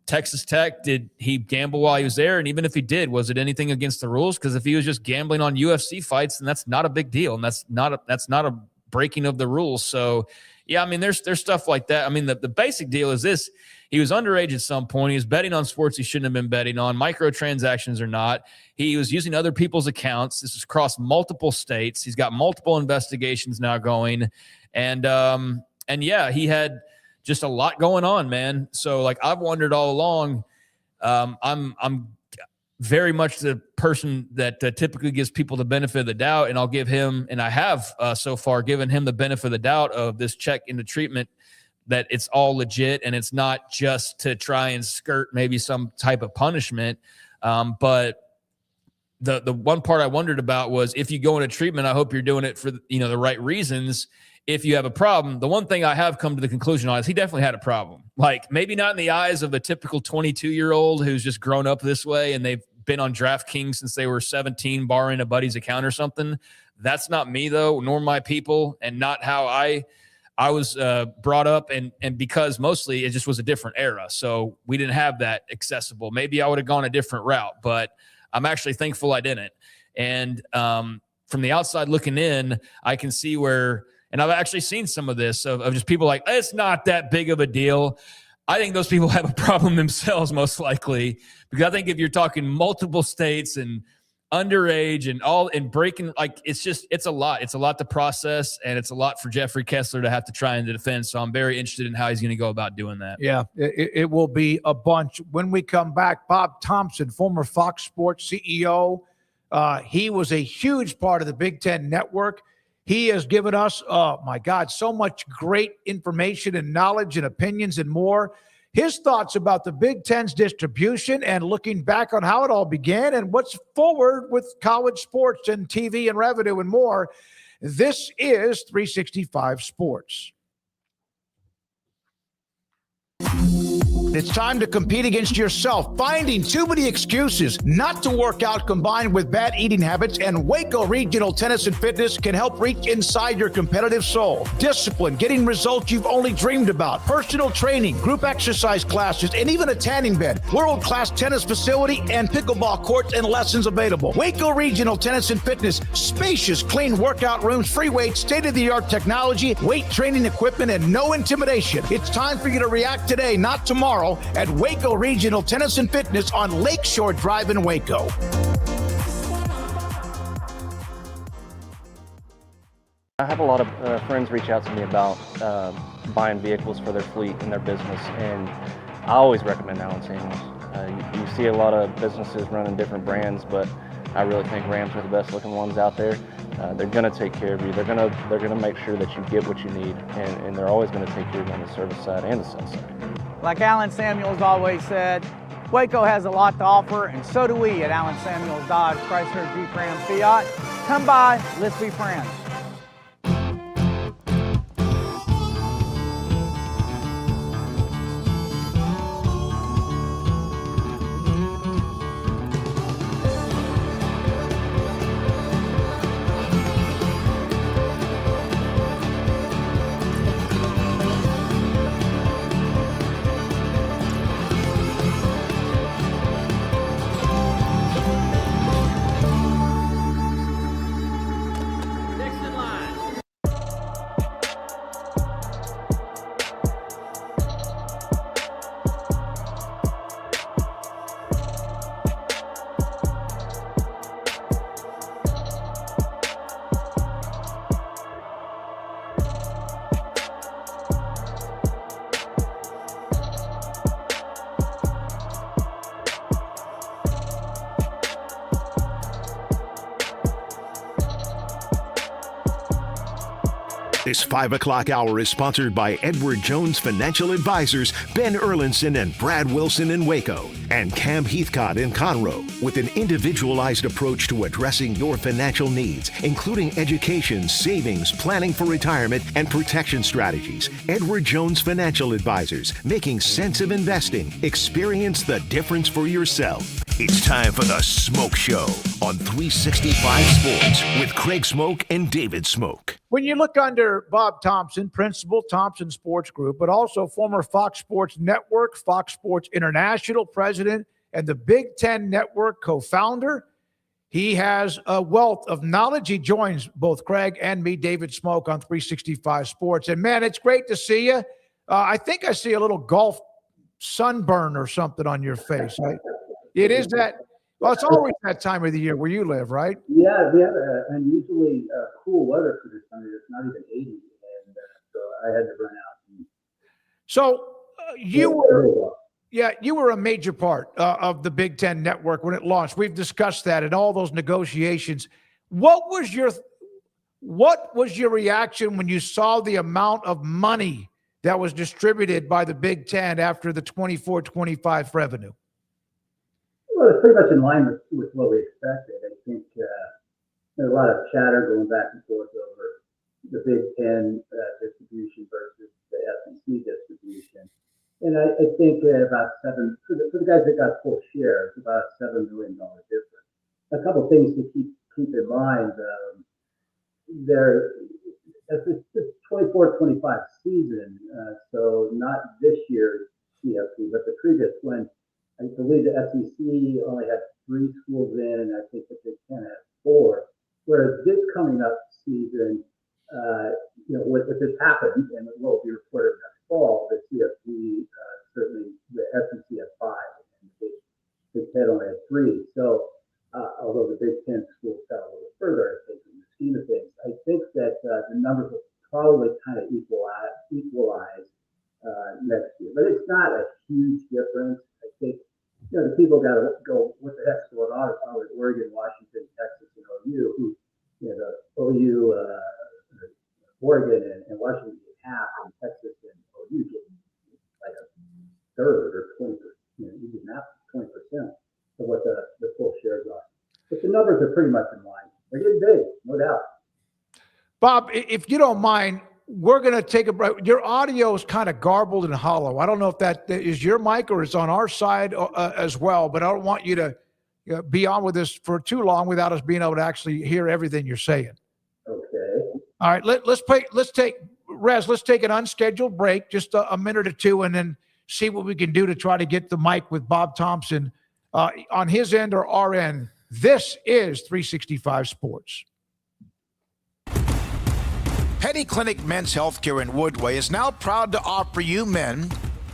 Texas Tech, did he gamble while he was there? And even if he did, was it anything against the rules? Because if he was just gambling on UFC fights, then that's not a big deal, and that's not a breaking of the rules. So yeah, I mean, there's stuff like that. I mean, the basic deal is this: he was underage at some point. He was betting on sports he shouldn't have been betting on, microtransactions or not. He was using other people's accounts. This is across multiple states. He's got multiple investigations now going, and yeah, he had just a lot going on, man. So, like, I've wondered all along. I'm very much the person that typically gives people the benefit of the doubt, and I'll give him, and I have so far given him the benefit of the doubt of this check into treatment, that it's all legit and it's not just to try and skirt maybe some type of punishment. But the one part I wondered about was, if you go into treatment, I hope you're doing it for the right reasons. If you have a problem, the one thing I have come to the conclusion on is he definitely had a problem. Like, maybe not in the eyes of a typical 22-year-old who's just grown up this way and they've been on DraftKings since they were 17, borrowing a buddy's account or something. That's not me, though, nor my people, and not how I was brought up, and because mostly it just was a different era, so we didn't have that accessible. Maybe I would have gone a different route, but I'm actually thankful I didn't. And from the outside looking in, I can see where, and I've actually seen some of this of just people like, it's not that big of a deal. I think those people have a problem themselves, most likely, because I think if you're talking multiple states and underage and all, and breaking, like, it's a lot. It's a lot to process, and it's a lot for Jeffrey Kessler to have to try and defend. So I'm very interested in how he's going to go about doing that. Yeah, it will be a bunch. When we come back, Bob Thompson, former Fox Sports CEO, he was a huge part of the Big Ten Network. He has given us, oh my God, so much great information and knowledge and opinions and more. His thoughts about the Big Ten's distribution and looking back on how it all began and what's forward with college sports and TV and revenue and more. This is 365 Sports. It's time to compete against yourself, finding too many excuses not to work out combined with bad eating habits, and Waco Regional Tennis and Fitness can help reach inside your competitive soul. Discipline, getting results you've only dreamed about, personal training, group exercise classes, and even a tanning bed, world-class tennis facility, and pickleball courts and lessons available. Waco Regional Tennis and Fitness, spacious, clean workout rooms, free weights, state-of-the-art technology, weight training equipment, and no intimidation. It's time for you to react today, not tomorrow, at Waco Regional Tennis and Fitness on Lakeshore Drive in Waco. I have a lot of friends reach out to me about buying vehicles for their fleet and their business, and I always recommend Allen Samuels. You see a lot of businesses running different brands, but I really think Rams are the best looking ones out there. They're going to take care of you. They're going to make sure that you get what you need, and they're always going to take care of you on the service side and the sales side. Like Allen Samuels always said, Waco has a lot to offer, and so do we at Allen Samuels Dodge, Chrysler, Jeep, Ram, Fiat. Come by, let's be friends. This 5 o'clock hour is sponsored by Edward Jones Financial Advisors, Ben Erlinson and Brad Wilson in Waco, and Cam Heathcott in Conroe, with an individualized approach to addressing your financial needs, including education, savings, planning for retirement, and protection strategies. Edward Jones Financial Advisors, making sense of investing. Experience the difference for yourself. It's time for the Smoke Show on 365 Sports with Craig Smoke and David Smoke. When you look under Bob Thompson, principal, Thompson Sports Group, but also former Fox Sports Network, Fox Sports International president, and the Big Ten Network co-founder, he has a wealth of knowledge. He joins both Craig and me, David Smoke, on 365 Sports. And, man, it's great to see you. I think I see a little golf sunburn or something on your face, right? It is that. Well, it's always that time of the year where you live, right? Yeah, we have unusually cool weather for this time. It's not even 80, and so I had to run out. So you were a major part of the Big Ten Network when it launched. We've discussed that and all those negotiations. What was your reaction when you saw the amount of money that was distributed by the Big Ten after the 24-25 revenue? Well, it's pretty much in line with what we expected. I think there's a lot of chatter going back and forth over the Big Ten distribution versus the SEC distribution. And I think about for the guys that got full share, it's about a $7 million difference. A couple things to keep in mind. It's 24-25 season, so not this year's CFP, but the previous one. I believe the SEC only had 3 schools in, and I think the Big Ten had 4. Whereas this coming up season, what just happened, and it will be reported next fall, the CFP, certainly the SEC had 5, and the Big Ten only had 3. So, although the Big Ten schools got a little further, I think, in the scheme of things, I think that the numbers will probably kind of equalize next year. But it's not a huge difference. I think, the people got to go, what the heck's going on? It's probably Oregon, Washington, Texas, and OU, the OU, Oregon, and Washington get half, and Texas and OU get like a third or 20%, even that 20% of what the full shares are. But the numbers are pretty much in line. They're getting big, no doubt. Bob, if you don't mind, we're going to take a break. Your audio is kind of garbled and hollow. I don't know if that is your mic or it's on our side as well, but I don't want you to be on with us for too long without us being able to actually hear everything you're saying. Okay. All right, let's take an unscheduled break, just a minute or two, and then see what we can do to try to get the mic with Bob Thompson on his end or our end. This is 365 Sports. Petty Clinic Men's Healthcare in Woodway is now proud to offer you men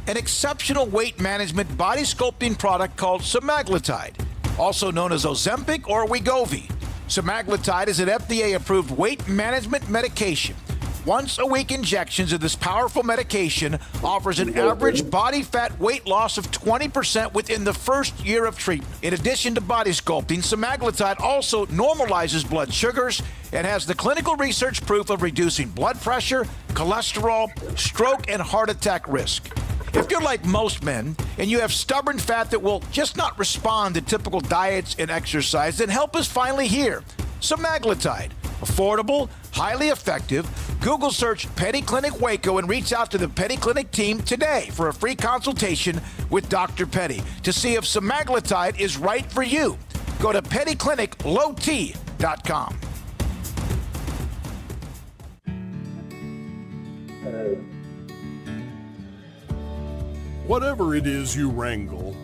an exceptional weight management body sculpting product called semaglutide, also known as Ozempic or Wegovy. Semaglutide is an FDA-approved weight management medication. Once-a-week injections of this powerful medication offers an average body fat weight loss of 20% within the first year of treatment. In addition to body sculpting, semaglutide also normalizes blood sugars and has the clinical research proof of reducing blood pressure, cholesterol, stroke, and heart attack risk. If you're like most men and you have stubborn fat that will just not respond to typical diets and exercise, then help is finally here. Semaglutide. Affordable, highly effective. Google search Petty Clinic Waco and reach out to the Petty Clinic team today for a free consultation with Dr. Petty to see if semaglutide is right for you. Go to pettycliniclowt.com. Whatever it is you wrangle,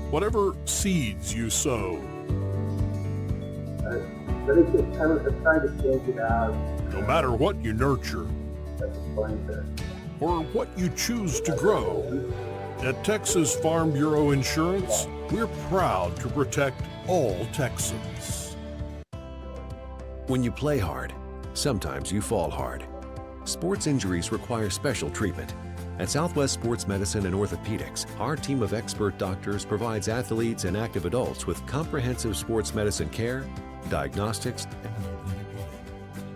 whatever seeds you sow, But it's just, I was trying to change it out. no matter what you nurture That's fine there. or what you choose to grow, at Texas Farm Bureau Insurance, we're proud to protect all Texans. When you play hard, sometimes you fall hard. Sports injuries require special treatment. At Southwest Sports Medicine and Orthopedics, our team of expert doctors provides athletes and active adults with comprehensive sports medicine care, diagnostics.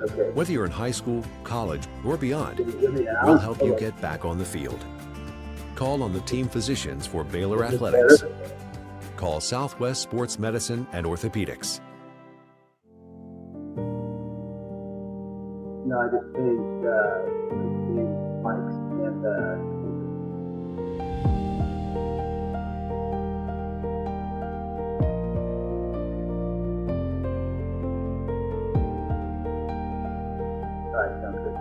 Okay. Whether you're in high school, college, or beyond, Can you give me an we'll ounce? help you get back on the field. Call on the team physicians for Baylor Athletics. Call Southwest Sports Medicine and Orthopedics. No, I just changed mics and all right, sounds good.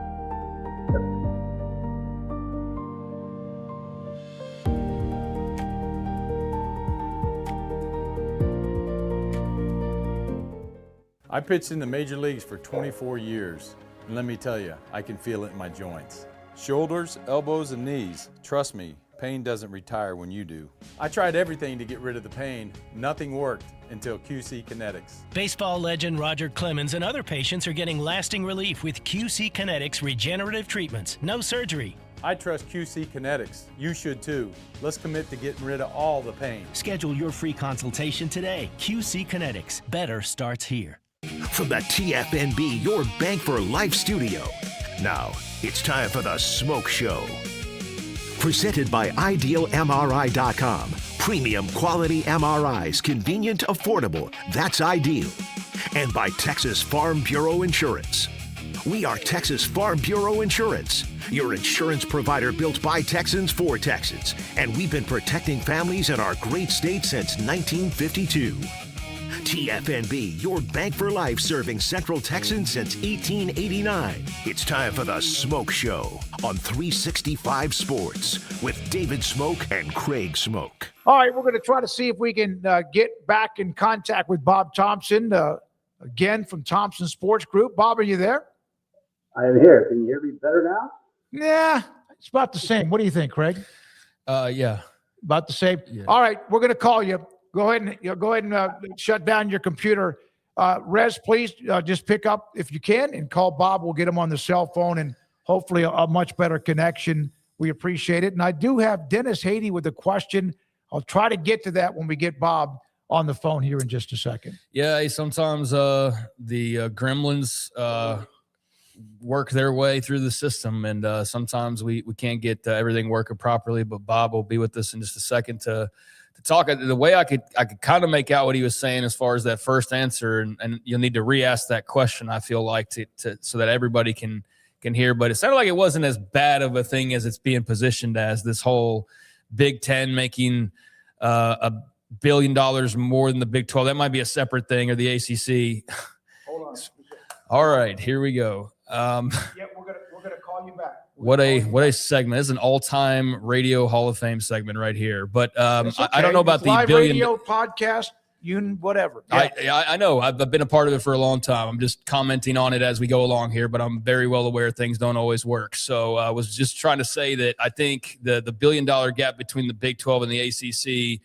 I pitched in the major leagues for 24 years, and let me tell you, I can feel it in my joints. Shoulders, elbows, and knees. Trust me, pain doesn't retire when you do. I tried everything to get rid of the pain. Nothing worked until QC Kinetics. Baseball legend Roger Clemens and other patients are getting lasting relief with QC Kinetics regenerative treatments. No surgery. I trust QC Kinetics. You should too. Let's commit to getting rid of all the pain. Schedule your free consultation today. QC Kinetics. Better starts here. From the TFNB Your Bank for Life studio. Now, it's time for the SMOAK Show. Presented by IdealMRI.com. Premium quality MRIs, convenient, affordable. That's ideal. And by Texas Farm Bureau Insurance. We are Texas Farm Bureau Insurance, your insurance provider built by Texans for Texans. And we've been protecting families in our great state since 1952. TFNB, your bank for life, serving Central Texans since 1889. It's time for the SMOAK Show on 365 Sports with David Smoke and Craig Smoke. All right, we're going to try to see if we can get back in contact with Bob Thompson, again from Thompson Sports Group. Bob, are you there? I am here. Can you hear me better now? Yeah, it's about the same. What do you think, Craig? Yeah. About the same? Yeah. All right, we're going to call you. Go ahead and shut down your computer. Rez, please just pick up if you can and call Bob. We'll get him on the cell phone and hopefully a much better connection. We appreciate it. And I do have Dennis Haiti with a question. I'll try to get to that when we get Bob on the phone here in just a second. Yeah, sometimes the gremlins work their way through the system, and sometimes we can't get everything working properly. But Bob will be with us in just a second to to talk, the way I could kind of make out what he was saying as far as that first answer, and you'll need to re-ask that question, I feel like, to so that everybody can hear. But it sounded like it wasn't as bad of a thing as it's being positioned as, this whole Big Ten making $1 billion more than the Big 12. That might be a separate thing, or the ACC. Hold on. All right, here we go. Yeah, we're gonna call you back. What a segment. This is an all-time radio Hall of Fame segment right here. But Okay. I don't know about It's the live billion radio podcast, whatever. Yeah. I know. I've been a part of it for a long time. I'm just commenting on it as we go along here, but I'm very well aware things don't always work. So I was just trying to say that I think the $1 billion gap between the Big 12 and the ACC,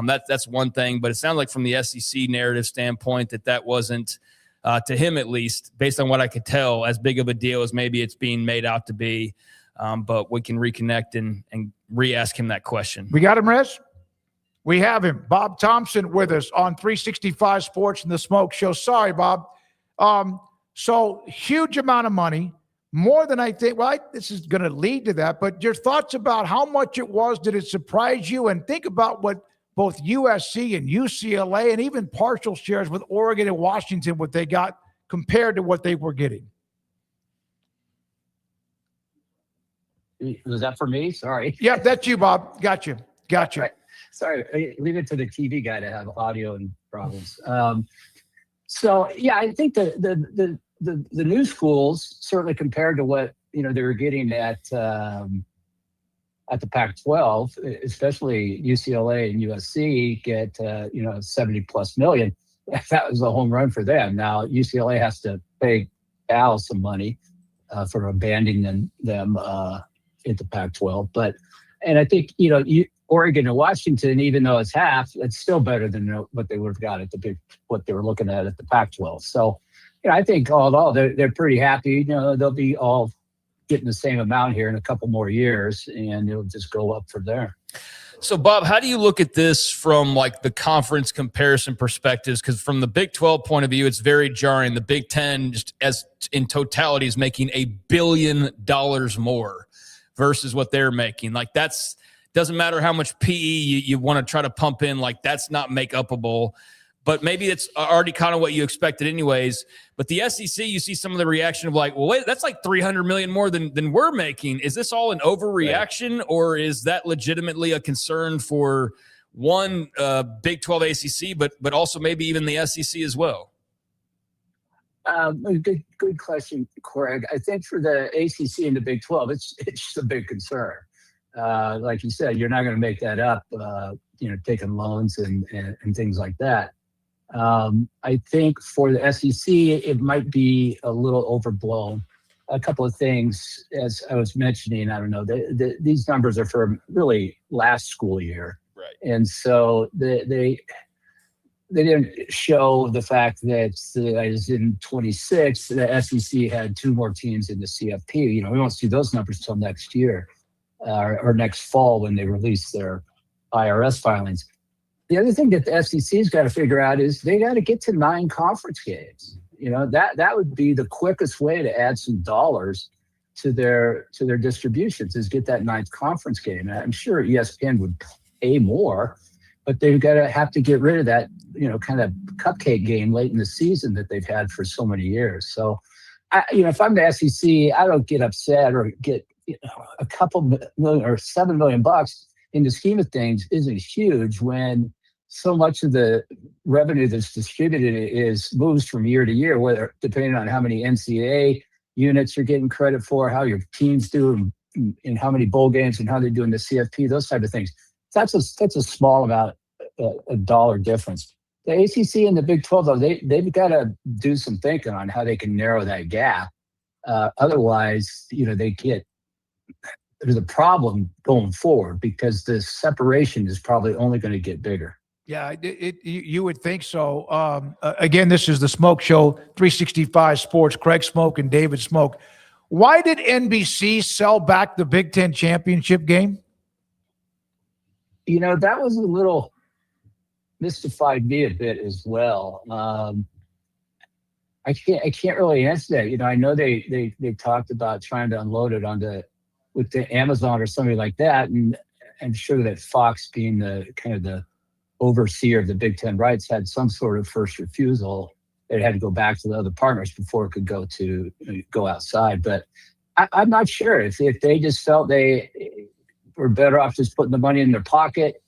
that's one thing. But it sounds like from the SEC narrative standpoint that wasn't, to him at least, based on what I could tell, as big of a deal as maybe it's being made out to be. But we can reconnect and re-ask him that question. We got him, Rez? We have him. Bob Thompson with us on 365 Sports and the Smoke Show. Sorry, Bob. So huge amount of money, more than I think. Well, this is going to lead to that. But your thoughts about how much it was? Did it surprise you? And think about what both USC and UCLA and even partial shares with Oregon and Washington, what they got compared to what they were getting. Was that for me? Sorry. Yeah, that's you, Bob. Got you. Right. Sorry, leave it to the TV guy to have audio and problems. So yeah, I think the new schools, certainly compared to what they were getting at the Pac-12, especially UCLA and USC, get 70+ million. That was a home run for them. Now UCLA has to pay Cal some money for abandoning them at the Pac-12, and I think Oregon and Washington, even though it's half, it's still better than what they would have got at what they were looking at the Pac-12. So, I think all in all, they're pretty happy. They'll be all getting the same amount here in a couple more years, and it'll just go up from there. So, Bob, how do you look at this from like the conference comparison perspectives? Because from the Big 12 point of view, it's very jarring. The Big 10, just as in totality, is making $1 billion more versus what they're making. Like doesn't matter how much PE you want to try to pump in, like that's not make upable. But maybe it's already kind of what you expected anyways. But the SEC, you see some of the reaction of like, well, wait, that's like $300 million more than we're making. Is this all an overreaction, or is that legitimately a concern for one Big 12 ACC, but also maybe even the SEC as well? Good question, Craig. I think for the ACC and the Big 12, it's just a big concern. Like you said, you're not going to make that up, taking loans and things like that. I think for the SEC, it might be a little overblown. A couple of things, as I was mentioning, I don't know, these numbers are for really last school year. Right. And so they didn't show the fact that as in 26, the SEC had 2 more teams in the CFP. We won't see those numbers until next year. Or next fall when they release their IRS filings. The other thing that the SEC's got to figure out is they got to get to 9 conference games. That would be the quickest way to add some dollars to their distributions, is get that 9th conference game. I'm sure ESPN would pay more, but they've got to have to get rid of that kind of cupcake game late in the season that they've had for so many years. So, if I'm the SEC, I don't get upset or get a couple million or $7 million in the scheme of things isn't huge when so much of the revenue that's distributed moves from year to year, whether depending on how many NCAA units you're getting credit for, how your teams do, and how many bowl games and how they do in the CFP, those type of things. That's a small amount, a dollar difference. The ACC and the Big 12, though, they've got to do some thinking on how they can narrow that gap. Otherwise, there's a problem going forward because the separation is probably only going to get bigger. Yeah, you would think so. Again, this is the Smoke Show, 365 Sports. Craig Smoke and David Smoke. Why did NBC sell back the Big Ten championship game? That was a little mystified me a bit as well. I can't really answer that. I know they talked about trying to unload it with the Amazon or somebody like that, and I'm sure that Fox, being the kind of the overseer of the Big Ten rights had some sort of first refusal. It had to go back to the other partners before it could go outside. But I'm not sure if they just felt they were better off just putting the money in their pocket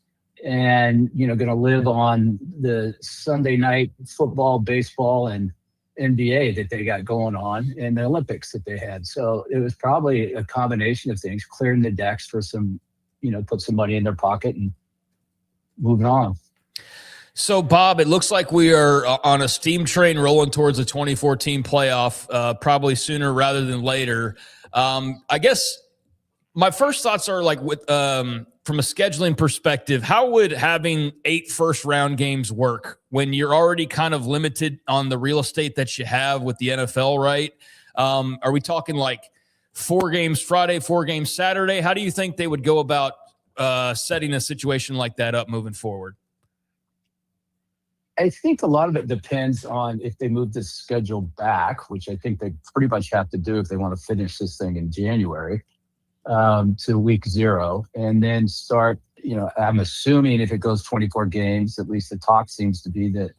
and, going to live on the Sunday night football, baseball, and NBA that they got going on and the Olympics that they had. So it was probably a combination of things, clearing the decks for some, put some money in their pocket and moving on. So, Bob, it looks like we are on a steam train rolling towards the 2014 playoff, probably sooner rather than later. I guess my first thoughts are like from a scheduling perspective, how would having 8 first-round games work when you're already kind of limited on the real estate that you have with the NFL, right? Are we talking like 4 games Friday, 4 games Saturday? How do you think they would go about setting a situation like that up moving forward? I think a lot of it depends on if they move the schedule back, which I think they pretty much have to do if they want to finish this thing in January, to week 0, and then start, I'm assuming if it goes 24 games, at least the talk seems to be that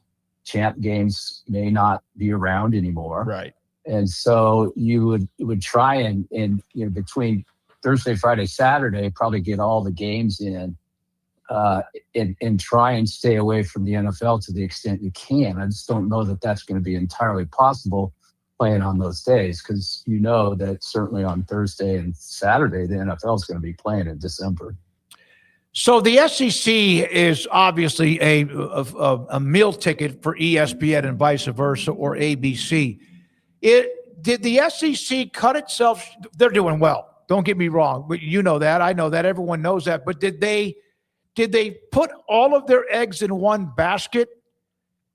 champ games may not be around anymore. Right. And so you would try and between Thursday, Friday, Saturday, probably get all the games in, and try and stay away from the NFL to the extent you can. I just don't know that that's going to be entirely possible playing on those days, because that certainly on Thursday and Saturday, the NFL is going to be playing in December. So the SEC is obviously a meal ticket for ESPN and vice versa, or ABC. Did the SEC cut itself? They're doing well. Don't get me wrong. But you know that. I know that. Everyone knows that. But did they put all of their eggs in one basket,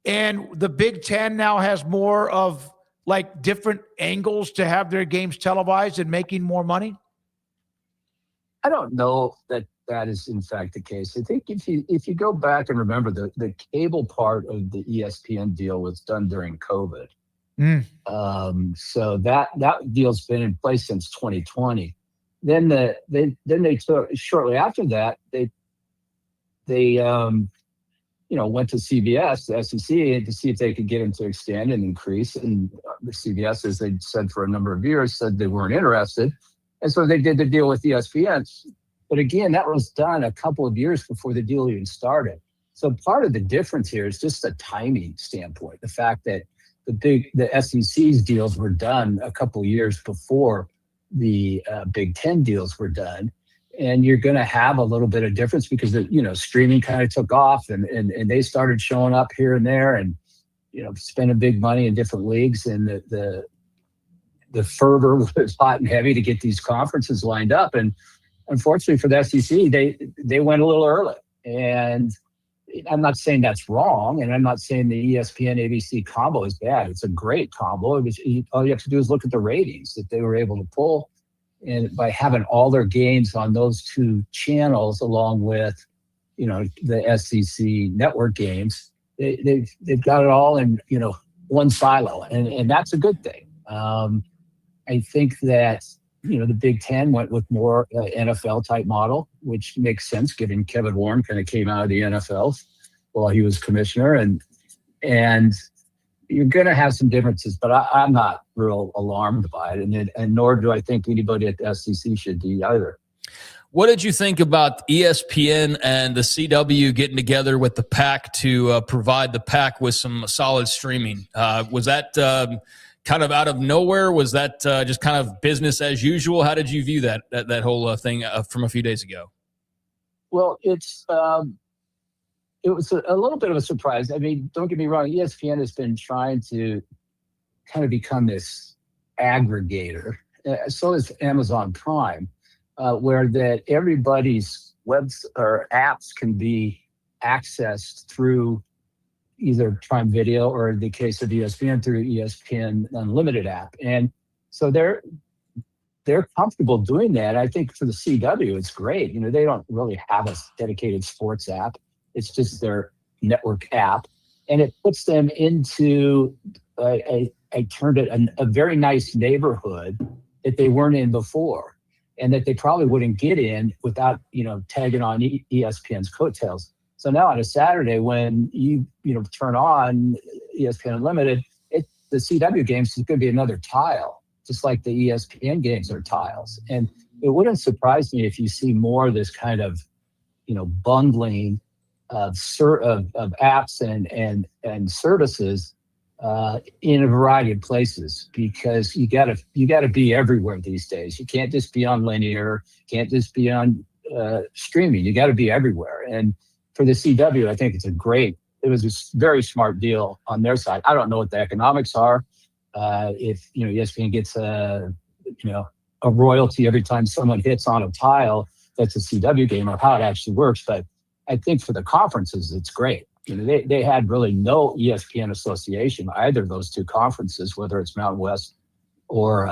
and the Big Ten now has more of like different angles to have their games televised and making more money? I don't know that is in fact the case. I think if you go back and remember, the cable part of the ESPN deal was done during COVID. So that deal's been in place since 2020. Then they took, shortly after that, they went to CBS, the SEC, to see if they could get them to extend and increase. And the CBS, as they said for a number of years, said they weren't interested. And so they did the deal with ESPN. But again, that was done a couple of years before the deal even started. So part of the difference here is just the timing standpoint. The fact that the SEC's deals were done a couple of years before the Big Ten deals were done. And you're going to have a little bit of difference because, streaming kind of took off and they started showing up here and there and, spending big money in different leagues. And the fervor was hot and heavy to get these conferences lined up. And unfortunately for the SEC, they went a little early. And I'm not saying that's wrong. And I'm not saying the ESPN ABC combo is bad. It's a great combo. All you have to do is look at the ratings that they were able to pull. And by having all their games on those 2 channels, along with, the SEC network games, they've got it all in, one silo, and that's a good thing. I think that, the Big Ten went with more NFL type model, which makes sense given Kevin Warren kind of came out of the NFL while he was commissioner, and you're going to have some differences, but I'm not real alarmed by it, and nor do I think anybody at the SEC should be either. What did you think about ESPN and the CW getting together with the PAC to provide the PAC with some solid streaming? Was that kind of out of nowhere? Was that just kind of business as usual? How did you view that whole thing from a few days ago? Well, it was a little bit of a surprise. I mean, don't get me wrong. ESPN has been trying to kind of become this aggregator. So is Amazon Prime, where that everybody's webs or apps can be accessed through either Prime Video or in the case of ESPN through ESPN Unlimited app. And so they're comfortable doing that. I think for the CW, it's great. They don't really have a dedicated sports app. It's just their network app, and it puts them into I turned it a very nice neighborhood that they weren't in before, and that they probably wouldn't get in without tagging on ESPN's coattails. So now on a Saturday when you turn on ESPN Unlimited, the CW games is going to be another tile, just like the ESPN games are tiles. And it wouldn't surprise me if you see more of this kind of, bundling of apps and services in a variety of places, because you gotta be everywhere these days. You can't just be on linear, can't just be on streaming. You got to be everywhere. And for the CW, I think it was a very smart deal on their side. I don't know what the economics are. If ESPN gets a royalty every time someone hits on a tile that's a CW game, or how it actually works, but I think for the conferences, it's great. They had really no ESPN association, either of those two conferences, whether it's Mountain West or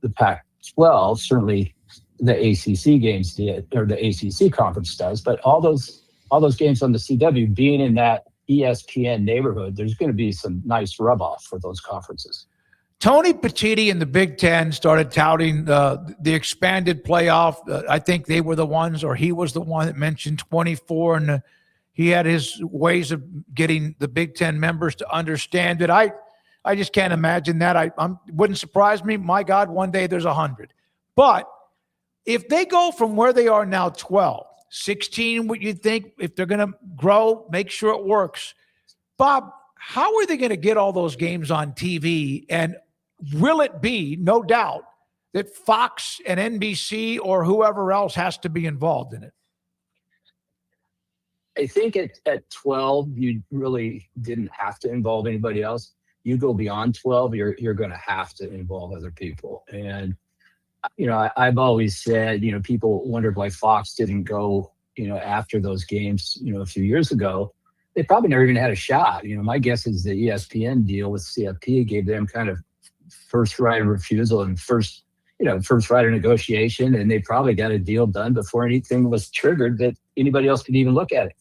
the Pac-12. Certainly, the ACC games did, or the ACC conference does. But all those games on the CW being in that ESPN neighborhood, there's going to be some nice rub-off for those conferences. Tony Petitti in the Big Ten started touting the expanded playoff. I think they were the ones, or he was the one that mentioned 24, and he had his ways of getting the Big Ten members to understand it. I just can't imagine that. Wouldn't surprise me. My God, one day there's 100. But if they go from where they are now, 12, 16, what you think, if they're going to grow, make sure it works. Bob, how are they going to get all those games on TV? And will it be, no doubt, that Fox and NBC or whoever else has to be involved in it? I think at 12, you really didn't have to involve anybody else. You go beyond 12, you're going to have to involve other people. And, I've always said, people wondered why Fox didn't go, after those games, a few years ago. They probably never even had a shot. My guess is the ESPN deal with CFP gave them kind of first right of refusal and first right of negotiation, and they probably got a deal done before anything was triggered that anybody else could even look at it.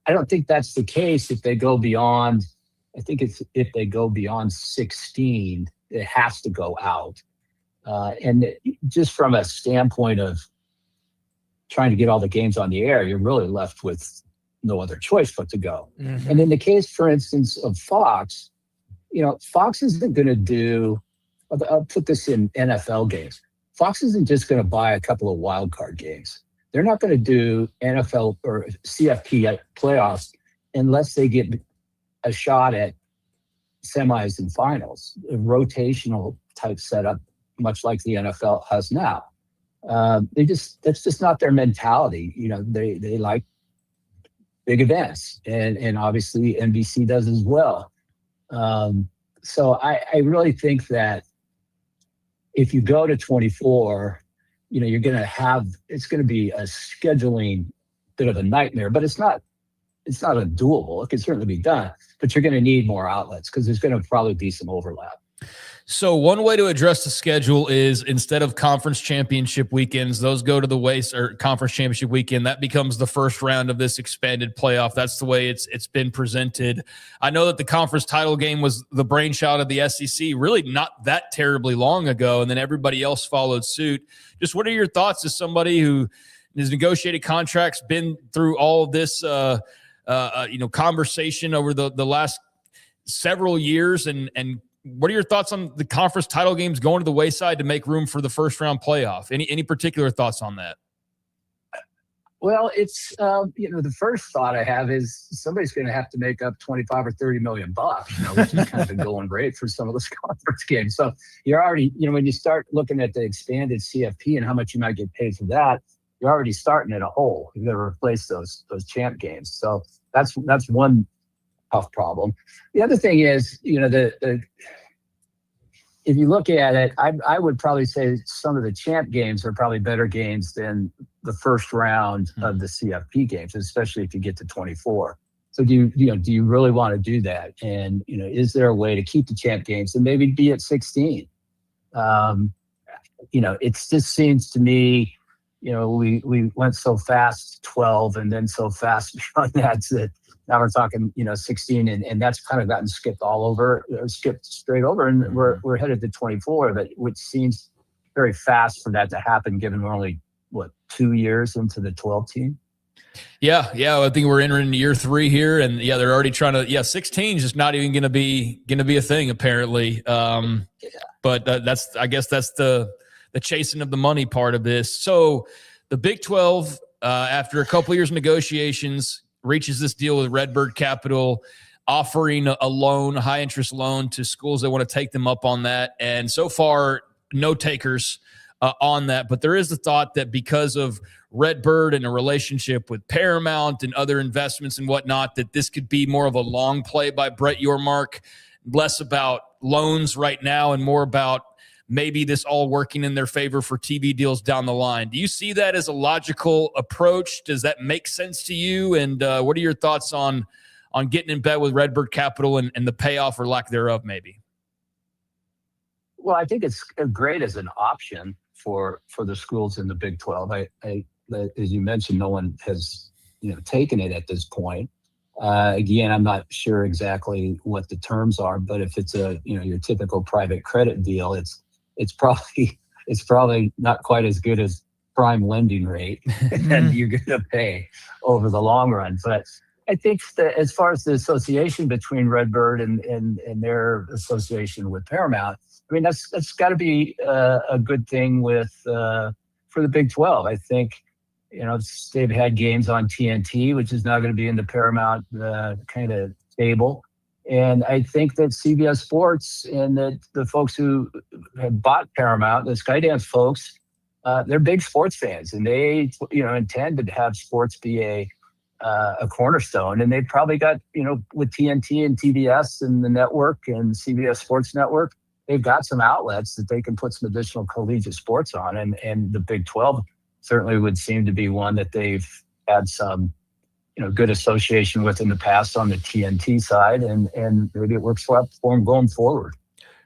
I don't think that's the case if they go beyond. I think if they go beyond 16, it has to go out. And just from a standpoint of trying to get all the games on the air, you're really left with no other choice but to go. Mm-hmm. And in the case, for instance, of Fox, Fox isn't going to do, I'll put this in NFL games. Fox isn't just going to buy a couple of wild card games. They're not going to do NFL or CFP playoffs unless they get a shot at semis and finals, a rotational type setup, much like the NFL has now. That's just not their mentality. They like big events, and obviously NBC does as well. So I really think that if you go to 24, you're going to have, it's going to be a scheduling bit of a nightmare, but it's not undoable. It can certainly be done, but you're going to need more outlets because there's going to probably be some overlap. So one way to address the schedule is, instead of conference championship weekends, those go to the waste, or conference championship weekend. That becomes the first round of this expanded playoff. That's the way it's been presented. I know that the conference title game was the brainchild of the SEC really not that terribly long ago, and then everybody else followed suit. Just what are your thoughts as somebody who has negotiated contracts, been through all of this conversation over the last several years, and what are your thoughts on the conference title games going to the wayside to make room for the first round playoff? Any particular thoughts on that? Well, it's the first thought I have is somebody's going to have to make up 25 or 30 million bucks, which is kind of a going rate for some of those conference games. So you're already, when you start looking at the expanded CFP and how much you might get paid for that, you're already starting at a hole. You've got to replace those champ games. So that's one tough problem. The other thing is, if you look at it, I would probably say some of the champ games are probably better games than the first round of the CFP games, especially if you get to 24. So do you really want to do that? And is there a way to keep the champ games and maybe be at 16? It just seems to me, we went so fast 12 and then so fast beyond that now we're talking 16, and that's kind of gotten skipped straight over, and we're headed to 24, which seems very fast for that to happen, given we're only 2 years into the 12 team. Yeah. I think we're entering year 3 here, and they're already trying to. 16 is just not even going to be a thing apparently. But I guess that's the chasing of the money part of this. So the Big 12, after a couple years of negotiations, reaches this deal with Redbird Capital, offering a loan, a high interest loan to schools that want to take them up on that. And so far, no takers on that. But there is the thought that because of Redbird and a relationship with Paramount and other investments and whatnot, that this could be more of a long play by Brett Yormark, less about loans right now and more about maybe this all working in their favor for TV deals down the line. Do you see that as a logical approach? Does that make sense to you? And what are your thoughts on getting in bed with Redbird Capital and the payoff or lack thereof maybe? Well, I think it's great as an option for the schools in the Big 12. As you mentioned, no one has taken it at this point. Again, I'm not sure exactly what the terms are, but if it's your typical private credit deal, it's probably not quite as good as prime lending rate, and you're going to pay over the long run. But I think that as far as the association between Redbird and their association with Paramount, I mean that's got to be a good thing for the Big 12. I think. They've had games on TNT, which is now going to be in the Paramount kind of table. And I think that CBS Sports and the folks who have bought Paramount, the Skydance folks, they're big sports fans, and they intend to have sports be a cornerstone. And they've probably got with TNT and TBS and the network and CBS Sports Network, they've got some outlets that they can put some additional collegiate sports on, and the Big 12 certainly would seem to be one that they've had some, good association with in the past on the TNT side, and maybe it works for them going forward.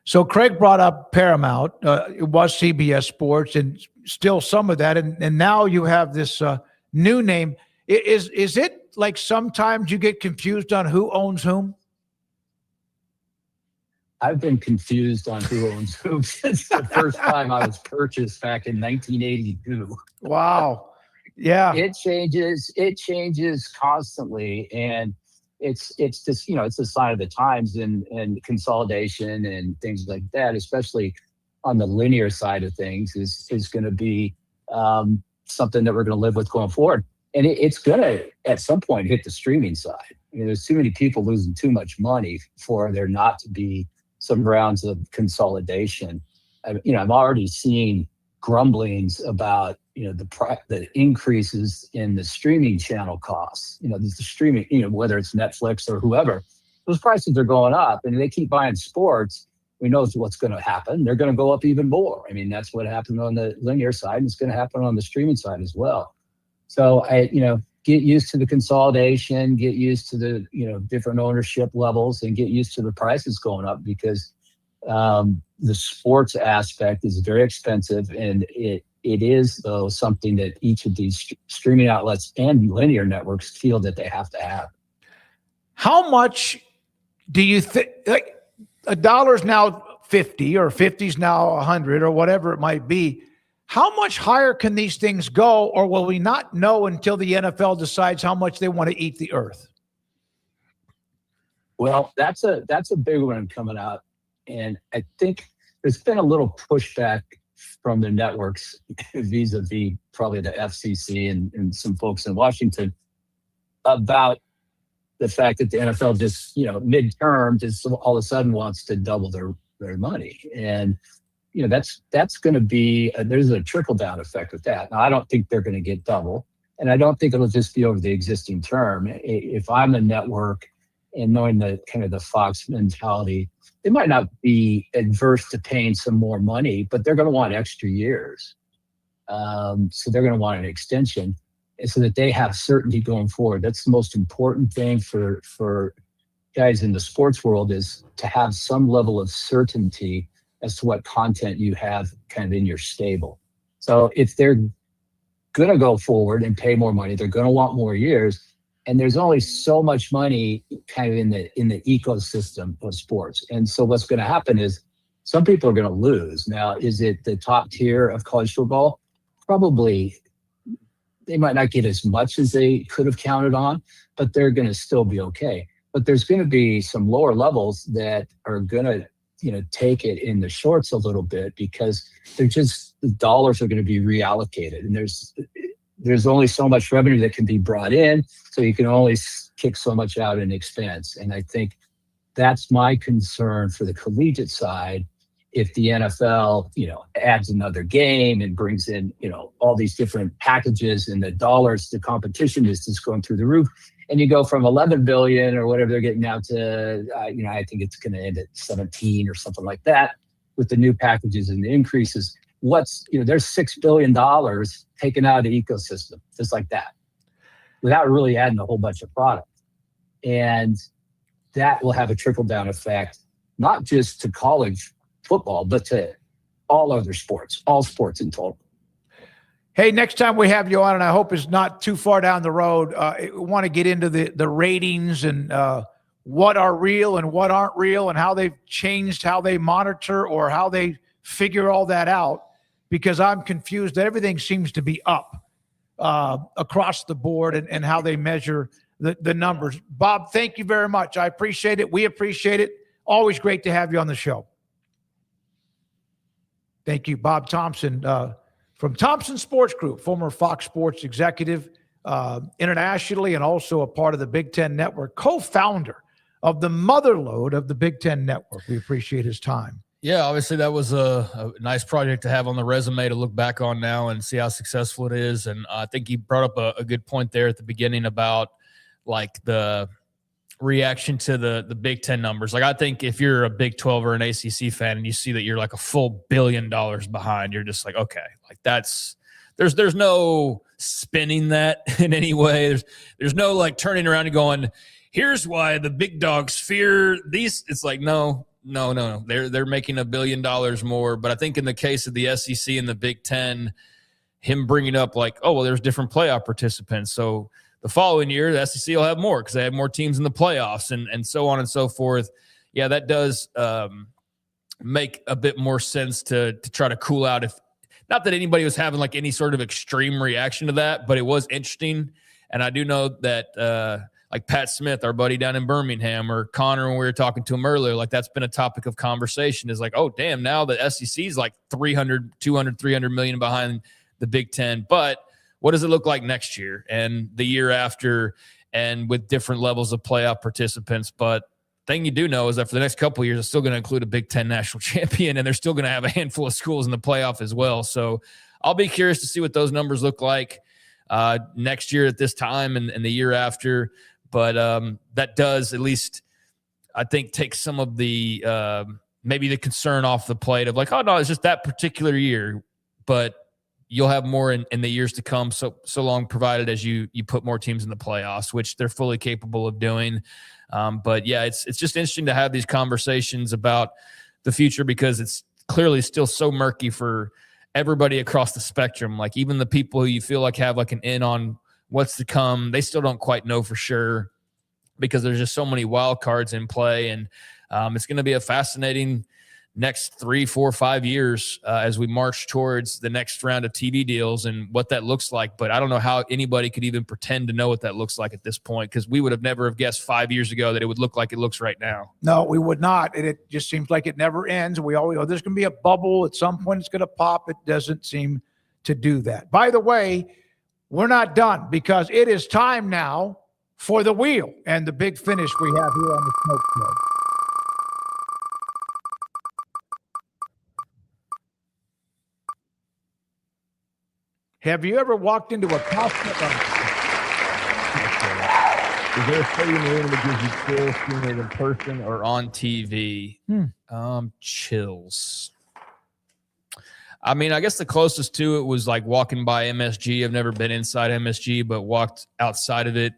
So Craig brought up Paramount. It was CBS Sports, and still some of that, and now you have this new name. Is it like sometimes you get confused on who owns whom? I've been confused on who owns who since the first time I was purchased back in 1982. Wow. Yeah. It changes constantly. And it's just, it's a sign of the times and consolidation and things like that, especially on the linear side of things is going to be something that we're going to live with going forward. And it's going to, at some point, hit the streaming side. There's too many people losing too much money for there not to be some rounds of consolidation. I'm already seeing grumblings about the increases in the streaming channel costs. The streaming, whether it's Netflix or whoever, those prices are going up, and they keep buying sports. We know what's going to happen. They're going to go up even more. I mean, that's what happened on the linear side, and it's going to happen on the streaming side as well. So get used to the consolidation, get used to the different ownership levels, and get used to the prices going up, because the sports aspect is very expensive, and it is though something that each of these streaming outlets and linear networks feel that they have to have. How much do you think? Like $1 now 50, or 50 is now 100, or whatever it might be. How much higher can these things go, or will we not know until the NFL decides how much they want to eat the earth? Well, that's a big one coming out, and I think there's been a little pushback from the networks vis-a-vis probably the FCC and some folks in Washington about the fact that the NFL just midterm just all of a sudden wants to double their money, and that's going to be there's a trickle down effect with that. Now, I don't think they're going to get double, and I don't think it'll just be over the existing term. If I'm a network and knowing the kind of the Fox mentality, they might not be adverse to paying some more money, but they're going to want extra years. So they're going to want an extension, so that they have certainty going forward. That's the most important thing for guys in the sports world, is to have some level of certainty as to what content you have kind of in your stable. So if they're going to go forward and pay more money, they're going to want more years. And there's only so much money kind of in the ecosystem of sports. And so what's going to happen is some people are going to lose. Now, is it the top tier of college football? Probably they might not get as much as they could have counted on, but they're going to still be okay. But there's going to be some lower levels that are going to, take it in the shorts a little bit because the dollars are going to be reallocated, and there's only so much revenue that can be brought in, so you can only kick so much out in expense. And I think that's my concern for the collegiate side. If the NFL, adds another game and brings in, all these different packages and the dollars, the competition is just going through the roof. And you go from 11 billion or whatever they're getting now to, I think it's going to end at 17 or something like that with the new packages and the increases. There's $6 billion taken out of the ecosystem, just like that, without really adding a whole bunch of product. And that will have a trickle-down effect, not just to college football, but to all other sports, all sports in total. Hey, next time we have you on, and I hope it's not too far down the road, I want to get into the ratings and what are real and what aren't real and how they've changed, how they monitor or how they figure all that out, because I'm confused that everything seems to be up across the board and how they measure the numbers. Bob, thank you very much. I appreciate it. We appreciate it. Always great to have you on the show. Thank you, Bob Thompson. From Thompson Sports Group, former Fox Sports executive internationally and also a part of the Big Ten Network, co-founder of the motherlode of the Big Ten Network. We appreciate his time. Yeah, obviously that was a nice project to have on the resume to look back on now and see how successful it is. And I think he brought up a good point there at the beginning about like the reaction to the Big Ten numbers. Like I think if you're a Big 12 or an ACC fan and you see that you're like a full $1 billion behind, you're just like, okay, like there's no spinning that in any way. There's no like turning around and going, here's why the big dogs fear these. It's like, no. They're making $1 billion more. But I think in the case of the SEC and the Big Ten, him bringing up like, oh, well, there's different playoff participants. So the following year, the SEC will have more because they have more teams in the playoffs and so on and so forth. Yeah, that does make a bit more sense to try to cool out. If not that anybody was having like any sort of extreme reaction to that, but it was interesting. And I do know that like Pat Smith, our buddy down in Birmingham, or Connor, when we were talking to him earlier, like that's been a topic of conversation is like, oh, damn, now the SEC is like 300 million behind the Big Ten. But what does it look like next year and the year after and with different levels of playoff participants? But thing you do know is that for the next couple of years, it's still going to include a Big Ten national champion, and they're still going to have a handful of schools in the playoff as well. So I'll be curious to see what those numbers look like next year at this time and the year after. But that does at least, I think, take some of the maybe the concern off the plate of like, oh, no, it's just that particular year. But you'll have more in the years to come, so long provided as you put more teams in the playoffs, which they're fully capable of doing. But, yeah, it's just interesting to have these conversations about the future because it's clearly still so murky for everybody across the spectrum. Like even the people who you feel like have like an in on what's to come, they still don't quite know for sure because there's just so many wild cards in play. And it's going to be a fascinating next 3, 4, 5 years as we march towards the next round of TV deals and what that looks like. But I don't know how anybody could even pretend to know what that looks like at this point because we would have never have guessed 5 years ago that it would look like it looks right now. No, we would not. And it just seems like it never ends. We always, there's going to be a bubble. At some point it's going to pop. It doesn't seem to do that. By the way, we're not done because it is time now for the wheel and the big finish we have here on the Smoke Show. Have you ever walked into a Costco? Is there a stadium room that gives you chills seeing it in person or on TV? Chills. I mean, I guess the closest to it was like walking by MSG. I've never been inside MSG, but walked outside of it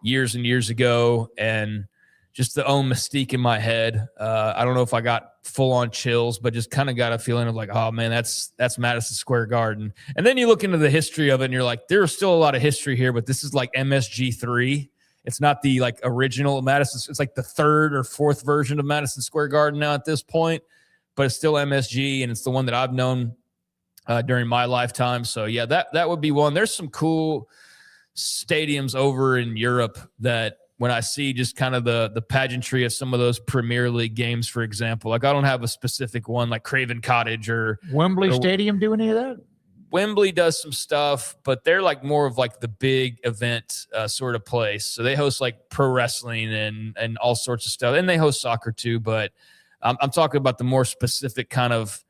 years and years ago, and just the own mystique in my head. I don't know if I got full on chills, but just kind of got a feeling of like, oh man, that's Madison Square Garden. And then you look into the history of it and you're like, there's still a lot of history here, but this is like MSG 3. It's not the like original Madison. It's like the 3rd or 4th version of Madison Square Garden now at this point, but it's still MSG. And it's the one that I've known during my lifetime. So yeah, that would be one. There's some cool stadiums over in Europe that when I see just kind of the pageantry of some of those Premier League games, for example, like I don't have a specific one like Craven Cottage or Wembley Stadium do any of that? Wembley does some stuff, but they're like more of like the big event sort of place. So they host like pro wrestling and all sorts of stuff. And they host soccer too, but I'm talking about the more specific kind of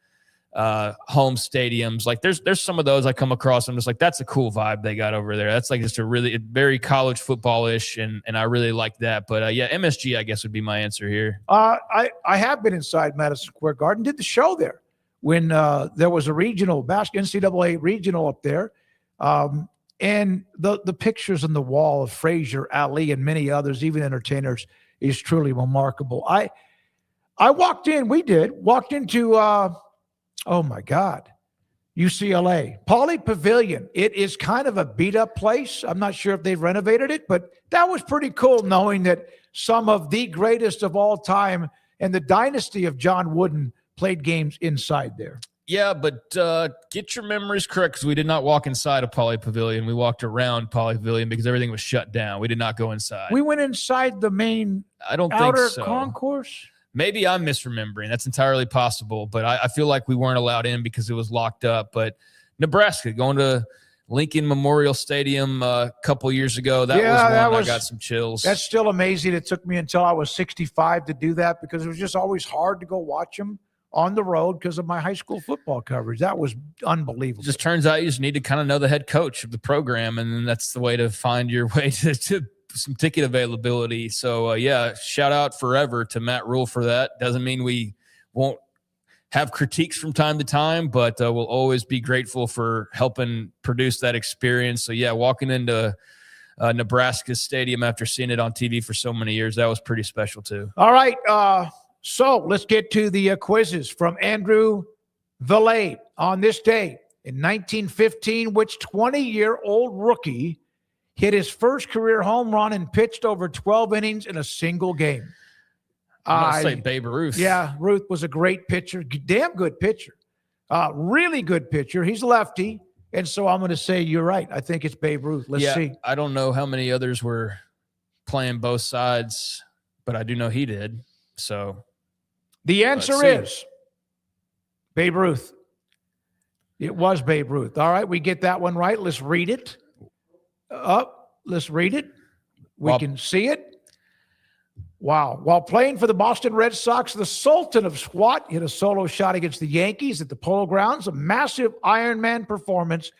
home stadiums. Like there's some of those I come across. I'm just like, that's a cool vibe they got over there. That's like just a really very college football-ish, and I really like that. But yeah, MSG I guess would be my answer here. I have been inside Madison Square Garden, did the show there when there was a regional NCAA regional up there, and the pictures on the wall of Frazier, Ali, and many others, even entertainers, is truly remarkable. I walked into oh my God, UCLA, Pauley Pavilion. It is kind of a beat up place. I'm not sure if they've renovated it, but that was pretty cool knowing that some of the greatest of all time and the dynasty of John Wooden played games inside there. Yeah, but get your memories correct, because we did not walk inside of Pauley Pavilion. We walked around Pauley Pavilion because everything was shut down. We did not go inside. We went inside the main outer concourse. Maybe I'm misremembering. That's entirely possible, but I feel like we weren't allowed in because it was locked up. But Nebraska, going to Lincoln Memorial Stadium a couple years ago, that was one I got some chills. That's still amazing. It took me until I was 65 to do that because it was just always hard to go watch them on the road because of my high school football coverage. That was unbelievable. It just turns out you just need to kind of know the head coach of the program, and then that's the way to find your way to some ticket availability. So yeah, shout out forever to Matt Rule for that. Doesn't mean we won't have critiques from time to time, but we'll always be grateful for helping produce that experience. So yeah, walking into Nebraska Stadium after seeing it on TV for so many years, that was pretty special too. All right. So let's get to the quizzes from Andrew Valade. On this day in 1915, which 20-year-old rookie hit his first career home run and pitched over 12 innings in a single game? I'm going to say Babe Ruth. Yeah, Ruth was a great pitcher. Damn good pitcher. Really good pitcher. He's lefty. And so I'm going to say you're right. I think it's Babe Ruth. Let's see. I don't know how many others were playing both sides, but I do know he did. So the answer is Babe Ruth. It was Babe Ruth. All right, we get that one right. Let's read it. Let's read it. We can see it. Wow. While playing for the Boston Red Sox, the Sultan of Squat hit a solo shot against the Yankees at the Polo Grounds, a massive Iron Man performance.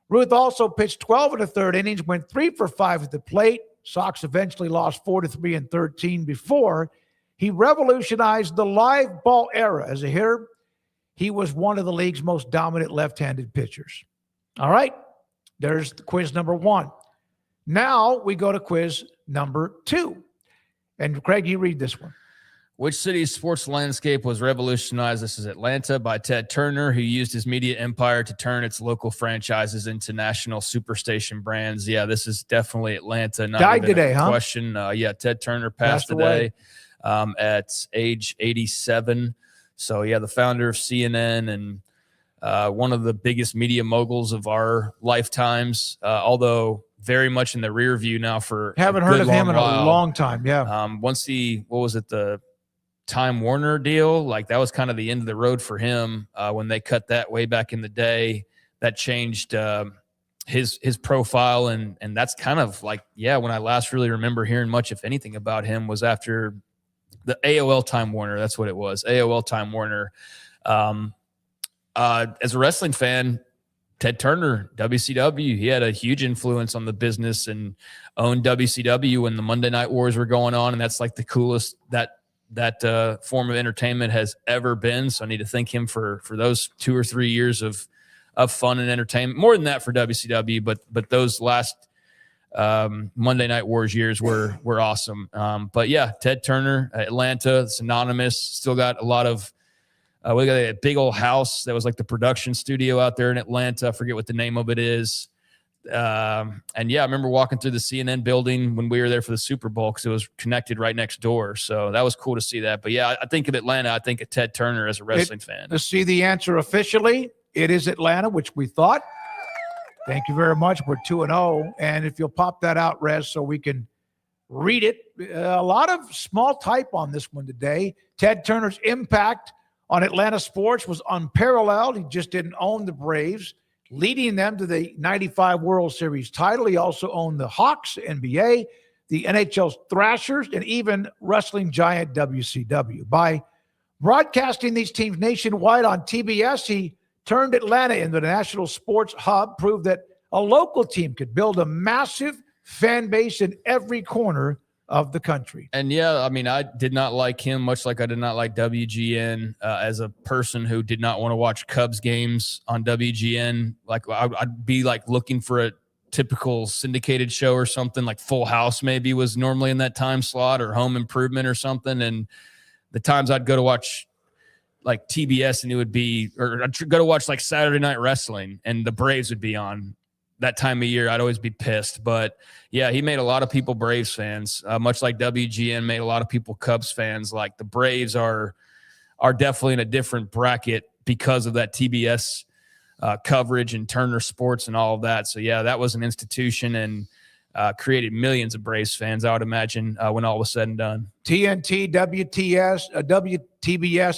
Ruth also pitched 12 in the third innings, went 3 for 5 at the plate. Sox eventually lost 4-3 in 13 before he revolutionized the live ball era. As a hitter, he was one of the league's most dominant left-handed pitchers. All right. There's the quiz number 1. Now we go to quiz number 2. And Craig, you read this one. Which city's sports landscape was revolutionized? This is Atlanta by Ted Turner, who used his media empire to turn its local franchises into national superstation brands. Yeah, this is definitely Atlanta. Not died today, huh? Question. Yeah, Ted Turner passed today at age 87. So yeah, the founder of CNN and one of the biggest media moguls of our lifetimes, although very much in the rear view now for haven't heard of him in a long time. Yeah. Once the Time Warner deal, like that was kind of the end of the road for him when they cut that way back in the day. That changed his profile, and that's kind of like, yeah, when I last really remember hearing much, if anything, about him was after the AOL Time Warner. That's what it was, AOL Time Warner. As a wrestling fan, Ted Turner, WCW, he had a huge influence on the business and owned WCW when the Monday Night Wars were going on. And that's like the coolest that form of entertainment has ever been. So I need to thank him for those 2 or 3 years of fun and entertainment. More than that for WCW, but those last Monday Night Wars years were awesome. But yeah, Ted Turner, Atlanta, synonymous, still got a lot of, we got a big old house that was like the production studio out there in Atlanta. I forget what the name of it is. And yeah, I remember walking through the CNN building when we were there for the Super Bowl because it was connected right next door. So that was cool to see that. But yeah, I think of Atlanta, I think of Ted Turner as a wrestling fan. Let's see the answer officially. It is Atlanta, which we thought. Thank you very much. We're 2-0. And if you'll pop that out, Rez, so we can read it. A lot of small type on this one today. Ted Turner's impact on Atlanta sports was unparalleled. He just didn't own the Braves, leading them to the 95 World Series title. He also owned the Hawks, NBA, the NHL's Thrashers, and even wrestling giant WCW. By broadcasting these teams nationwide on TBS, he turned Atlanta into the national sports hub, proved that a local team could build a massive fan base in every corner of the country. And yeah, I mean, I did not like him, much like I did not like WGN as a person who did not want to watch Cubs games on WGN. Like I'd be like looking for a typical syndicated show or something, like Full House maybe was normally in that time slot, or Home Improvement or something. And the times I'd go to watch like TBS, and it would be, or I'd go to watch like Saturday Night Wrestling and the Braves would be on that time of year, I'd always be pissed. But yeah, he made a lot of people Braves fans, much like WGN made a lot of people Cubs fans. Like the Braves are definitely in a different bracket because of that TBS coverage and Turner Sports and all of that. So yeah, that was an institution and created millions of Braves fans, I would imagine, when all was said and done. TNT, WTBS,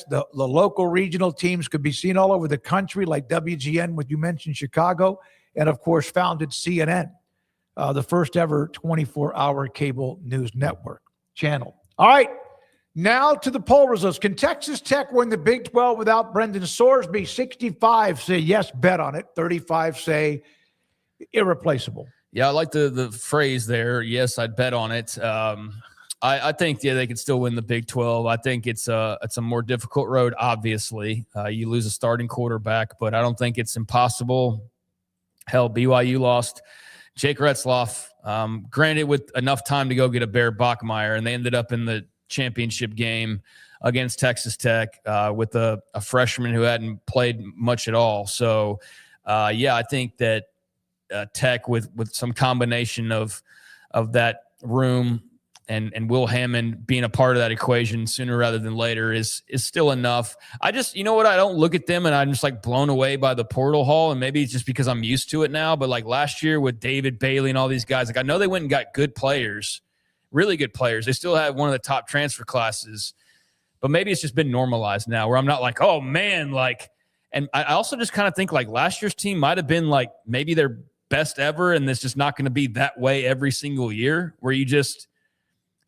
the local regional teams could be seen all over the country, like WGN, what you mentioned, Chicago, and of course founded CNN, the first ever 24-hour cable news network channel. All right, now to the poll results. Can Texas Tech win the Big 12 without Brendan Sorsby? 65 say yes, bet on it. 35 say irreplaceable. Yeah, I like the phrase there. Yes, I'd bet on it. I think, yeah, they could still win the Big 12. I think it's a more difficult road, obviously. You lose a starting quarterback, but I don't think it's impossible. Hell, BYU lost Jake Retzloff, granted with enough time to go get a Bear Bachmeier, and they ended up in the championship game against Texas Tech with a freshman who hadn't played much at all. So, yeah, I think that Tech with some combination of that room and Will Hammond being a part of that equation sooner rather than later is still enough. I just, you know what, I don't look at them and I'm just like blown away by the portal haul, and maybe it's just because I'm used to it now, but like last year with David Bailey and all these guys, like I know they went and got good players, really good players. They still have one of the top transfer classes, but maybe it's just been normalized now where I'm not like, oh man, like, and I also just kind of think like last year's team might have been like maybe their best ever, and it's just not going to be that way every single year where you just,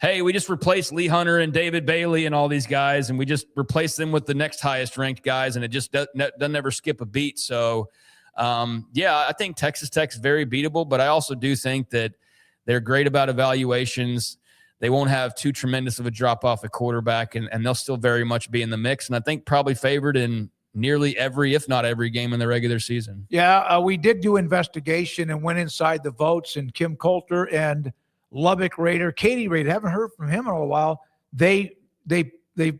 hey, we just replaced Lee Hunter and David Bailey and all these guys, and we just replace them with the next highest ranked guys, and it just doesn't ever skip a beat. So, yeah, I think Texas Tech's very beatable, but I also do think that they're great about evaluations. They won't have too tremendous of a drop-off at quarterback, and they'll still very much be in the mix, and I think probably favored in nearly every, if not every game in the regular season. Yeah, we did do investigation and went inside the votes, and Kim Coulter and Lubbock Raider, Katie Raider, haven't heard from him in a while. They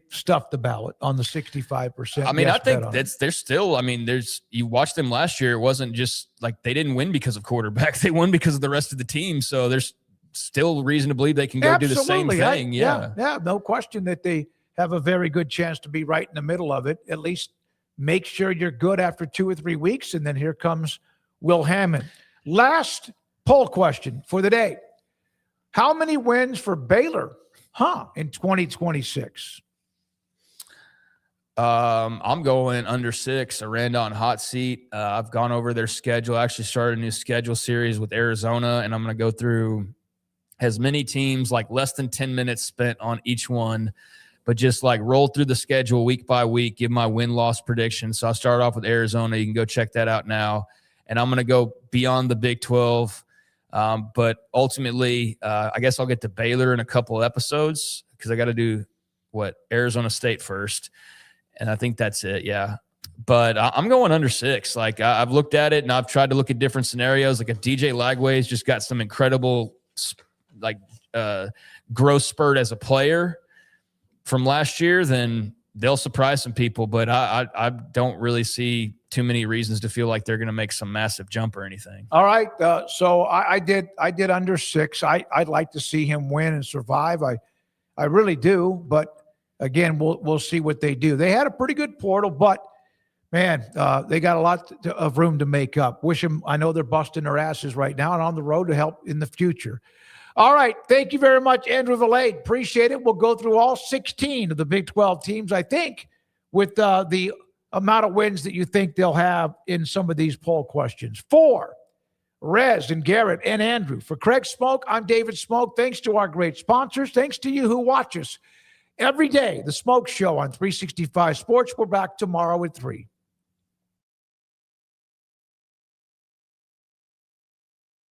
stuffed the ballot on the 65%. I mean, yes, I think they're still, I mean, you watched them last year. It wasn't just like they didn't win because of quarterback. They won because of the rest of the team. So there's still reason to believe they can go do the same thing. Yeah, no question that they have a very good chance to be right in the middle of it. At least make sure you're good after 2 or 3 weeks. And then here comes Will Hammond. Last poll question for the day. How many wins for Baylor, in 2026? I'm going under 6. I ran on hot seat. I've gone over their schedule. I actually started a new schedule series with Arizona, and I'm going to go through as many teams, like less than 10 minutes spent on each one, but just like roll through the schedule week by week, give my win-loss prediction. So I'll start off with Arizona. You can go check that out now. And I'm going to go beyond the Big 12. But ultimately, I guess I'll get to Baylor in a couple of episodes because I got to do Arizona State first. And I think that's it. Yeah. But I'm going under 6. Like I've looked at it and I've tried to look at different scenarios. Like if DJ Lagway's just got some incredible, growth spurt as a player from last year, then they'll surprise some people. But I don't really see too many reasons to feel like they're going to make some massive jump or anything. All right. So I did under 6. I'd like to see him win and survive. I really do. But again, we'll see what they do. They had a pretty good portal, but Man, they got a lot of room to make up. Wish them, I know they're busting their asses right now and on the road to help in the future. All right. Thank you very much, Andrew Valade. Appreciate it. We'll go through all 16 of the Big 12 teams, I think, with the amount of wins that you think they'll have in some of these poll questions. For Rez and Garrett and Andrew, for Craig Smoke, I'm David Smoke. Thanks to our great sponsors. Thanks to you who watch us every day. The Smoke Show on 365 Sports. We're back tomorrow at 3.